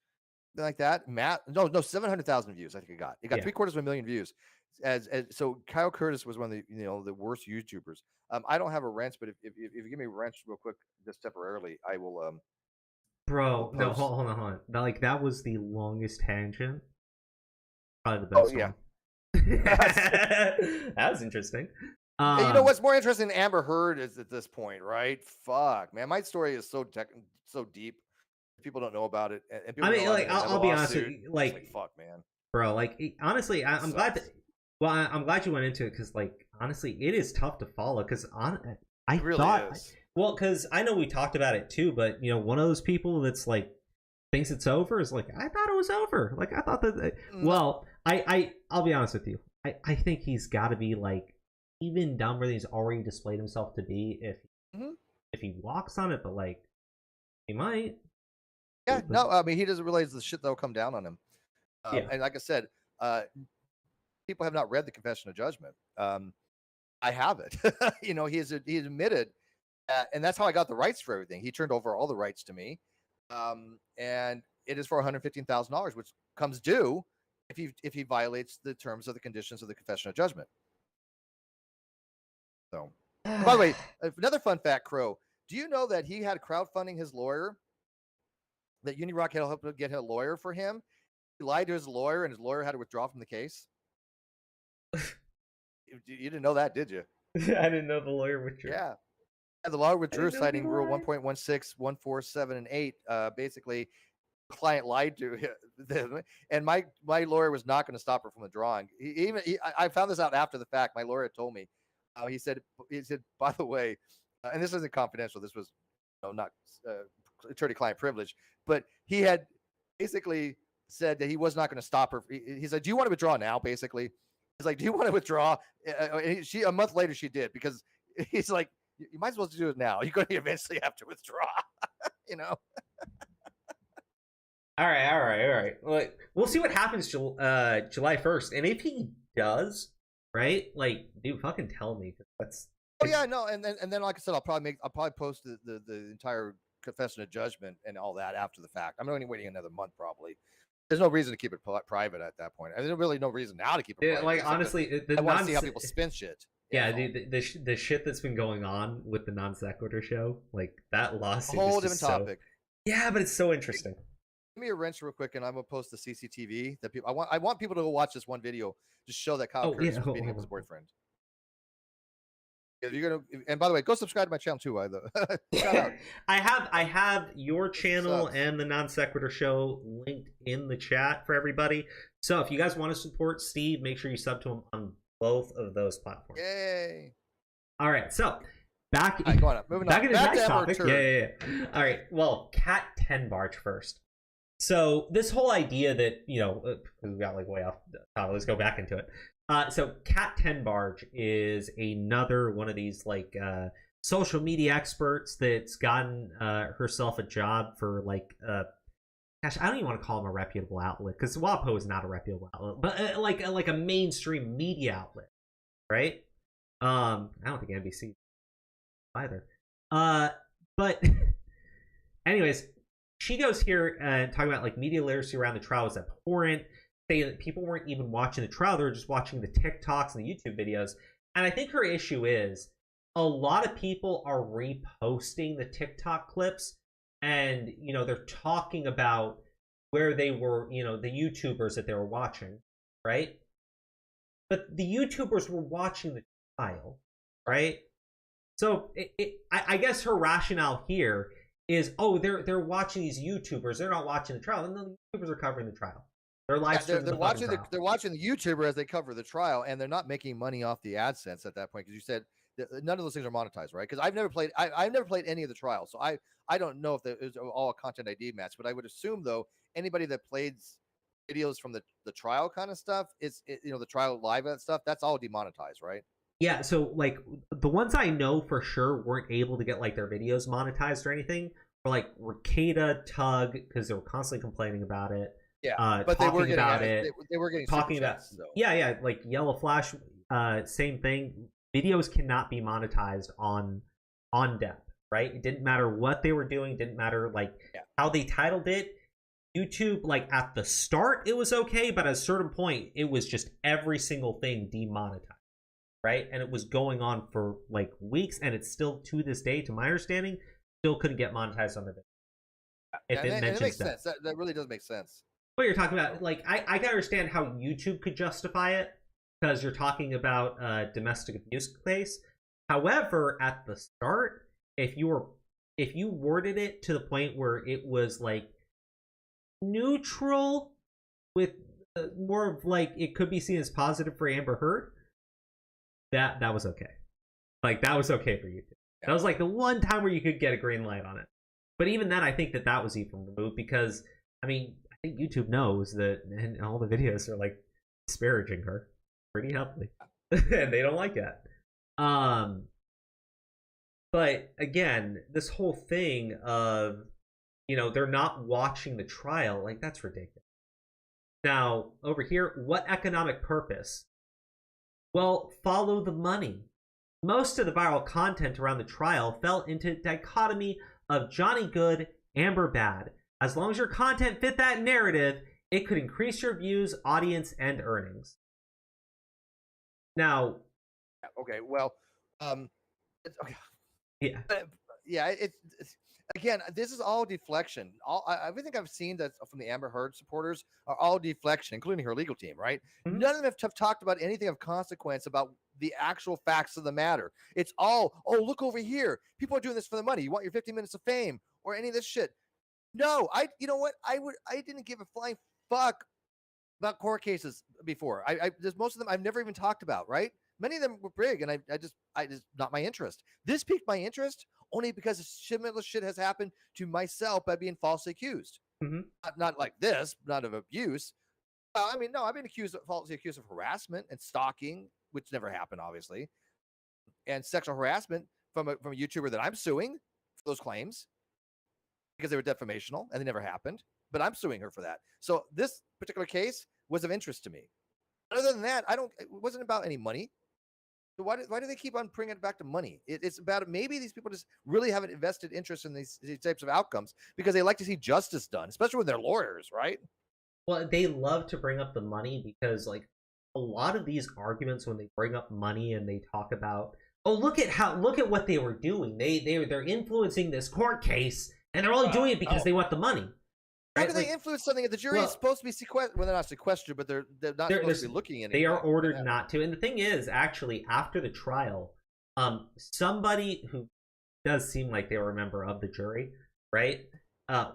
something like that. No, 700,000 views. I think it got Yeah. 750,000 views. So Kyle Curtis was one of the the worst YouTubers. I don't have a wrench, but if you give me a wrench real quick, just temporarily, I will. Bro, will no, post. hold on. Like that was the longest tangent. Probably the Oh best yeah, one. That was interesting. And you know what's more interesting than Amber Heard is at this point, right? Fuck, man, my story is so deep. People don't know about it, and people I mean, know like, I'll be honest with you, It's like, fuck, man, bro, like, honestly, I'm glad that. Well, I'm glad you went into it because, like, honestly, it is tough to follow. Because I it really thought, is. well, because I know we talked about it too, but one of those people that's like thinks it's over is like, I thought it was over. Like, I thought that. Well, I'll be honest with you. I think he's got to be like even dumber than he's already displayed himself to be if he walks on it. But like, he might. Yeah, no, I mean he doesn't realize the shit that'll come down on him. Yeah. And like I said, people have not read the Confession of Judgment. I have it. He admitted, and that's how I got the rights for everything. He turned over all the rights to me, and it is for $115,000, which comes due if he violates the terms of the conditions of the Confession of Judgment. So, by the way, another fun fact, Crow. Do you know that he had crowdfunding his lawyer? That Unirock had helped get a lawyer for him. He lied to his lawyer, and his lawyer had to withdraw from the case. You didn't know that, did you? I didn't know the lawyer withdrew. Yeah. And the lawyer withdrew, citing Rule 1.16, 147, and 8. Basically, the client lied to him, and my lawyer was not going to stop her from withdrawing. I found this out after the fact. My lawyer told me. He said, by the way, and this isn't confidential. This was not attorney-client privilege, but he had basically said that he was not going to stop her. He said, "Do you want to withdraw now?" Basically, he's like, "Do you want to withdraw?" A month later, she did, because he's like, "You might as well do it now. You're going to eventually have to withdraw." All right. Like, we'll see what happens July 1st, and if he does, right? Like, dude, fucking tell me. That's. Oh yeah, no, and then like I said, I'll probably post the entire Confession of Judgment and all that after the fact. I'm only waiting another month probably. There's no reason to keep it private at that point. There's really no reason now to keep it private. Like, honestly, I want to see how people spin shit. Yeah, dude, the shit that's been going on with the non sequitur show, like that lawsuit. Whole different topic. Yeah, but it's so interesting. Give me a wrench real quick, and I'm gonna post the CCTV that people. I want people to go watch this one video to show that Kyle Curtis was beating up his boyfriend. You're gonna, and by the way, go subscribe to my channel too. Shout out. I have your channel and the non sequitur show linked in the chat for everybody. So if you guys want to support Steve, make sure you sub to him on both of those platforms. Yay! All right, so back. All right, go on. Moving back on. into Back next to topic. Emma Yeah. All right. Well, Cat 10 Barge first. So this whole idea that we got like way off the top. Let's go back into it. So Cat 10 Barge is another one of these like social media experts that's gotten herself a job for like gosh, I don't even want to call them a reputable outlet, because WAPO is not a reputable outlet, but like a mainstream media outlet, right? I don't think NBC either. But anyways, she goes here and talking about like media literacy around the trial is abhorrent, saying that people weren't even watching the trial, they were just watching the TikToks and the YouTube videos. And I think her issue is a lot of people are reposting the TikTok clips, and they're talking about where they were, the YouTubers that they were watching, right? But the YouTubers were watching the trial, right? So I guess her rationale here is, they're watching these YouTubers, they're not watching the trial, and the YouTubers are covering the trial. They're live streaming. They're watching the YouTuber as they cover the trial, and they're not making money off the AdSense at that point, because you said none of those things are monetized, right? Because I've never played any of the trials, so I don't know if it was all a content ID match, but I would assume though anybody that played videos from the trial kind of stuff, the trial live and stuff, that's all demonetized, right? Yeah, so like the ones I know for sure weren't able to get like their videos monetized or anything were like Ricada, Tug, because they were constantly complaining about it. Yeah, but they were getting about it. They were getting Talking super about chats, though. yeah, like Yellow Flash, same thing. Videos cannot be monetized on depth, right? It didn't matter what they were doing, didn't matter like how they titled it. YouTube, like at the start, it was okay, but at a certain point, it was just every single thing demonetized. Right, and it was going on for like weeks, and it's still to this day, to my understanding, still couldn't get monetized on the video. If it mentions it makes sense. That really does make sense. What you're talking about, like I can understand how YouTube could justify it because you're talking about domestic abuse case. However, at the start, if you worded it to the point where it was like neutral with more of like it could be seen as positive for Amber Heard. That was okay. Like, that was okay for YouTube. That was like the one time where you could get a green light on it. But even then, I think that was even removed because, I mean, I think YouTube knows that, and all the videos are like disparaging her pretty heavily. And they don't like that. But again, this whole thing of, you know, they're not watching the trial, like, that's ridiculous. Now, over here, what economic purpose? Well, follow the money. Most of the viral content around the trial fell into dichotomy of Johnny Good, Amber Bad. As long as your content fit that narrative, it could increase your views, audience, and earnings. Now, okay, well, it's, okay. Yeah, yeah, it's again, this is all deflection. Everything I've seen that's from the Amber Heard supporters are all deflection, including her legal team, right? Mhm. None of them have talked about anything of consequence about the actual facts of the matter. It's all, oh, look over here. People are doing this for the money. You want your 15 minutes of fame or any of this shit. No, you know what? I didn't give a flying fuck about court cases before. There's most of them I've never even talked about, right? Many of them were big, and I just not my interest. This piqued my interest only because similar shit has happened to myself by being falsely accused. Mm-hmm. Not like this, not of abuse. I mean, no, I've been falsely accused of harassment and stalking, which never happened, obviously, and sexual harassment from a YouTuber that I'm suing for those claims because they were defamational and they never happened. But I'm suing her for that. So this particular case was of interest to me. Other than that, it wasn't about any money. So why do they keep on bringing it back to money? It's about maybe these people just really have an invested interest in these types of outcomes because they like to see justice done, especially when they're lawyers, right? Well, they love to bring up the money because, like, a lot of these arguments when they bring up money and they talk about, oh, look at what they were doing. They're influencing this court case, and they're only doing it because they want the money. How Right? can they influence something that the jury is supposed to be sequestered? Well, they're not sequestered, but they're not supposed to be looking at it. They are ordered not to. And the thing is, actually, after the trial, somebody who does seem like they were a member of the jury, right,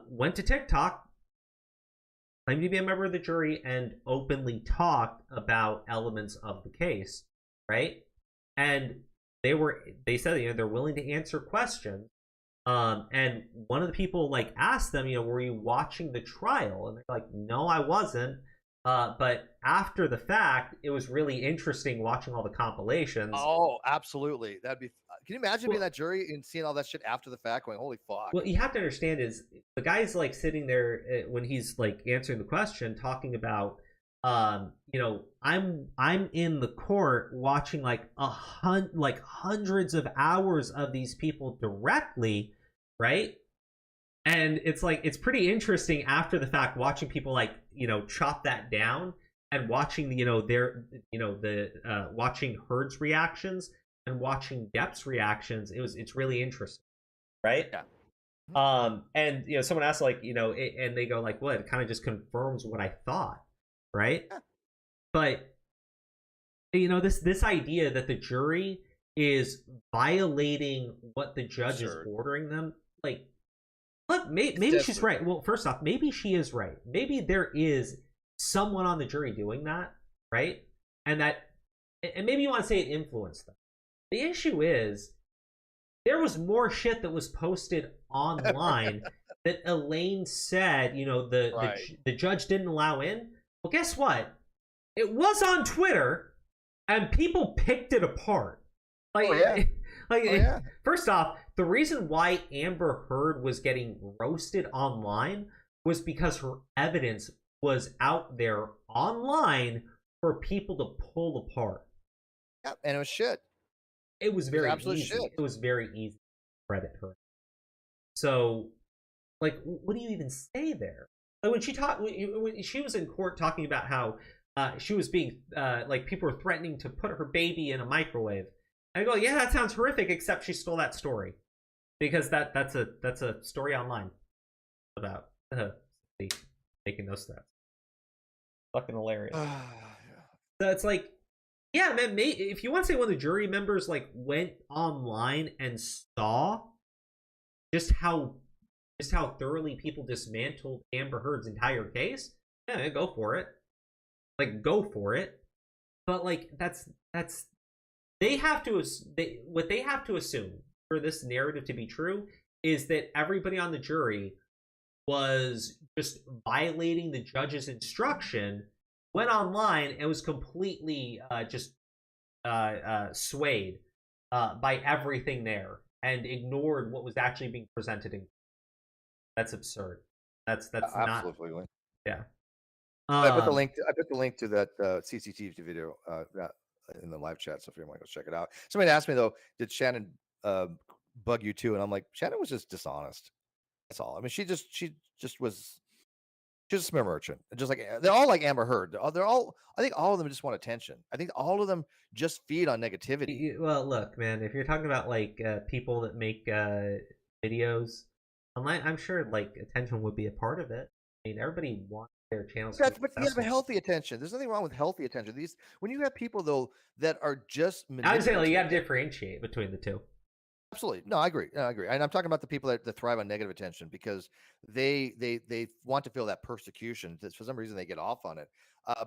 went to TikTok, claimed to be a member of the jury, and openly talked about elements of the case, right? And they said, you know, they're willing to answer questions. And one of the people like asked them, you know, were you watching the trial? And they're like, no, I wasn't. But after the fact, it was really interesting watching all the compilations. Oh, absolutely. That'd be. Can you imagine being that jury and seeing all that shit after the fact, going, "Holy fuck!" What you have to understand is the guy's like sitting there when he's like answering the question, talking about, you know, I'm in the court watching like hundreds of hours of these people directly, right? And it's like it's pretty interesting after the fact watching people like, you know, chop that down and watching, you know, watching Heard's reactions and watching Depp's reactions. It's really interesting, right? Yeah. And you know, someone asked like, you know, and they go like, well, it kind of just confirms what I thought, right? Yeah. But you know, this idea that the jury is violating what the judge is ordering them, like, look, maybe she's right. Well, first off, maybe she is right. Maybe there is someone on the jury doing that, right? And maybe you want to say it influenced them. The issue is there was more shit that was posted online that Elaine said, you know, the judge didn't allow in. Well, guess what? It was on Twitter, and people picked it apart. Like, Oh, yeah. like Oh, yeah. first off, the reason why Amber Heard was getting roasted online was because her evidence was out there online for people to pull apart. Yeah, and it was shit. It was very absolute easy. shit. It was very easy to credit her. So, like, what do you even say there? Like when she was in court talking about how she was being like people were threatening to put her baby in a microwave. And I go, yeah, that sounds horrific. Except she stole that story because that's a story online about making those threats. Fucking hilarious. So it's like, yeah, man. If you want to say one of the jury members like went online and saw just how thoroughly people dismantled Amber Heard's entire case, yeah, go for it. Like, go for it. But like, that's what they have to assume for this narrative to be true is that everybody on the jury was just violating the judge's instruction, went online and was completely just swayed by everything there and ignored what was actually being presented in. That's absurd. That's absolutely. Not. Yeah. I put the link. I put the link to that CCTV video in the live chat. So if you want to go check it out. Somebody asked me though, did Shannon bug you too? And I'm like, Shannon was just dishonest. That's all. I mean, she was a smear merchant. Just like they're all like Amber Heard. They're all. I think all of them just want attention. I think all of them just feed on negativity. Well, look, man. If you're talking about like people that make videos online, I'm sure like attention would be a part of it. I mean, everybody wants their channels. But you have a healthy attention. There's nothing wrong with healthy attention. When you have people though that are just, I would say like, you got to differentiate between the two. Absolutely. No, I agree. And I'm talking about the people that thrive on negative attention because they want to feel that persecution. For some reason, they get off on it.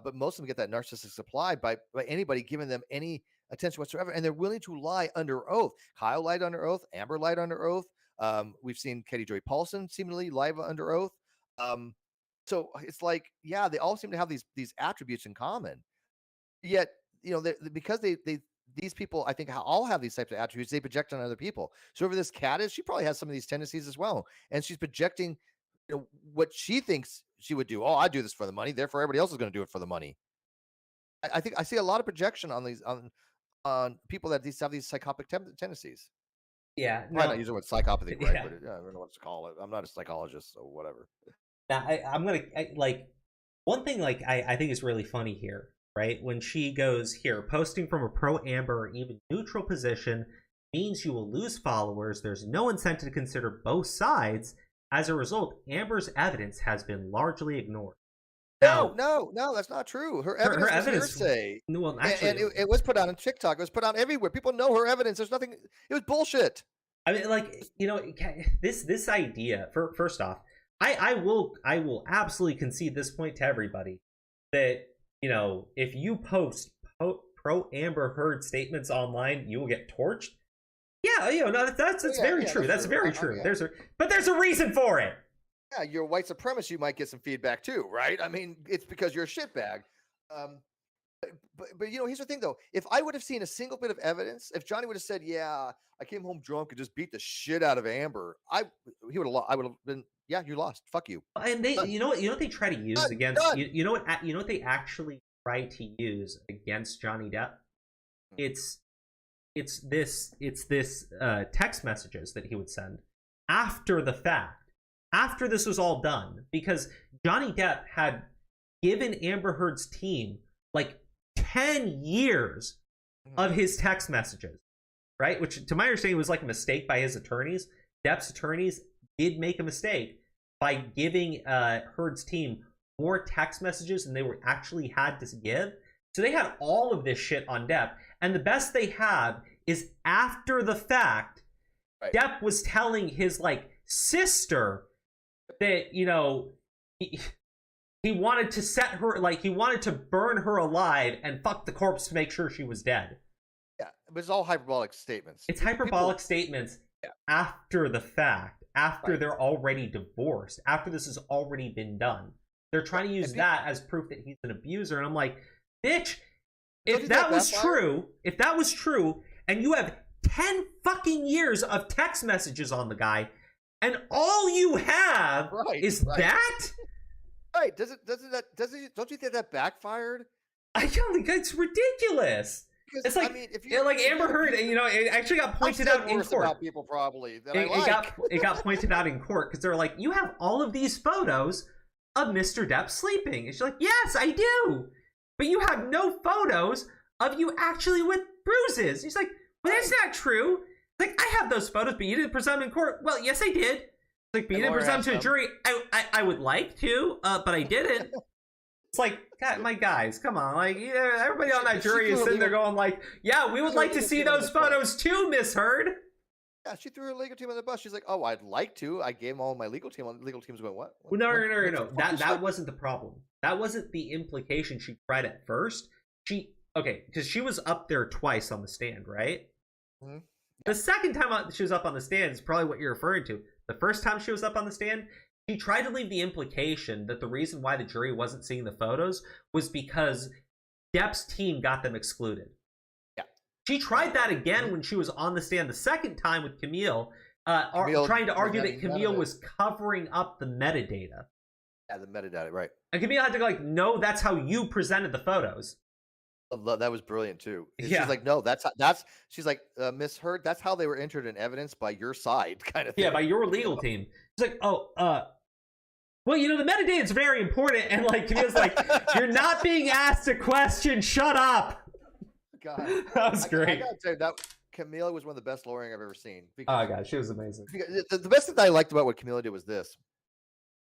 But most of them get that narcissistic supply by anybody giving them any attention whatsoever. And they're willing to lie under oath. Kyle lied under oath. Amber lied under oath. We've seen Katie Joy Paulson seemingly lie under oath. So it's like, yeah, they all seem to have these attributes in common. Yet, because these people, I think, all have these types of attributes. They project on other people. So whoever this cat is, she probably has some of these tendencies as well. And she's projecting what she thinks she would do. Oh, I do this for the money. Therefore, everybody else is going to do it for the money. I think I see a lot of projection on these on people that have these psychotic tendencies. Yeah. I'm not using the word psychopathy, right? Yeah. But I don't know what to call it. I'm not a psychologist, so whatever. Now, I'm going to like one thing like I think is really funny here. Right? When she goes here, posting from a pro-Amber or even neutral position means you will lose followers. There's no incentive to consider both sides. As a result, Amber's evidence has been largely ignored. No, that's not true. Her evidence was hearsay. Well, actually, and it was put out on TikTok. It was put out everywhere. People know her evidence. There's nothing. It was bullshit. I mean, like, this idea. First off, I will absolutely concede this point to everybody that. If you post pro Amber Heard statements online, you will get torched. Yeah, that's very true. That's very true. But there's a reason for it. Yeah, you're a white supremacist. You might get some feedback too, right? I mean, it's because you're a shitbag. But here's the thing though. If I would have seen a single bit of evidence, if Johnny would have said, "Yeah, I came home drunk and just beat the shit out of Amber," I would have been. Yeah, you lost. Fuck you. And they, what they try to use against, you know what they actually try to use against Johnny Depp. It's this text messages that he would send after the fact, after this was all done, because Johnny Depp had given Amber Heard's team like 10 years of his text messages, right? Which, to my understanding, was like a mistake by his attorneys. Depp's attorneys did make a mistake by giving Heard's team more text messages than they were actually had to give. So they had all of this shit on Depp. And the best they have is after the fact, right. Depp was telling his like sister that, he wanted to set her, like he wanted to burn her alive and fuck the corpse to make sure she was dead. Yeah, but it's all hyperbolic statements. It's hyperbolic statements after the fact, after they're already divorced, after this has already been done. They're trying to use that as proof that he's an abuser. And I'm like, bitch, if that was true, and you have 10 fucking years of text messages on the guy, and all you have is that? Right. Don't you think that backfired? I don't think it's ridiculous. Because, It's like, I mean, if you like Amber Heard, you know, it actually got pointed out in court. About people probably that It got pointed out in court because they're like, you have all of these photos of Mr. Depp sleeping. And she's like, yes, I do. But you have no photos of you actually with bruises. He's like, well, that's not true. Like, I have those photos, but you didn't present them in court. Well, yes, I did. Like, but you didn't present them to a jury. I would like to, but I didn't. It's like, God, my guys, come on. Like, everybody on that jury is sitting there going like, yeah, we would like to see those photos too, Miss Heard. Yeah, she threw her legal team on the bus. She's like, oh, I'd like to. I gave them all my legal team. Legal teams went, what? No. That wasn't the problem. That wasn't the implication she tried at first. Because she was up there twice on the stand, right? Mm-hmm. The second time she was up on the stand is probably what you're referring to. The first time she was up on the stand, she tried to leave the implication that the reason why the jury wasn't seeing the photos was because Depp's team got them excluded. Yeah. She tried that again when she was on the stand the second time with Camille, trying to argue that Camille was covering up the metadata. Yeah, the metadata, right. And Camille had to go like, no, that's how you presented the photos. That was brilliant too. Yeah. She's like, no, she's like, Miss Heard, that's how they were entered in evidence by your side, kind of thing. Yeah, by your legal team. It's like, well, you know, the metadata is very important, and like Camille's like, you're not being asked a question, shut up. God. That was great. I gotta tell you, that Camille was one of the best lawyering I've ever seen. Oh god, she was amazing. The best thing that I liked about what Camille did was this.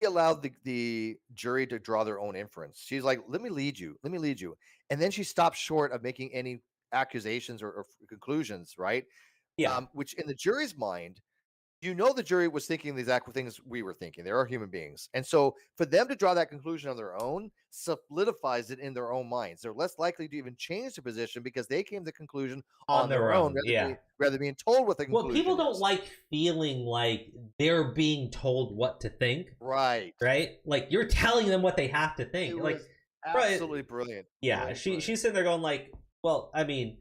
She allowed the jury to draw their own inference. She's like, let me lead you. And then she stopped short of making any accusations or conclusions, right? Yeah. Which in the jury's mind, you know, the jury was thinking the exact things we were thinking. They are human beings. And so for them to draw that conclusion on their own solidifies it in their own minds. They're less likely to even change the position because they came to the conclusion on their own rather than being told what the conclusion Well, people don't like feeling like they're being told what to think. Right. Like, you're telling them what they have to think. It like, was absolutely brilliant. Yeah, she's sitting there going like, well, I mean,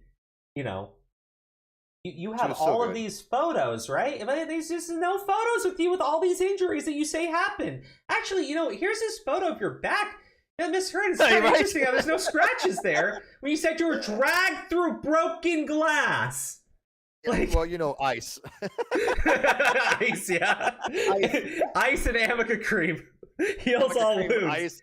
you know, you have so all good. of these photos, right? There's just no photos with you with all these injuries that you say happen. Actually, you know, here's this photo of your back. Yeah, Miss Heard, it's kind of interesting how there's no scratches there when you said you were dragged through broken glass. Like, well, you know, ice. Ice, yeah. Ice and Amica cream. Heals all wounds. Ice.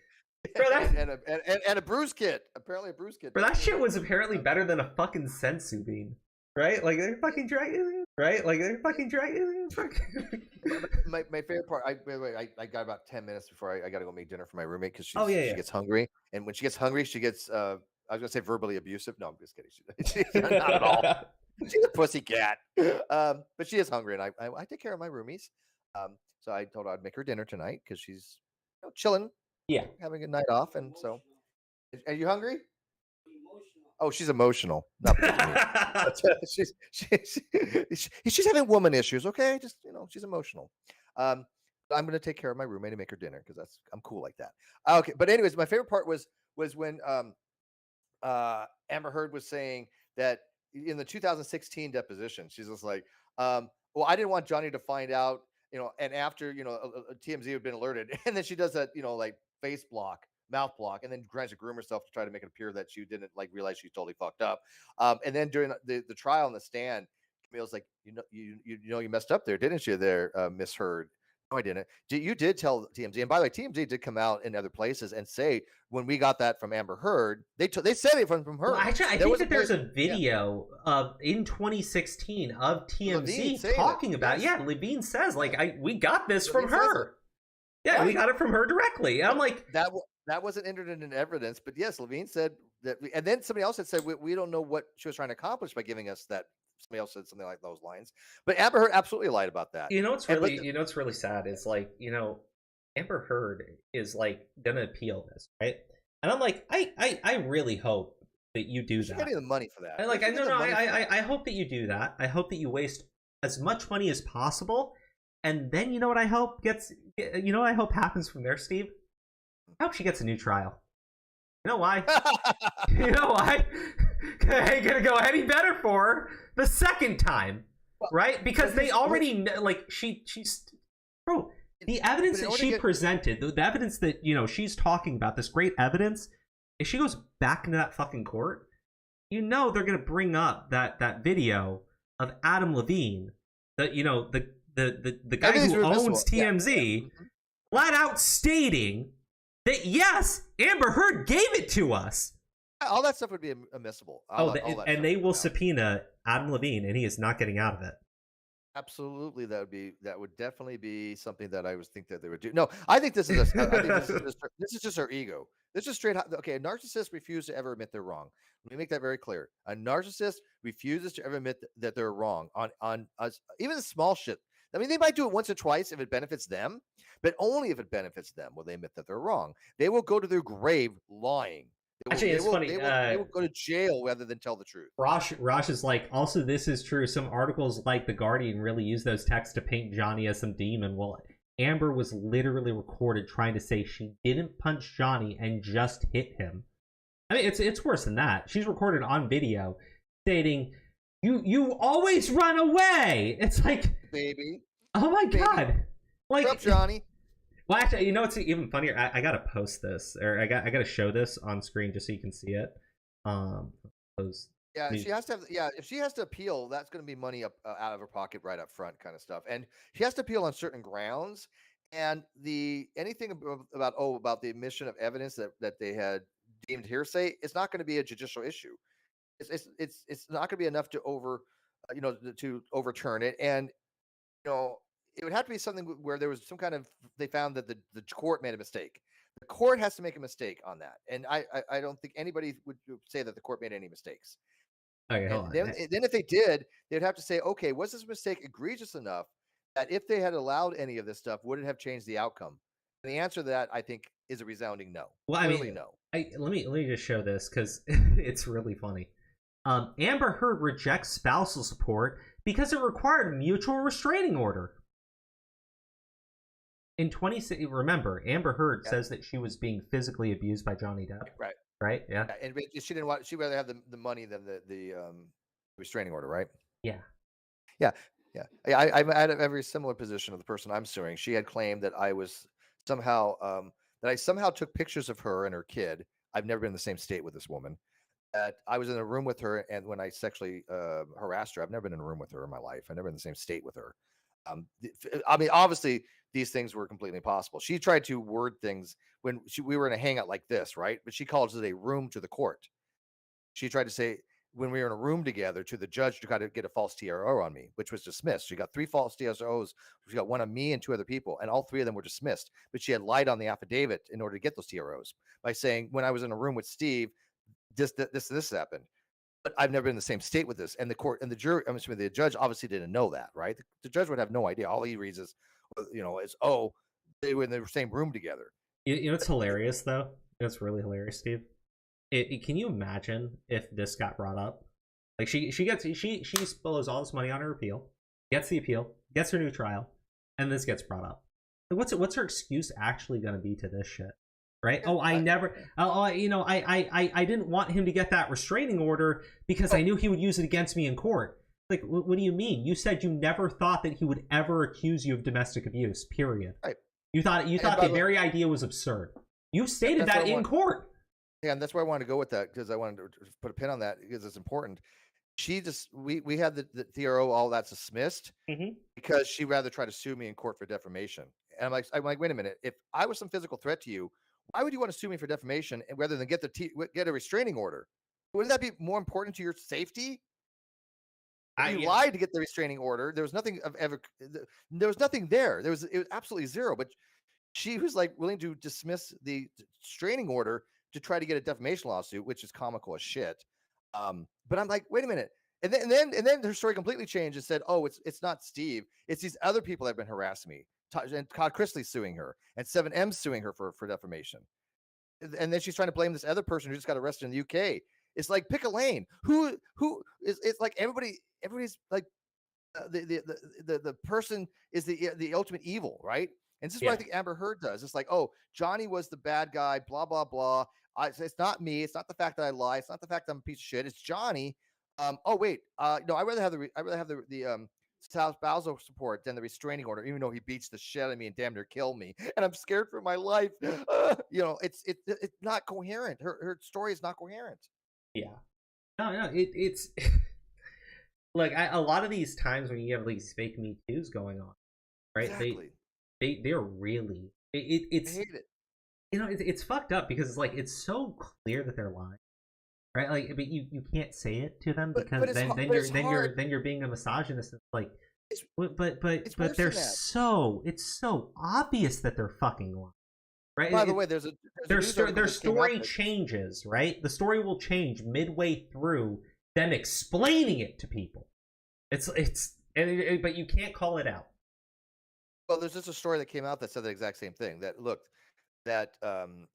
Bro, and a bruise kit. Apparently a bruise kit. Bro, that shit was apparently better than a fucking sensu bean. Right? Like, they're fucking dragging. Right? Like, they're fucking dragging. my favorite part, I got about 10 minutes before I got to go make dinner for my roommate because she gets hungry. And when she gets hungry, she gets, I was going to say verbally abusive. No, I'm just kidding. She's not at all. She's a pussy cat. But she is hungry, and I take care of my roomies. So I told her I'd make her dinner tonight because she's chilling. Yeah. Having a night off. And so, are you hungry? Oh, she's emotional. Not she's having woman issues. Okay, just she's emotional. I'm going to take care of my roommate and make her dinner because I'm cool like that. Okay, but anyways, my favorite part was when Amber Heard was saying that in the 2016 deposition, she's just like, well, I didn't want Johnny to find out, and after TMZ had been alerted, and then she does that, like face block. Mouth block, and then tries to groom herself to try to make it appear that she didn't realize she's totally fucked up. And then during the trial on the stand, Camille's like, you messed up there, didn't you? There, Miss Heard. No, I didn't. You did tell TMZ, and by the way, TMZ did come out in other places and say when we got that from Amber Heard, they said it from her. Well, actually, I think that there's a video of in 2016 of TMZ talking about. Yeah, Levine says we got this from her. Yeah, we got it from her directly. I'm like that wasn't entered into evidence, but yes, Levine said that, and then somebody else had said we don't know what she was trying to accomplish by giving us that. Somebody else said something like those lines, but Amber Heard absolutely lied about that. What's really sad is Amber Heard is gonna appeal this, right? And I'm like, I really hope that you do that. She's getting the money for that. I hope that you do that. I hope that you waste as much money as possible, and then you know what I hope happens from there, Steve. I hope she gets a new trial. You know why? You know why? ain't gonna go any better for her the second time, right? Because they already know, like she's bro. The evidence that she presented, the evidence that she's talking about, this great evidence, if she goes back into that fucking court, they're gonna bring up that video of Adam Levine, the guy who owns TMZ, flat out stating that yes, Amber Heard gave it to us. All that stuff would be admissible. And they will subpoena Adam Levine, and he is not getting out of it. Absolutely, that would definitely be something that I would think that they would do. No, I think this is this is just our ego. This is straight. Okay, a narcissist refuses to ever admit they're wrong. Let me make that very clear. A narcissist refuses to ever admit that they're wrong on even the small shit. I mean, they might do it once or twice if it benefits them, but only if it benefits them will they admit that they're wrong. They will go to their grave lying. It's funny. They will go to jail rather than tell the truth. Rosh is like, also, this is true. Some articles like The Guardian really use those texts to paint Johnny as some demon. Well, Amber was literally recorded trying to say she didn't punch Johnny and just hit him. I mean, it's worse than that. She's recorded on video stating, "You always run away." It's like, baby. Oh my god! Like, what's up, Johnny? Well, actually, what's even funnier? I gotta post this, or I gotta show this on screen just so you can see it. Yeah, she has to have. Yeah, if she has to appeal, that's going to be money up out of her pocket right up front, kind of stuff. And she has to appeal on certain grounds. And anything about the admission of evidence that they had deemed hearsay, it's not going to be a judicial issue. It's not going to be enough to to overturn it. And it would have to be something where there was some kind of, they found that the court made a mistake. The court has to make a mistake on that. And I don't think anybody would say that the court made any mistakes. Okay, hold on. Then if they did, they'd have to say, okay, was this mistake egregious enough that if they had allowed any of this stuff, would it have changed the outcome? And the answer to that, I think, is a resounding no. Well, Clearly no. Let me just show this because it's really funny. Amber Heard rejects spousal support because it required mutual restraining order. In 20, remember, Amber Heard says that she was being physically abused by Johnny Depp. Right. Right. Yeah. And she didn't want. She'd rather have the money than the restraining order. Right. Yeah. Yeah. Yeah. I had a very similar position of the person I'm suing. She had claimed that I was somehow took pictures of her and her kid. I've never been in the same state with this woman. That I was in a room with her, and when I sexually harassed her, I've never been in a room with her in my life. I've never been in the same state with her. I mean, obviously, these things were completely impossible. She tried to word things when we were in a hangout like this, right? But she calls it a room to the court. She tried to say when we were in a room together to the judge to kind of get a false TRO on me, which was dismissed. She got 3 false TROs. She got one on me and 2 other people, and all 3 of them were dismissed. But she had lied on the affidavit in order to get those TROs by saying, when I was in a room with Steve, this happened. But I've never been in the same state with this. And the court and the jury, I'm assuming the judge obviously didn't know that, right? The judge would have no idea. All he reads is, they were in the same room together. It's hilarious, though. It's really hilarious, Steve. Can you imagine if this got brought up? Like she blows all this money on her appeal, gets the appeal, gets her new trial, and this gets brought up. What's her excuse actually going to be to this shit? Right? I didn't want him to get that restraining order because I knew he would use it against me in court. Like, what do you mean? You said you never thought that he would ever accuse you of domestic abuse, period. Right. You thought the very idea was absurd. You stated that in court. Yeah, and that's where I wanted to go with that, because I wanted to put a pin on that because it's important. We had the TRO, all that's dismissed because she'd rather try to sue me in court for defamation. And I'm like, wait a minute. If I was some physical threat to you, why would you want to sue me for defamation rather than get a restraining order? Wouldn't that be more important to your safety? You lied to get the restraining order. There was nothing there was nothing there. It was absolutely zero. But she was like willing to dismiss the restraining order to try to get a defamation lawsuit, which is comical as shit. But I'm like, wait a minute. And then her story completely changed and said, oh, it's not Steve. It's these other people that have been harassing me. And Todd Chrisley's suing her, and 7M's suing her for defamation. And then she's trying to blame this other person who just got arrested in the UK. It's like, pick a lane. Who is? It's like everybody's like the person is the ultimate evil, right? And this is what I think Amber Heard does. It's like, oh, Johnny was the bad guy, blah blah blah. It's not me. It's not the fact that I lie. It's not the fact that I'm a piece of shit. It's Johnny. Oh wait. No, I'd rather have the spousal support than the restraining order, even though he beats the shit out of me and damn near killed me, and I'm scared for my life. It's not coherent. Her story is not coherent. Yeah. No, it's like a lot of these times when you have these fake Me Too's going on, right? Exactly. They're really it's I hate it. It's fucked up because it's so clear that they're lying, right? Like, but you can't say it to them because then you're being a misogynist. It's like, but they're it's so obvious that they're fucking lying, right? By the way, their story changes, right? The story will change midway through them explaining it to people. But you can't call it out. Well, there's just a story that came out that said the exact same thing. That looked that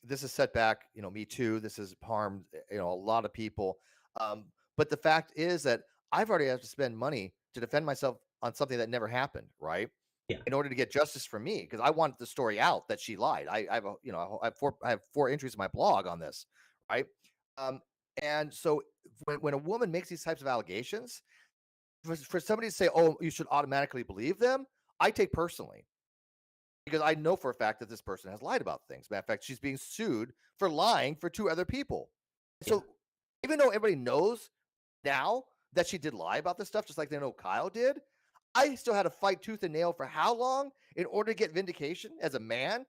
this has set back, Me Too. This has harmed, a lot of people. But the fact is that I've already had to spend money to defend myself on something that never happened, right? Yeah. In order to get justice for me, because I wanted the story out that she lied. I have 4 entries in my blog on this, right? And so when a woman makes these types of allegations, for somebody to say, "Oh, you should automatically believe them," I take personally, because I know for a fact that this person has lied about things. Matter of fact, she's being sued for lying for 2 other people. So even though everybody knows now that she did lie about this stuff, just like they know Kyle did, I still had to fight tooth and nail for how long in order to get vindication as a man,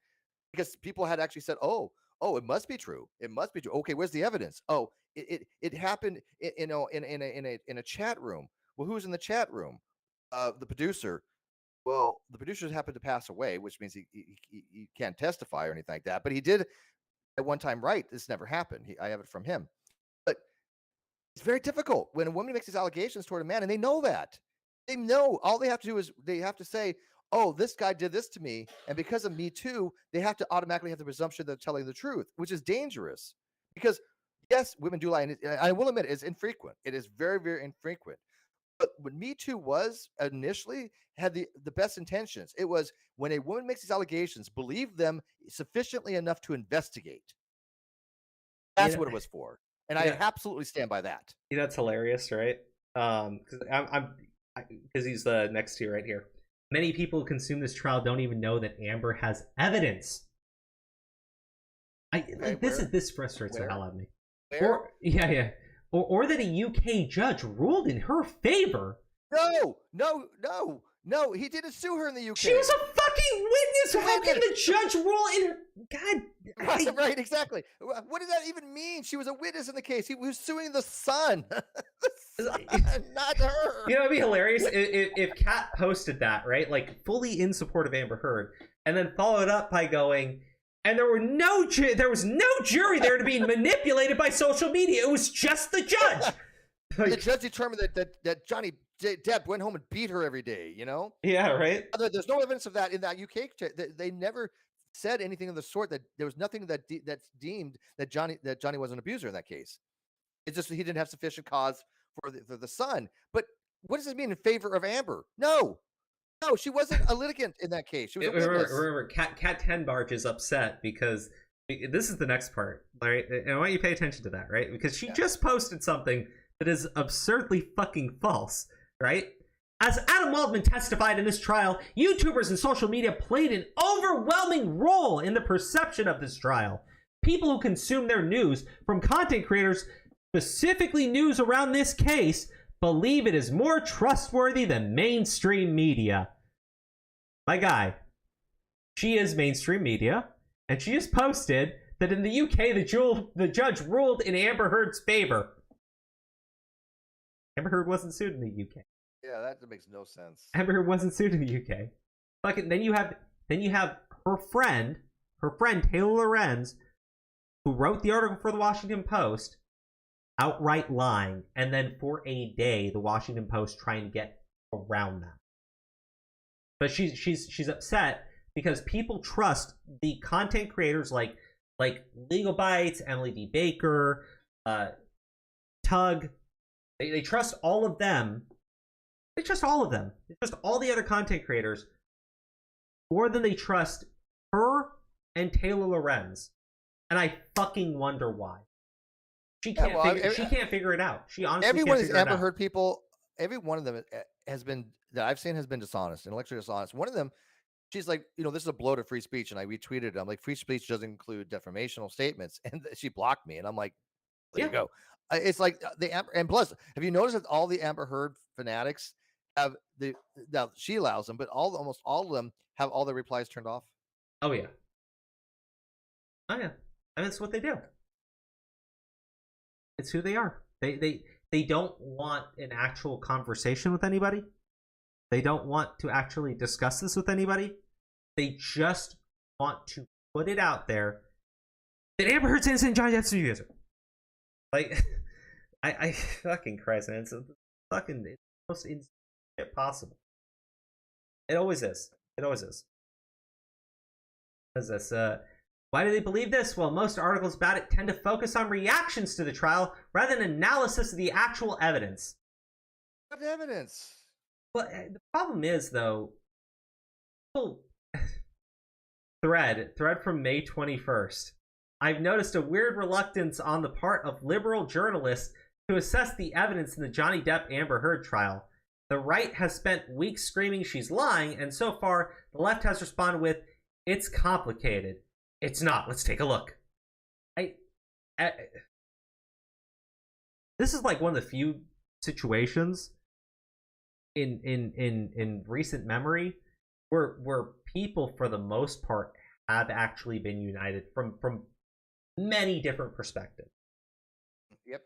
because people had actually said, "Oh, it must be true. It must be true." Okay, where's the evidence? Oh, it happened, in a chat room. Well, who's in the chat room? The producer. Well, the producer happened to pass away, which means he can't testify or anything like that. But he did at one time write, "This never happened." I have it from him. But it's very difficult when a woman makes these allegations toward a man, and they know that. They know. All they have to do is they have to say, "Oh, this guy did this to me," and because of Me Too, they have to automatically have the presumption they're telling the truth, which is dangerous. Because yes, women do lie, and I will admit it's infrequent. It is very, very infrequent. But when Me Too was initially had the best intentions, it was when a woman makes these allegations, believe them sufficiently enough to investigate. That's what it was for, and I absolutely stand by that. That's hilarious, right? Because he's the next to you right here. Many people who consume this trial don't even know that Amber has evidence. This frustrates the hell out of me. Or that a UK judge ruled in her favor. No, he didn't sue her in the UK. She was a fucking witness. How can the judge rule in her? God. Right, exactly. What does that even mean? She was a witness in the case. He was suing the son. Not her. It'd be hilarious if Kat posted that, right? Like, fully in support of Amber Heard, and then followed up by going, and there was no jury there to be manipulated by social media. It was just the judge. The judge determined that Johnny Depp went home and beat her every day. Yeah, right. There's no evidence of that in that UK. They never said anything of the sort. That there was nothing that's deemed that Johnny was an abuser in that case. It's just he didn't have sufficient cause for the son. But what does this mean in favor of Amber? No, she wasn't a litigant in that case. She was a witness. Remember, Cat 10 Barge is upset because this is the next part, right? And I want you to pay attention to that, right? Because she just posted something that is absurdly fucking false, right? As Adam Waldman testified in this trial, YouTubers and social media played an overwhelming role in the perception of this trial. People who consume their news from content creators, specifically news around this case, believe it is more trustworthy than mainstream media. My guy, she is mainstream media, and she just posted that in the UK, the judge ruled in Amber Heard's favor. Amber Heard wasn't sued in the UK. Yeah, that makes no sense. Amber Heard wasn't sued in the UK. Fucking then you have her friend Taylor Lorenz, who wrote the article for the Washington Post, outright lying, and then for a day the Washington Post trying to get around that. But she's upset because people trust the content creators like Legal Bites, Emily D. Baker, Tug. They trust all of them. They trust all of them. They trust all the other content creators more than they trust her and Taylor Lorenz and I fucking wonder why. She can't figure it out. She honestly every can't one of these figure it Amber out. Heard people, every one of them has been that I've seen has been dishonest, intellectually dishonest. One of them, she's like, this is a blow to free speech, and I retweeted it. I'm like, free speech doesn't include defamational statements, and she blocked me, and I'm like, there you go. It's like and plus, have you noticed that all the Amber Heard fanatics have now she allows them, but almost all of them have all their replies turned off. Oh yeah. I mean, it's what they do. It's who they are. They don't want an actual conversation with anybody. They don't want to actually discuss this with anybody. They just want to put it out there that Amber Heard's innocent, Johnny Depp's the user. Like, I fucking Christ, man. It's fucking it's the most insane shit possible. It always is. It always is. What is this? Why do they believe this? Well, most articles about it tend to focus on reactions to the trial rather than analysis of the actual evidence. What evidence? Well, the problem is, though, thread from May 21st. I've noticed a weird reluctance on the part of liberal journalists to assess the evidence in the Johnny Depp Amber Heard trial. The right has spent weeks screaming she's lying, and so far, the left has responded with, it's complicated. It's not. Let's take a look. This is like one of the few situations in recent memory where people, for the most part, have actually been united from many different perspectives. Yep.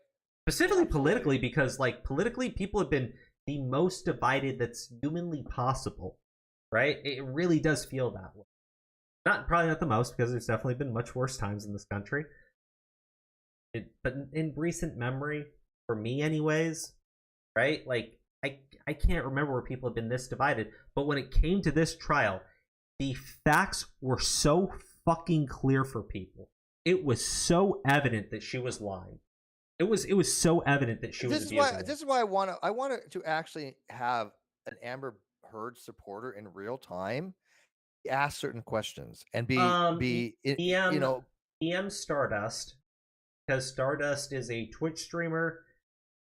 Specifically politically, because like politically, people have been the most divided that's humanly possible. Right? It really does feel that way. Probably not the most, because there's definitely been much worse times in this country. But in recent memory, for me anyways, right? Like, I can't remember where people have been this divided. But when it came to this trial, the facts were so fucking clear for people. It was so evident that she was lying. It was so evident that she was abusing them. This is why I want to actually have an Amber Heard supporter in real time ask certain questions and DM Stardust, because Stardust is a Twitch streamer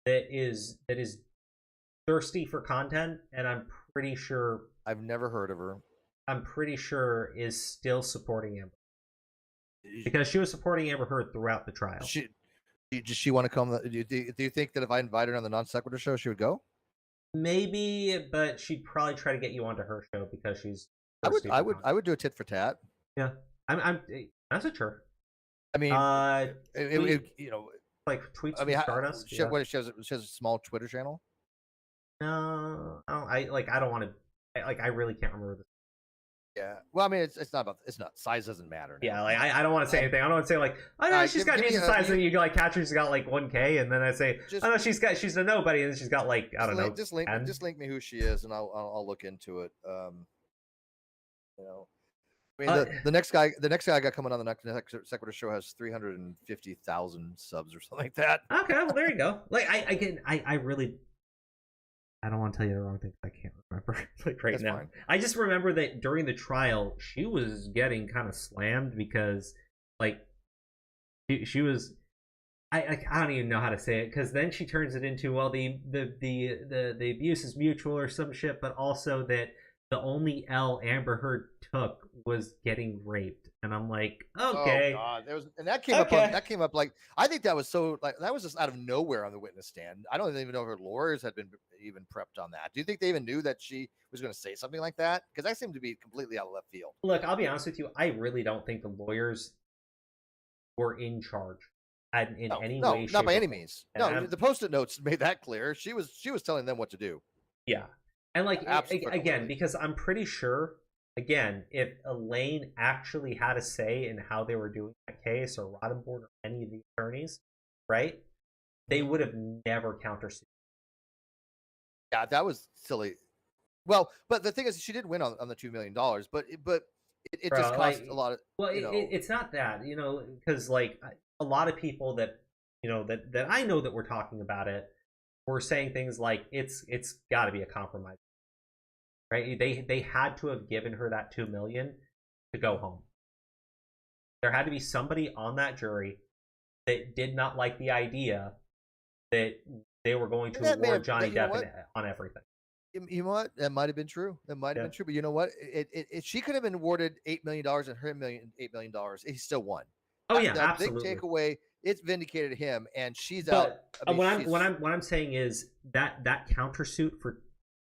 that is thirsty for content, and I'm pretty sure I've never heard of her. I'm pretty sure is still supporting Amber, because she was supporting Amber Heard throughout the trial. Does she want to come? Do you think that if I invited her on the Non Sequitur show, she would go? Maybe, but she'd probably try to get you onto her show because she's. I would do a tit for tat. Yeah, I'm that's a sure. I mean, like tweets. I mean, Stardust. She has a small Twitter channel. No, I don't want to. I really can't remember this. Yeah, well, I mean, it's not size doesn't matter now. Yeah, like I don't want to say anything. I don't want to say like, oh no, she's got decent size, and you like catch her, she's got like 1K, and then I say, oh no, she's a nobody, and then she's got like I don't know. Just link me who she is, and I'll look into it. I mean, the next guy I got coming on the next Sequitur show has 350,000 subs or something like that. Okay, well there you go. Like I really, I don't want to tell you the wrong thing. I can't remember like right now. Fine. I just remember that during the trial, she was getting kind of slammed because like she was. I don't even know how to say it, because then she turns it into, well, the abuse is mutual or some shit, but also that the only L Amber Heard took was getting raped, and I'm like, okay. Oh God, that came up like, I think that was so, like, that was just out of nowhere on the witness stand. I don't even know if her lawyers had been even prepped on that. Do you think they even knew that she was going to say something like that? Because that seemed to be completely out of left field. Look, I'll be honest with you, I really don't think the lawyers were in charge in any way. Not by any means. No, the Post-it notes made that clear. She was telling them what to do. Yeah. And like, again, because I'm pretty sure, again, if Elaine actually had a say in how they were doing that case, or Roddenborn or any of the attorneys, right, they would have never countersued. Yeah, that was silly. Well, but the thing is, she did win on the $2 million, but it just cost a lot of. Well, it's not that, because like a lot of people that that I know that were talking about it were saying things like it's got to be a compromise. Right? They had to have given her that $2 million to go home. There had to be somebody on that jury that did not like the idea that they were going to award Johnny Depp on everything. You know what? That might have been true. That might have been true. But you know what? She could have been awarded $8 million and her $8 million. He still won. Oh yeah, that absolutely. Big takeaway. It's vindicated him, and she's out. I mean, what I'm saying is that countersuit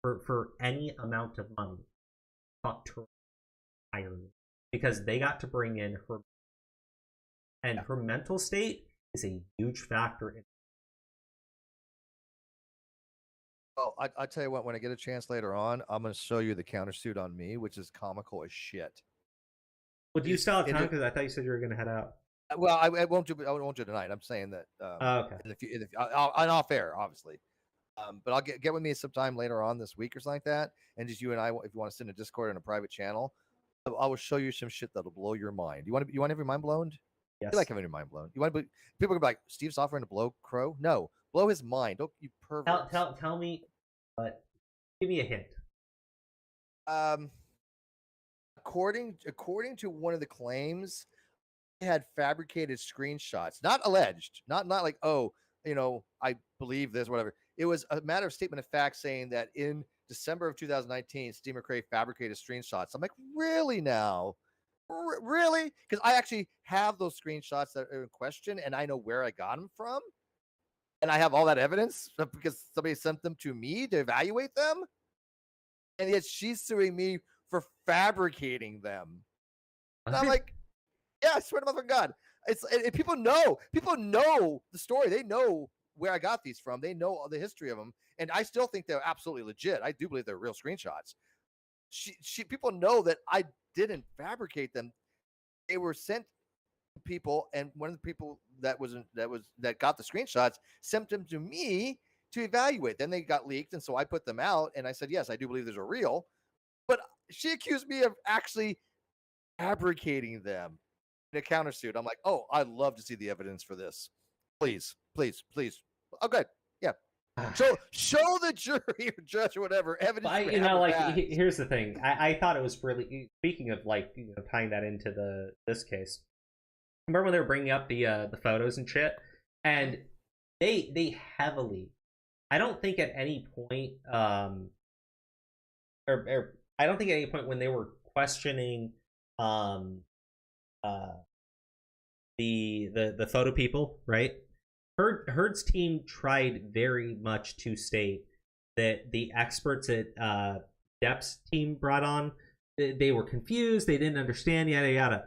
for any amount of money fucked her entirely, because they got to bring in her, and her mental state is a huge factor in. Oh, I tell you what, when I get a chance later on, I'm going to show you the countersuit on me, which is comical as shit. Well, do you still have time? Because I thought you said you were going to head out. Well, I won't do tonight. I'm saying that. Okay. On off air, obviously. But I'll get with me sometime later on this week or something like that, and just you and I, if you want to sit in a Discord in a private channel, I will show you some shit that'll blow your mind. You want to have your mind blown? Yes. You like having your mind blown. You want to? People are gonna be like, Steve's offering to blow Crow. No, blow his mind. Don't you pervert? Tell me, but give me a hint. According to one of the claims, they had fabricated screenshots, not alleged, not like, oh, I believe this, whatever. It was a matter of statement of fact saying that in December of 2019, Steve McRae fabricated screenshots. I'm like, really now? Really? Because I actually have those screenshots that are in question, and I know where I got them from, and I have all that evidence because somebody sent them to me to evaluate them, and yet she's suing me for fabricating them. And I'm like, yeah, I swear to motherfucking God. People know the story. They know where I got these from. They know the history of them, and I still think they're absolutely legit. I do believe they're real screenshots. People know that I didn't fabricate them. They were sent to people, and one of the people that got the screenshots sent them to me to evaluate. Then they got leaked, and so I put them out, and I said, yes, I do believe these are real. But she accused me of actually fabricating them in a countersuit. I'm like, oh, I'd love to see the evidence for this. Please. Oh, good. Yeah. Show the jury or judge or whatever evidence. Here's the thing. I thought it was really, speaking of tying that into this case. Remember when they were bringing up the photos and shit, and they heavily. I don't think at any point, I don't think at any point when they were questioning the photo people, right? Herd's team tried very much to state that the experts at Depp's team brought on, they were confused, they didn't understand, yada yada.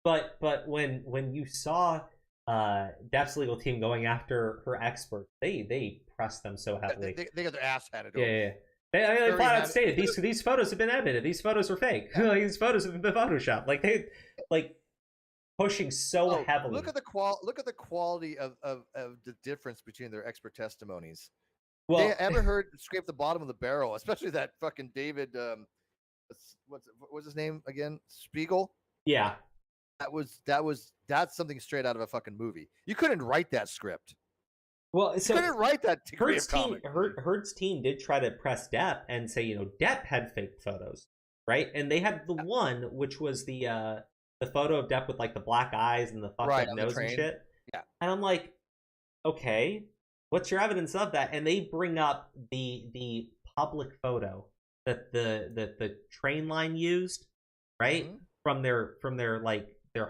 But when you saw Depp's legal team going after her experts, they pressed them so heavily. They got their ass handed over. Yeah. They flat out stated these photos have been edited. These photos are fake. Yeah. These photos have been photoshopped. Pushing so heavily. Look at the quality of the difference between their expert testimonies. Well, they ever heard scrape the bottom of the barrel, especially that fucking David. What's his name again? Spiegel. Yeah. That's something straight out of a fucking movie. You couldn't write that script. Well, so you couldn't write that degree of comic. Herd's team did try to press Depp and say, Depp had fake photos, right? And they had the one which was the photo of Depp with the black eyes and the fucked up nose and shit. Yeah. And I'm like, okay, what's your evidence of that? And they bring up the public photo that the train line used, right? Mm-hmm. from their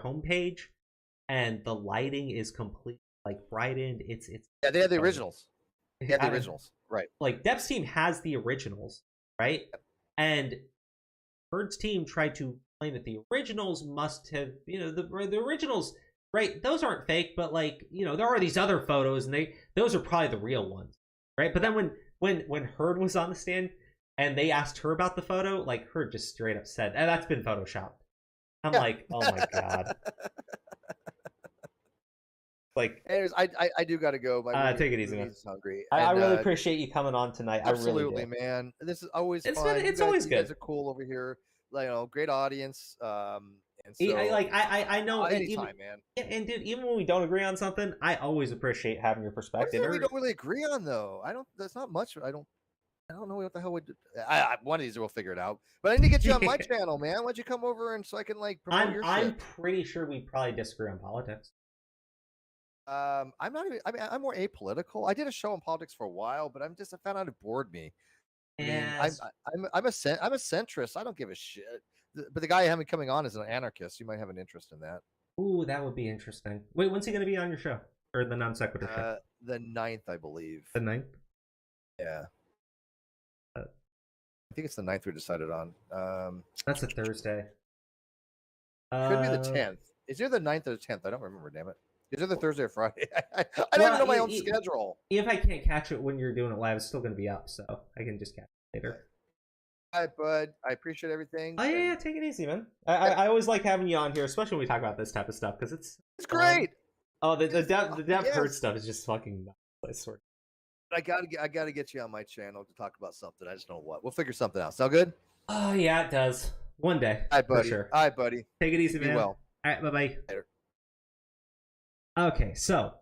homepage, and the lighting is complete brightened. It's yeah, they had the originals. They had the originals, right? Depp's team has the originals, right? And Herd's team tried to claim that the originals must have, the originals, right? Those aren't fake, but there are these other photos, and those are probably the real ones, right? But then when Herd was on the stand and they asked her about the photo, Herd just straight up said, that's been photoshopped. I'm like, oh my God. Anyways, I do gotta go. Take it easy, man. Hungry. I really appreciate you coming on tonight. Absolutely, I really do. Man. This is always fun. It's always good. You guys are cool over here. Great audience. And so I know anytime, man. And dude, even when we don't agree on something, I always appreciate having your perspective. What is it we don't really agree on though? That's not much. I don't. I don't know what the hell we did. One of these we'll figure it out. But I need to get you on my channel, man. Why don't you come over and so I can like promote your shit? I'm pretty sure we probably disagree on politics. I'm not even. I mean, I'm more apolitical. I did a show on politics for a while, but I found out it bored me. I mean, I'm a centrist. I don't give a shit. But the guy I have coming on is an anarchist. You might have an interest in that. Ooh, that would be interesting. Wait, when's he going to be on your show or the non sequitur show? The 9th, I believe. The 9th? Yeah. I think it's the 9th we decided on. That's a Thursday. Could be the 10th. Is it the 9th or the 10th? I don't remember, damn it. Is it the Thursday or Friday? I don't even know my own schedule. If I can't catch it when you're doing it live, it's still going to be up, so I can just catch it later. All right, bud. I appreciate everything. Oh, yeah, take it easy, man. I always like having you on here, especially when we talk about this type of stuff, because it's great. The Dev Herd stuff is just fucking nuts, I swear. I gotta get you on my channel to talk about something. I just don't know what. We'll figure something out. Sound good? Oh yeah, it does. One day. All right, buddy. For sure. All right, buddy. Take it easy, man. Be well. All right, bye-bye. Later. Okay, so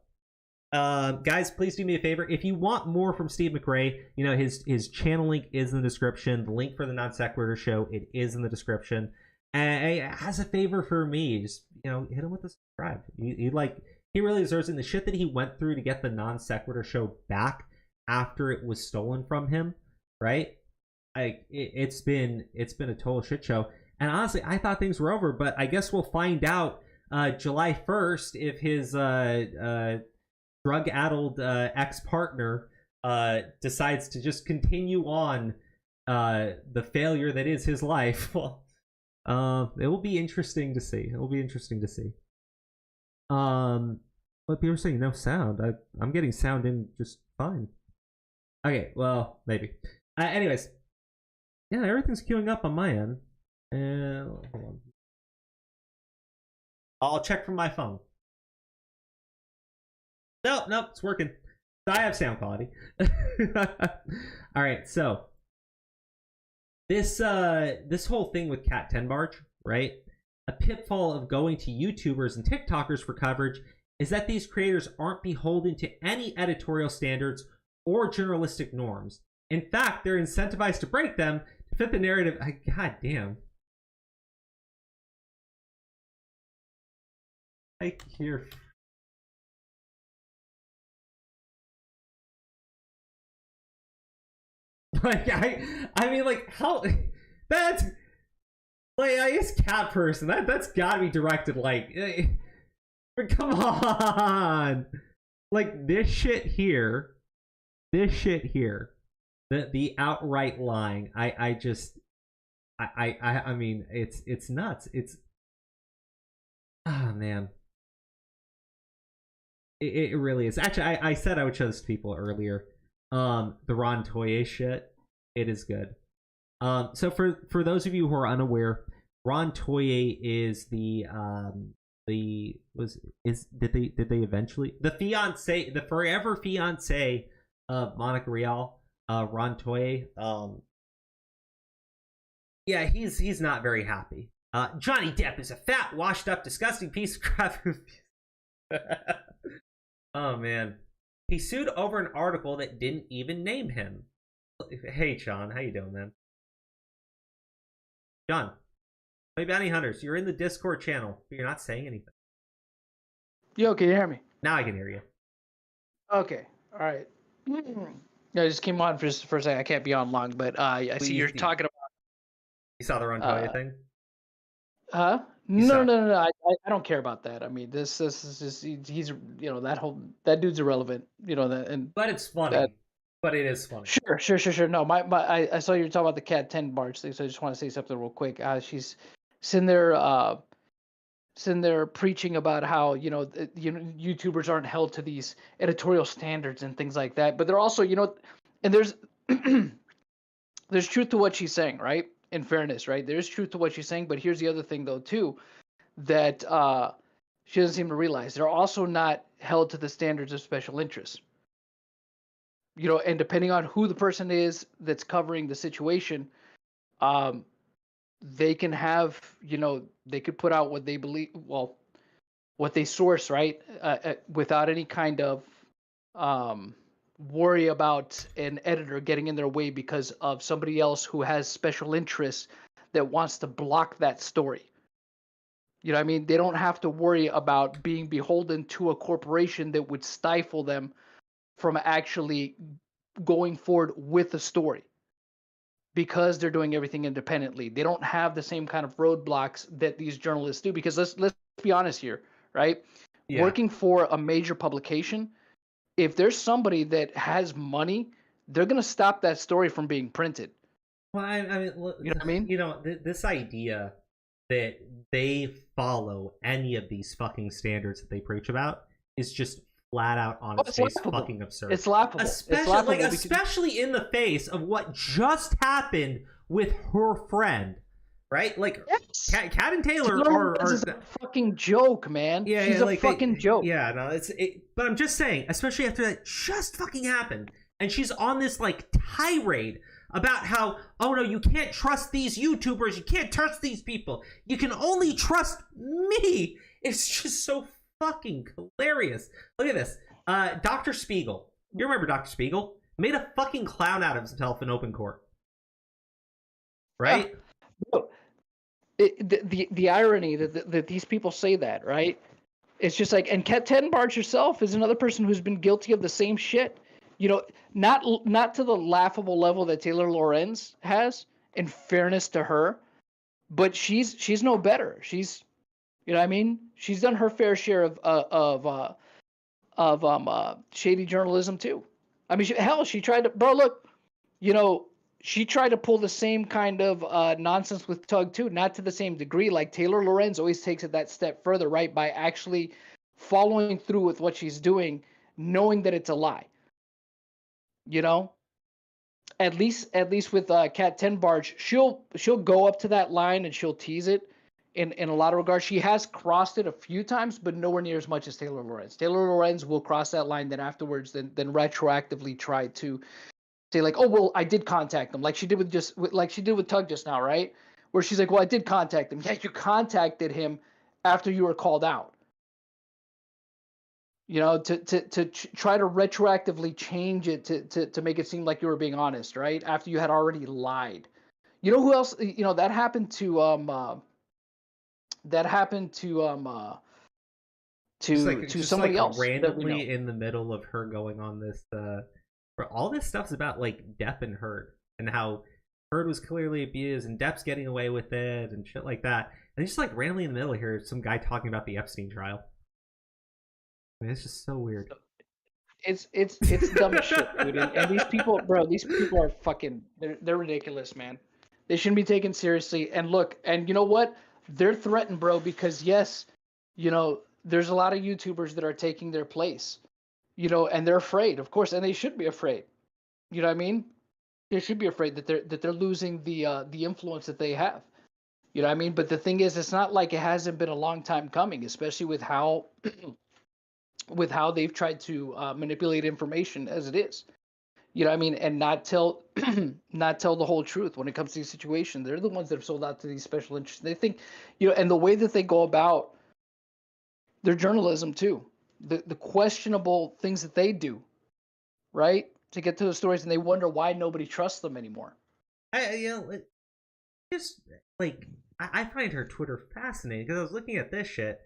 guys, please do me a favor. If you want more from Steve McRae, you know, his channel link is in the description. The link for the Non Sequitur show, it is in the description. And as a favor for me, just, you know, hit him with a subscribe. He really deserves it. And the shit that he went through to get the Non Sequitur show back after it was stolen from him, right? It's been a total shit show. And honestly, I thought things were over, but I guess we'll find out July 1st if his drug-addled ex-partner decides to just continue on the failure that is his life. Well, it will be interesting to see. But people are saying no sound. I'm getting sound in just fine. Okay, well, maybe. Anyways, yeah, everything's queuing up on my end. Hold on. I'll check from my phone. Nope, it's working. I have sound quality. All right, so this whole thing with Cat 10 Barge, right? A pitfall of going to YouTubers and TikTokers for coverage is that these creators aren't beholden to any editorial standards or journalistic norms. In fact, they're incentivized to break them to fit the narrative. God damn. I hear. Like I mean, like, how that's like, I guess cat person that's gotta be directed like, come on, like this shit here, the outright lying. I mean, it's nuts. It's, oh man. It really is. Actually, I said I would show this to people earlier. The Ron Toye shit, it is good. So for those of you who are unaware, Ron Toye is the forever fiance of Monica Rial, Ron Toye. Yeah, he's not very happy. Johnny Depp is a fat, washed up, disgusting piece of crap. Oh man, he sued over an article that didn't even name him. Hey John, how you doing, man? John, hey Bounty Hunters, you're in the Discord channel, but you're not saying anything. Yo, can you hear me? Now I can hear you. Okay, all right. I just came on for a second. I can't be on long, but I see you're talking about. You saw the Ron Toye thing? Huh? No. I don't care about that. I mean, this is just, he's, you know, that dude's irrelevant. You know that, and but it's funny. But it is funny. Sure. No, I saw you were talking about the Cat 10 Barge thing, so I just want to say something real quick. She's sitting there preaching about how, you know, YouTubers aren't held to these editorial standards and things like that. But they're also, you know, and there's there's truth to what she's saying, right? In fairness, right? There's truth to what she's saying, but here's the other thing, though, too, that she doesn't seem to realize. They're also not held to the standards of special interest. You know, and depending on who the person is that's covering the situation, they can have, you know, they could put out what they believe, well, what they source, right? Without any kind of worry about an editor getting in their way because of somebody else who has special interests that wants to block that story. You know what I mean? They don't have to worry about being beholden to a corporation that would stifle them from actually going forward with the story because they're doing everything independently. They don't have the same kind of roadblocks that these journalists do, because let's be honest here, right? Yeah. Working for a major publication, if there's somebody that has money, they're going to stop that story from being printed. Well, I mean, You know what I mean? You know, this idea that they follow any of these fucking standards that they preach about is just flat out on its face fucking absurd. It's laughable. Especially in the face of what just happened with her friend, right? Like, yes. Kat and Taylor are a fucking joke, man. Yeah, she's a fucking joke. Yeah, no, but I'm just saying, especially after that just fucking happened, and she's on this like tirade about how, oh no, you can't trust these YouTubers, you can't trust these people, you can only trust me. It's just so fucking hilarious. Look at this. Dr. Spiegel. You remember Dr. Spiegel? Made a fucking clown out of himself in open court. Right? Yeah. The irony that these people say that, right? It's just like, and Kat Tenbarge herself is another person who's been guilty of the same shit. You know, not to the laughable level that Taylor Lorenz has, in fairness to her, but she's no better. She's, you know what I mean? She's done her fair share of shady journalism too. I mean, she tried to, bro, look, you know, she tried to pull the same kind of nonsense with Tug too, not to the same degree. Like Taylor Lorenz always takes it that step further, right? By actually following through with what she's doing, knowing that it's a lie. You know, at least with Kat Tenbarge, she'll go up to that line and she'll tease it in a lot of regards. She has crossed it a few times, but nowhere near as much as Taylor Lorenz. Taylor Lorenz will cross that line, then afterwards, then retroactively try to say like, oh well, I did contact them, like she did with Tug just now, right? Where she's like, well, I did contact him. Yeah, you contacted him after you were called out. You know, to try to retroactively change it to make it seem like you were being honest, right? After you had already lied. You know who else? You know, that happened to somebody else randomly in the middle of her going on this. All this stuff's about like Depp and Heard, and how Heard was clearly abused, and Depp's getting away with it, and shit like that. And just like randomly in the middle here, some guy talking about the Epstein trial. I mean, it's just so weird. It's dumb as shit, dude. And these people, bro, are fucking, they're ridiculous, man. They shouldn't be taken seriously. And look, and you know what? They're threatened, bro, because yes, you know, there's a lot of YouTubers that are taking their place, you know, and they're afraid, of course, and they should be afraid. You know what I mean? They should be afraid that they're losing the influence that they have. You know what I mean? But the thing is, it's not like it hasn't been a long time coming, especially with how they've tried to manipulate information as it is. You know what I mean? And not tell the whole truth when it comes to these situations. They're the ones that have sold out to these special interests. They think, you know, and the way that they go about their journalism too, the questionable things that they do, right, to get to the stories, and they wonder why nobody trusts them anymore. I find her Twitter fascinating, because I was looking at this shit,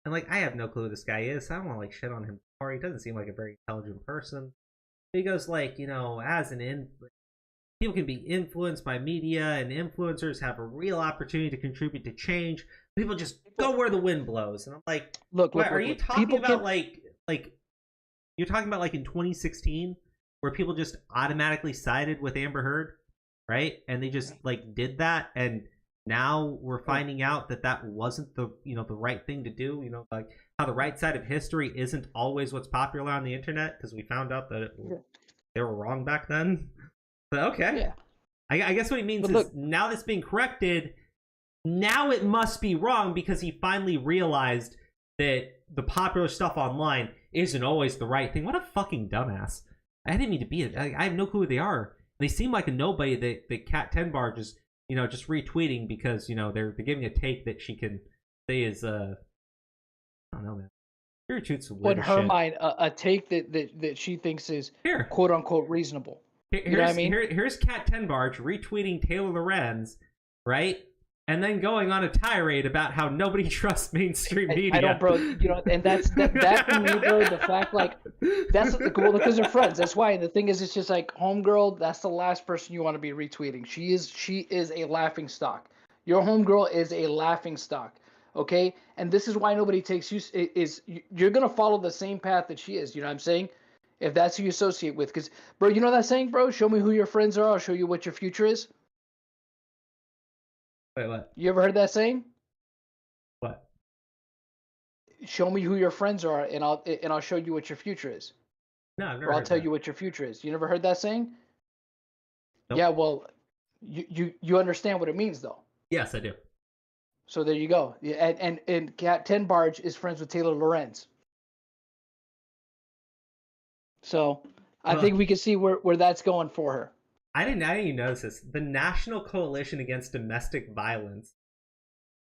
and like, I have no clue who this guy is, so I don't want to like shit on him. He doesn't seem like a very intelligent person. He goes like, you know, people can be influenced by media, and influencers have a real opportunity to contribute to change. People just go where the wind blows, and I'm like, look, are you talking about like you're talking about like in 2016 where people just automatically sided with Amber Heard, right? And they just like did that, and now we're finding out that wasn't the right thing to do. You know, like how the right side of history isn't always what's popular on the internet, because we found out that they were wrong back then. But okay, yeah. I guess what he means is now that's being corrected, now it must be wrong, because he finally realized that the popular stuff online isn't always the right thing. What a fucking dumbass. I didn't mean to be it. I have no clue who they are. They seem like a nobody that Kat Tenbarge is, you know, just retweeting because, you know, they're giving a take that she can say is I don't know, man. Your tweets are in weird as her shit. mind a take that she thinks is Here. quote unquote reasonable. You know what I mean? Here's Cat 10 Barge retweeting Taylor Lorenz, right? And then going on a tirade about how nobody trusts mainstream media. I don't, bro. You know, and that to me, bro. The fact, like, that's well, because they're friends. That's why. And the thing is, it's just like homegirl. That's the last person you want to be retweeting. She is a laughing stock. Your homegirl is a laughing stock. Okay, and this is why nobody takes you. You're gonna follow the same path that she is. You know what I'm saying? If that's who you associate with, because, bro, you know that saying, bro. Show me who your friends are. I'll show you what your future is. Wait, what? You ever heard that saying? What? Show me who your friends are, and I'll show you what your future is. No, I've never Or I'll heard tell that. you what your future is. You never heard that saying? Nope. Yeah, well, you understand what it means, though. Yes, I do. So there you go. Yeah, and Cat 10 Barge is friends with Taylor Lorenz. So I think we can see where that's going for her. I didn't even notice this. The National Coalition Against Domestic Violence,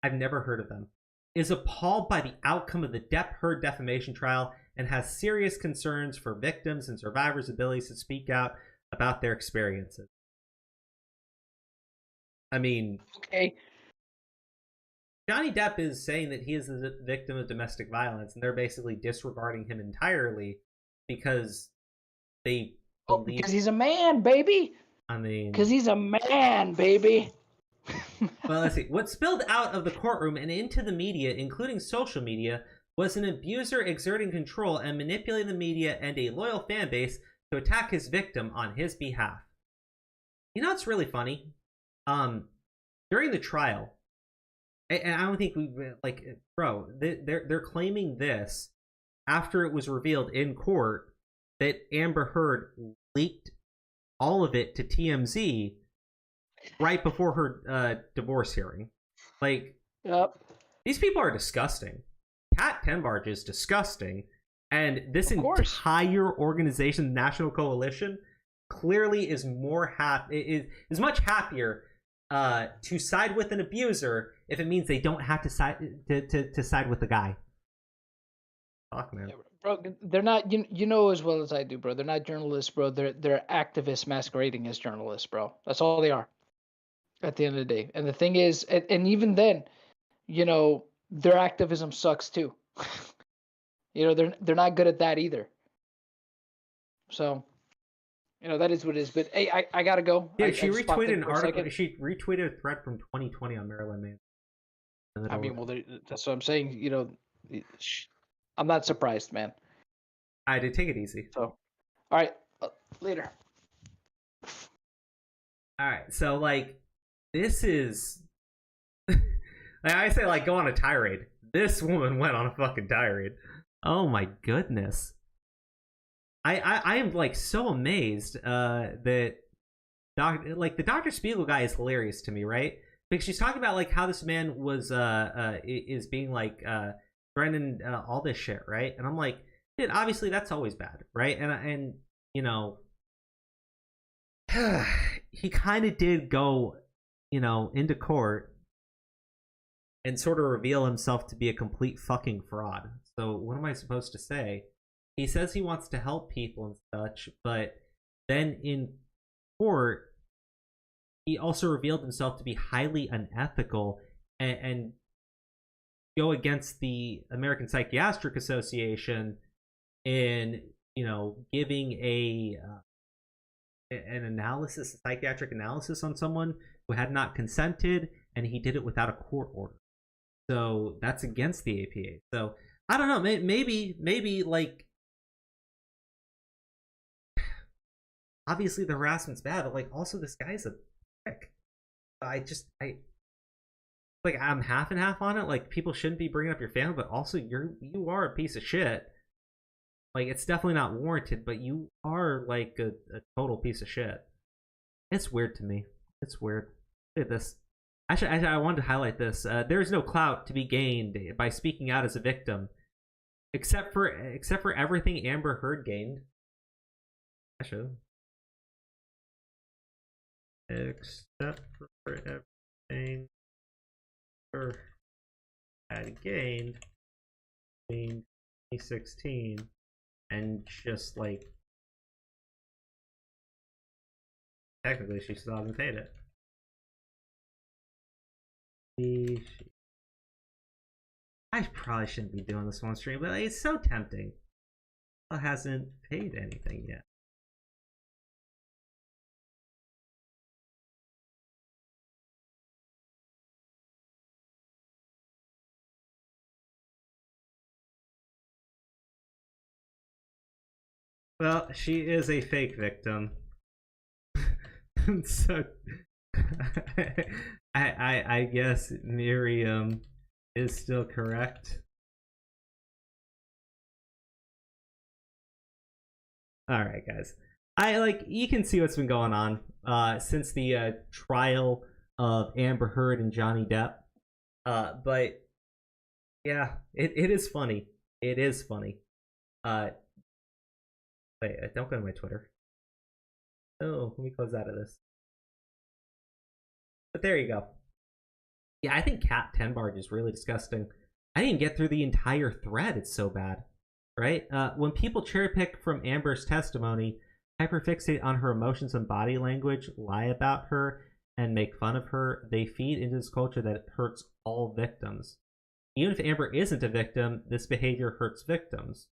I've never heard of them, is appalled by the outcome of the Depp Heard defamation trial and has serious concerns for victims and survivors' abilities to speak out about their experiences. I mean, Okay. Johnny Depp is saying that he is a victim of domestic violence, and they're basically disregarding him entirely because they believe... because he's a man, baby. I mean... Because he's a man, baby. Well, let's see. What spilled out of the courtroom and into the media, including social media, was an abuser exerting control and manipulating the media and a loyal fan base to attack his victim on his behalf. You know what's really funny? During the trial, and I don't think we like, bro, they're claiming this after it was revealed in court that Amber Heard leaked all of it to TMZ right before her divorce hearing. Like, Yep. These people are disgusting. Cat 10 Barge is disgusting, and this entire organization, the National Coalition, clearly is is much happier to side with an abuser if it means they don't have to side with the guy. Fuck, man. Yeah, bro, they're not. You know as well as I do, bro. They're not journalists, bro. They're activists masquerading as journalists, bro. That's all they are. At the end of the day, and the thing is, and even then, you know, their activism sucks too. You know, they're not good at that either. So, you know, that is what it is. But hey, I gotta go. Yeah, I she just popped retweeted in an for a article. second. She retweeted a thread from 2020 on Marilyn Manson. I mean, well, that's what I'm saying. You know, I'm not surprised, man. I did take it easy. So, all right, later. All right, so like, this is. Like I say, like, go on a tirade. This woman went on a fucking tirade. Oh my goodness. I am like so amazed that the Dr. Spiegel guy is hilarious to me, right? Because she's talking about like how this man was is being like threatening all this shit, right? And I'm like, dude, obviously that's always bad, right? And you know, he kind of did go, you know, into court and sort of reveal himself to be a complete fucking fraud. So what am I supposed to say? He says he wants to help people and such, but then in court, he also revealed himself to be highly unethical and go against the American Psychiatric Association in, you know, giving an analysis, a psychiatric analysis on someone who had not consented, and he did it without a court order. So that's against the APA. So I don't know. Maybe like, obviously the harassment's bad, but like also this guy's a prick. I'm half and half on it. Like, people shouldn't be bringing up your family, but also you are a piece of shit. Like, it's definitely not warranted, but you are like a total piece of shit. It's weird to me. It's weird. Look at this. Actually, I wanted to highlight this. There is no clout to be gained by speaking out as a victim, except for everything Amber Heard gained. Actually, except for everything Amber had gained between 2016 and just like technically she still hasn't paid it. I probably shouldn't be doing this one stream, but it's so tempting. It hasn't paid anything yet. Well, she is a fake victim. So I guess Miriam is still correct. Alright, guys. You can see what's been going on since the trial of Amber Heard and Johnny Depp. But yeah, it is funny. It is funny. Wait, don't go to my Twitter. Oh, let me close out of this. But there you go. Yeah, I think Cat 10 Barge is really disgusting. I didn't get through the entire thread. It's so bad. Right? When people cherry pick from Amber's testimony, hyperfixate on her emotions and body language, lie about her, and make fun of her, they feed into this culture that hurts all victims. Even if Amber isn't a victim, this behavior hurts victims.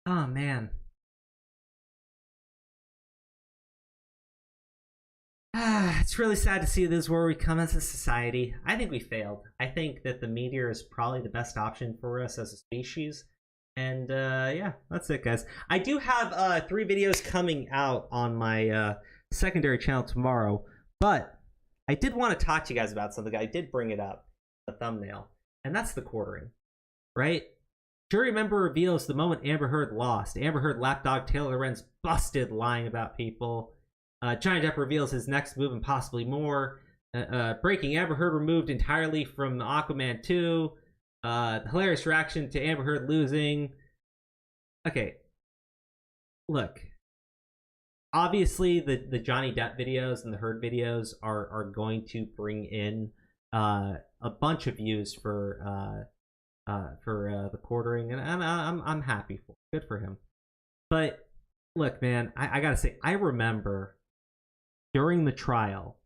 Oh, man. It's really sad to see this is where we come as a society. I think we failed. I think that the meteor is probably the best option for us as a species. And yeah, that's it, guys. I do have 3 videos coming out on my secondary channel tomorrow, but I did want to talk to you guys about something. I did bring it up, the thumbnail, and that's the quartering, right? Jury member reveals the moment Amber Heard lost. Amber Heard lapdog Taylor Lorenz busted lying about people. Johnny Depp reveals his next move and possibly more. Breaking, Amber Heard removed entirely from Aquaman 2. Hilarious reaction to Amber Heard losing. Okay. Look. Obviously, the Johnny Depp videos and the Heard videos are going to bring in a bunch of views for the quartering, and I'm happy for it. Good for him. But look, man, I gotta say, I remember during the trial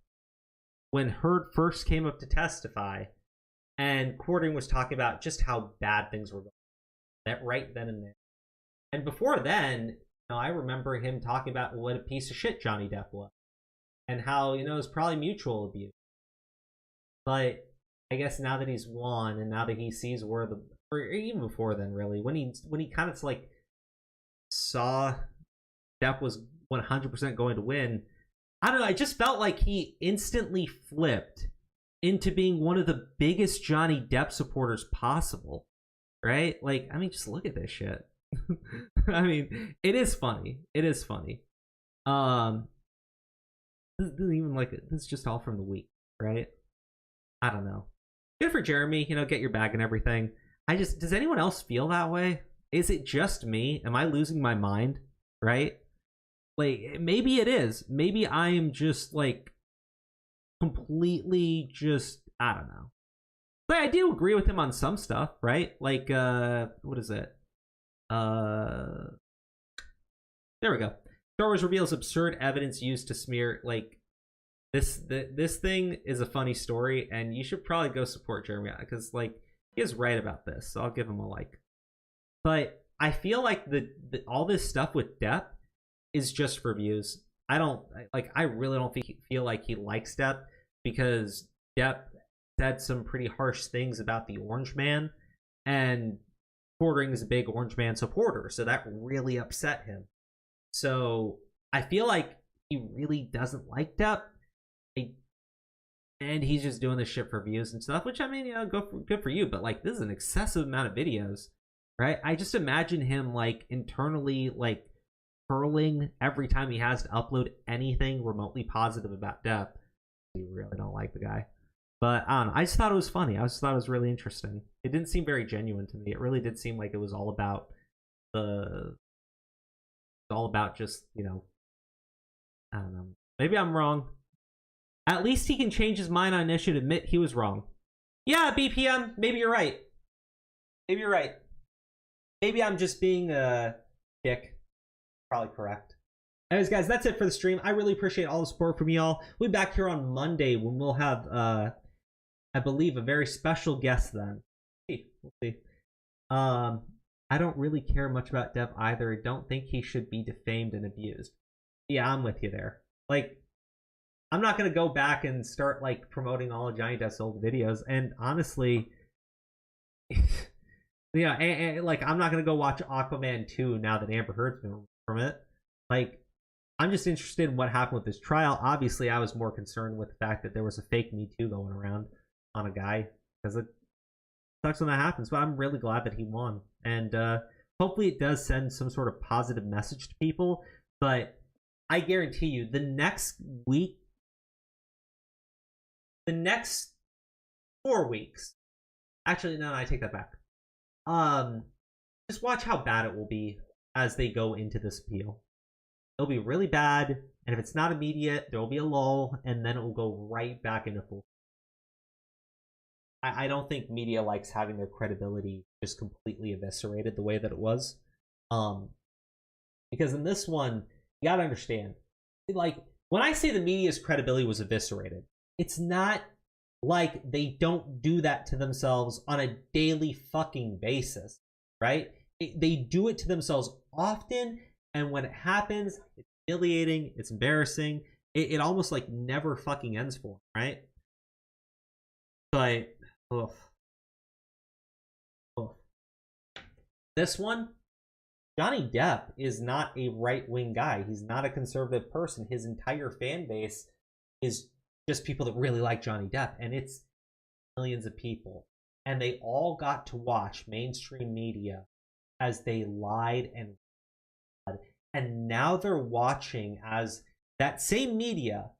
when Heard first came up to testify, and Quartering was talking about just how bad things were going. That right then and there. And before then, I remember him talking about what a piece of shit Johnny Depp was, and how it was probably mutual abuse. But I guess now that he's won, and now that he sees where or even before then, really, when he kind of saw Depp was 100% going to win, I don't know. I just felt like he instantly flipped into being one of the biggest Johnny Depp supporters possible, right? Just look at this shit. I mean, it is funny. It is funny. This isn't even this is just all from the week, right? I don't know. Good for Jeremy, get your bag and everything. Does anyone else feel that way? Is it just me? Am I losing my mind? Right? Maybe it is. Maybe I am just completely I don't know. But I do agree with him on some stuff, right? What is it? There we go. Star Wars reveals absurd evidence used to smear this thing is a funny story, and you should probably go support Jeremy because he is right about this, so I'll give him a like. But I feel like all this stuff with Depp is just for views. I really don't feel like he likes Depp, because Depp said some pretty harsh things about the Orange Man, and Quartering is a big Orange Man supporter, so that really upset him. So I feel like he really doesn't like Depp. And he's just doing this shit for views and stuff, which, good for you, but this is an excessive amount of videos, right? I just imagine him internally hurling every time he has to upload anything remotely positive about Depp. You really don't like the guy. But I don't know, I just thought it was funny. I just thought it was really interesting. It didn't seem very genuine to me. It really did seem like it was all about just, I don't know. Maybe I'm wrong. At least he can change his mind on this and admit he was wrong. Yeah, BPM, maybe you're right. Maybe you're right. Maybe I'm just being a dick. Probably correct. Anyways, guys, that's it for the stream. I really appreciate all the support from y'all. We'll be back here on Monday when we'll have, I believe, a very special guest then. We'll see. I don't really care much about Dev either. I don't think he should be defamed and abused. Yeah, I'm with you there. Like, I'm not going to go back and start, like, promoting all of Johnny Depp's old videos. And honestly, yeah, and like, I'm not going to go watch Aquaman 2 now that Amber Heard's been removed from it. Like, I'm just interested in what happened with this trial. Obviously, I was more concerned with the fact that there was a fake Me Too going around on a guy, because it sucks when that happens. But I'm really glad that he won. And hopefully it does send some sort of positive message to people. But I guarantee you, the next week, the next 4 weeks, actually, no, I take that back. Just watch how bad it will be as they go into this appeal. It'll be really bad, and if it's not immediate, there will be a lull, and then it will go right back into full. I don't think media likes having their credibility just completely eviscerated the way that it was. Because in this one, you gotta understand, like, when I say the media's credibility was eviscerated, it's not like they don't do that to themselves on a daily fucking basis, right? They do it to themselves often, and when it happens, it's humiliating, it's embarrassing. It almost like never fucking ends for them, right? But, ugh. This one, Johnny Depp is not a right-wing guy. He's not a conservative person. His entire fan base is just people that really like Johnny Depp, and it's millions of people. And they all got to watch mainstream media as they lied and now they're watching as that same media,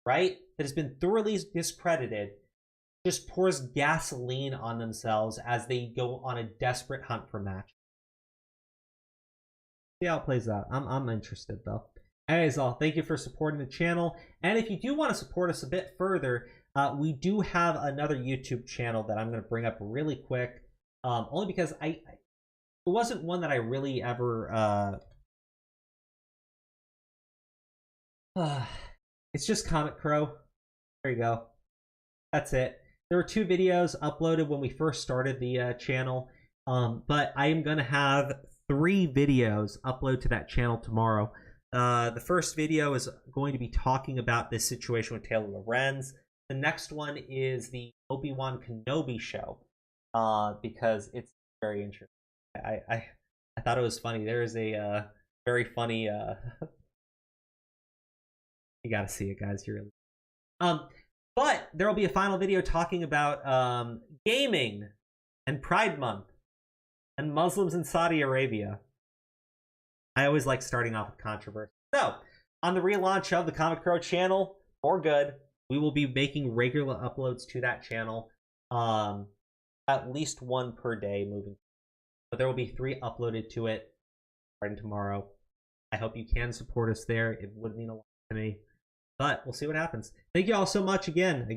right, that has been thoroughly discredited, just pours gasoline on themselves as they go on a desperate hunt for match. See how it plays out. I'm interested though. Anyways, all, thank you for supporting the channel. And if you do want to support us a bit further, we do have another YouTube channel that I'm going to bring up really quick. Only because it wasn't one that I really ever it's just Comic Crow. There you go. That's it. There were 2 videos uploaded when we first started the channel, but I am going to have 3 videos upload to that channel tomorrow. The first video is going to be talking about this situation with Taylor Lorenz. The next one is the Obi-Wan Kenobi show, because it's very interesting. I thought it was funny. There is a very funny you gotta see it, guys. You really but there will be a final video talking about gaming and Pride Month and Muslims in Saudi Arabia. I always like starting off with controversy. So, on the relaunch of the Comic Crow channel, for good, we will be making regular uploads to that channel, at least 1 per day moving. But there will be 3 uploaded to it starting tomorrow. I hope you can support us there. It would mean a lot to me. But we'll see what happens. Thank you all so much again.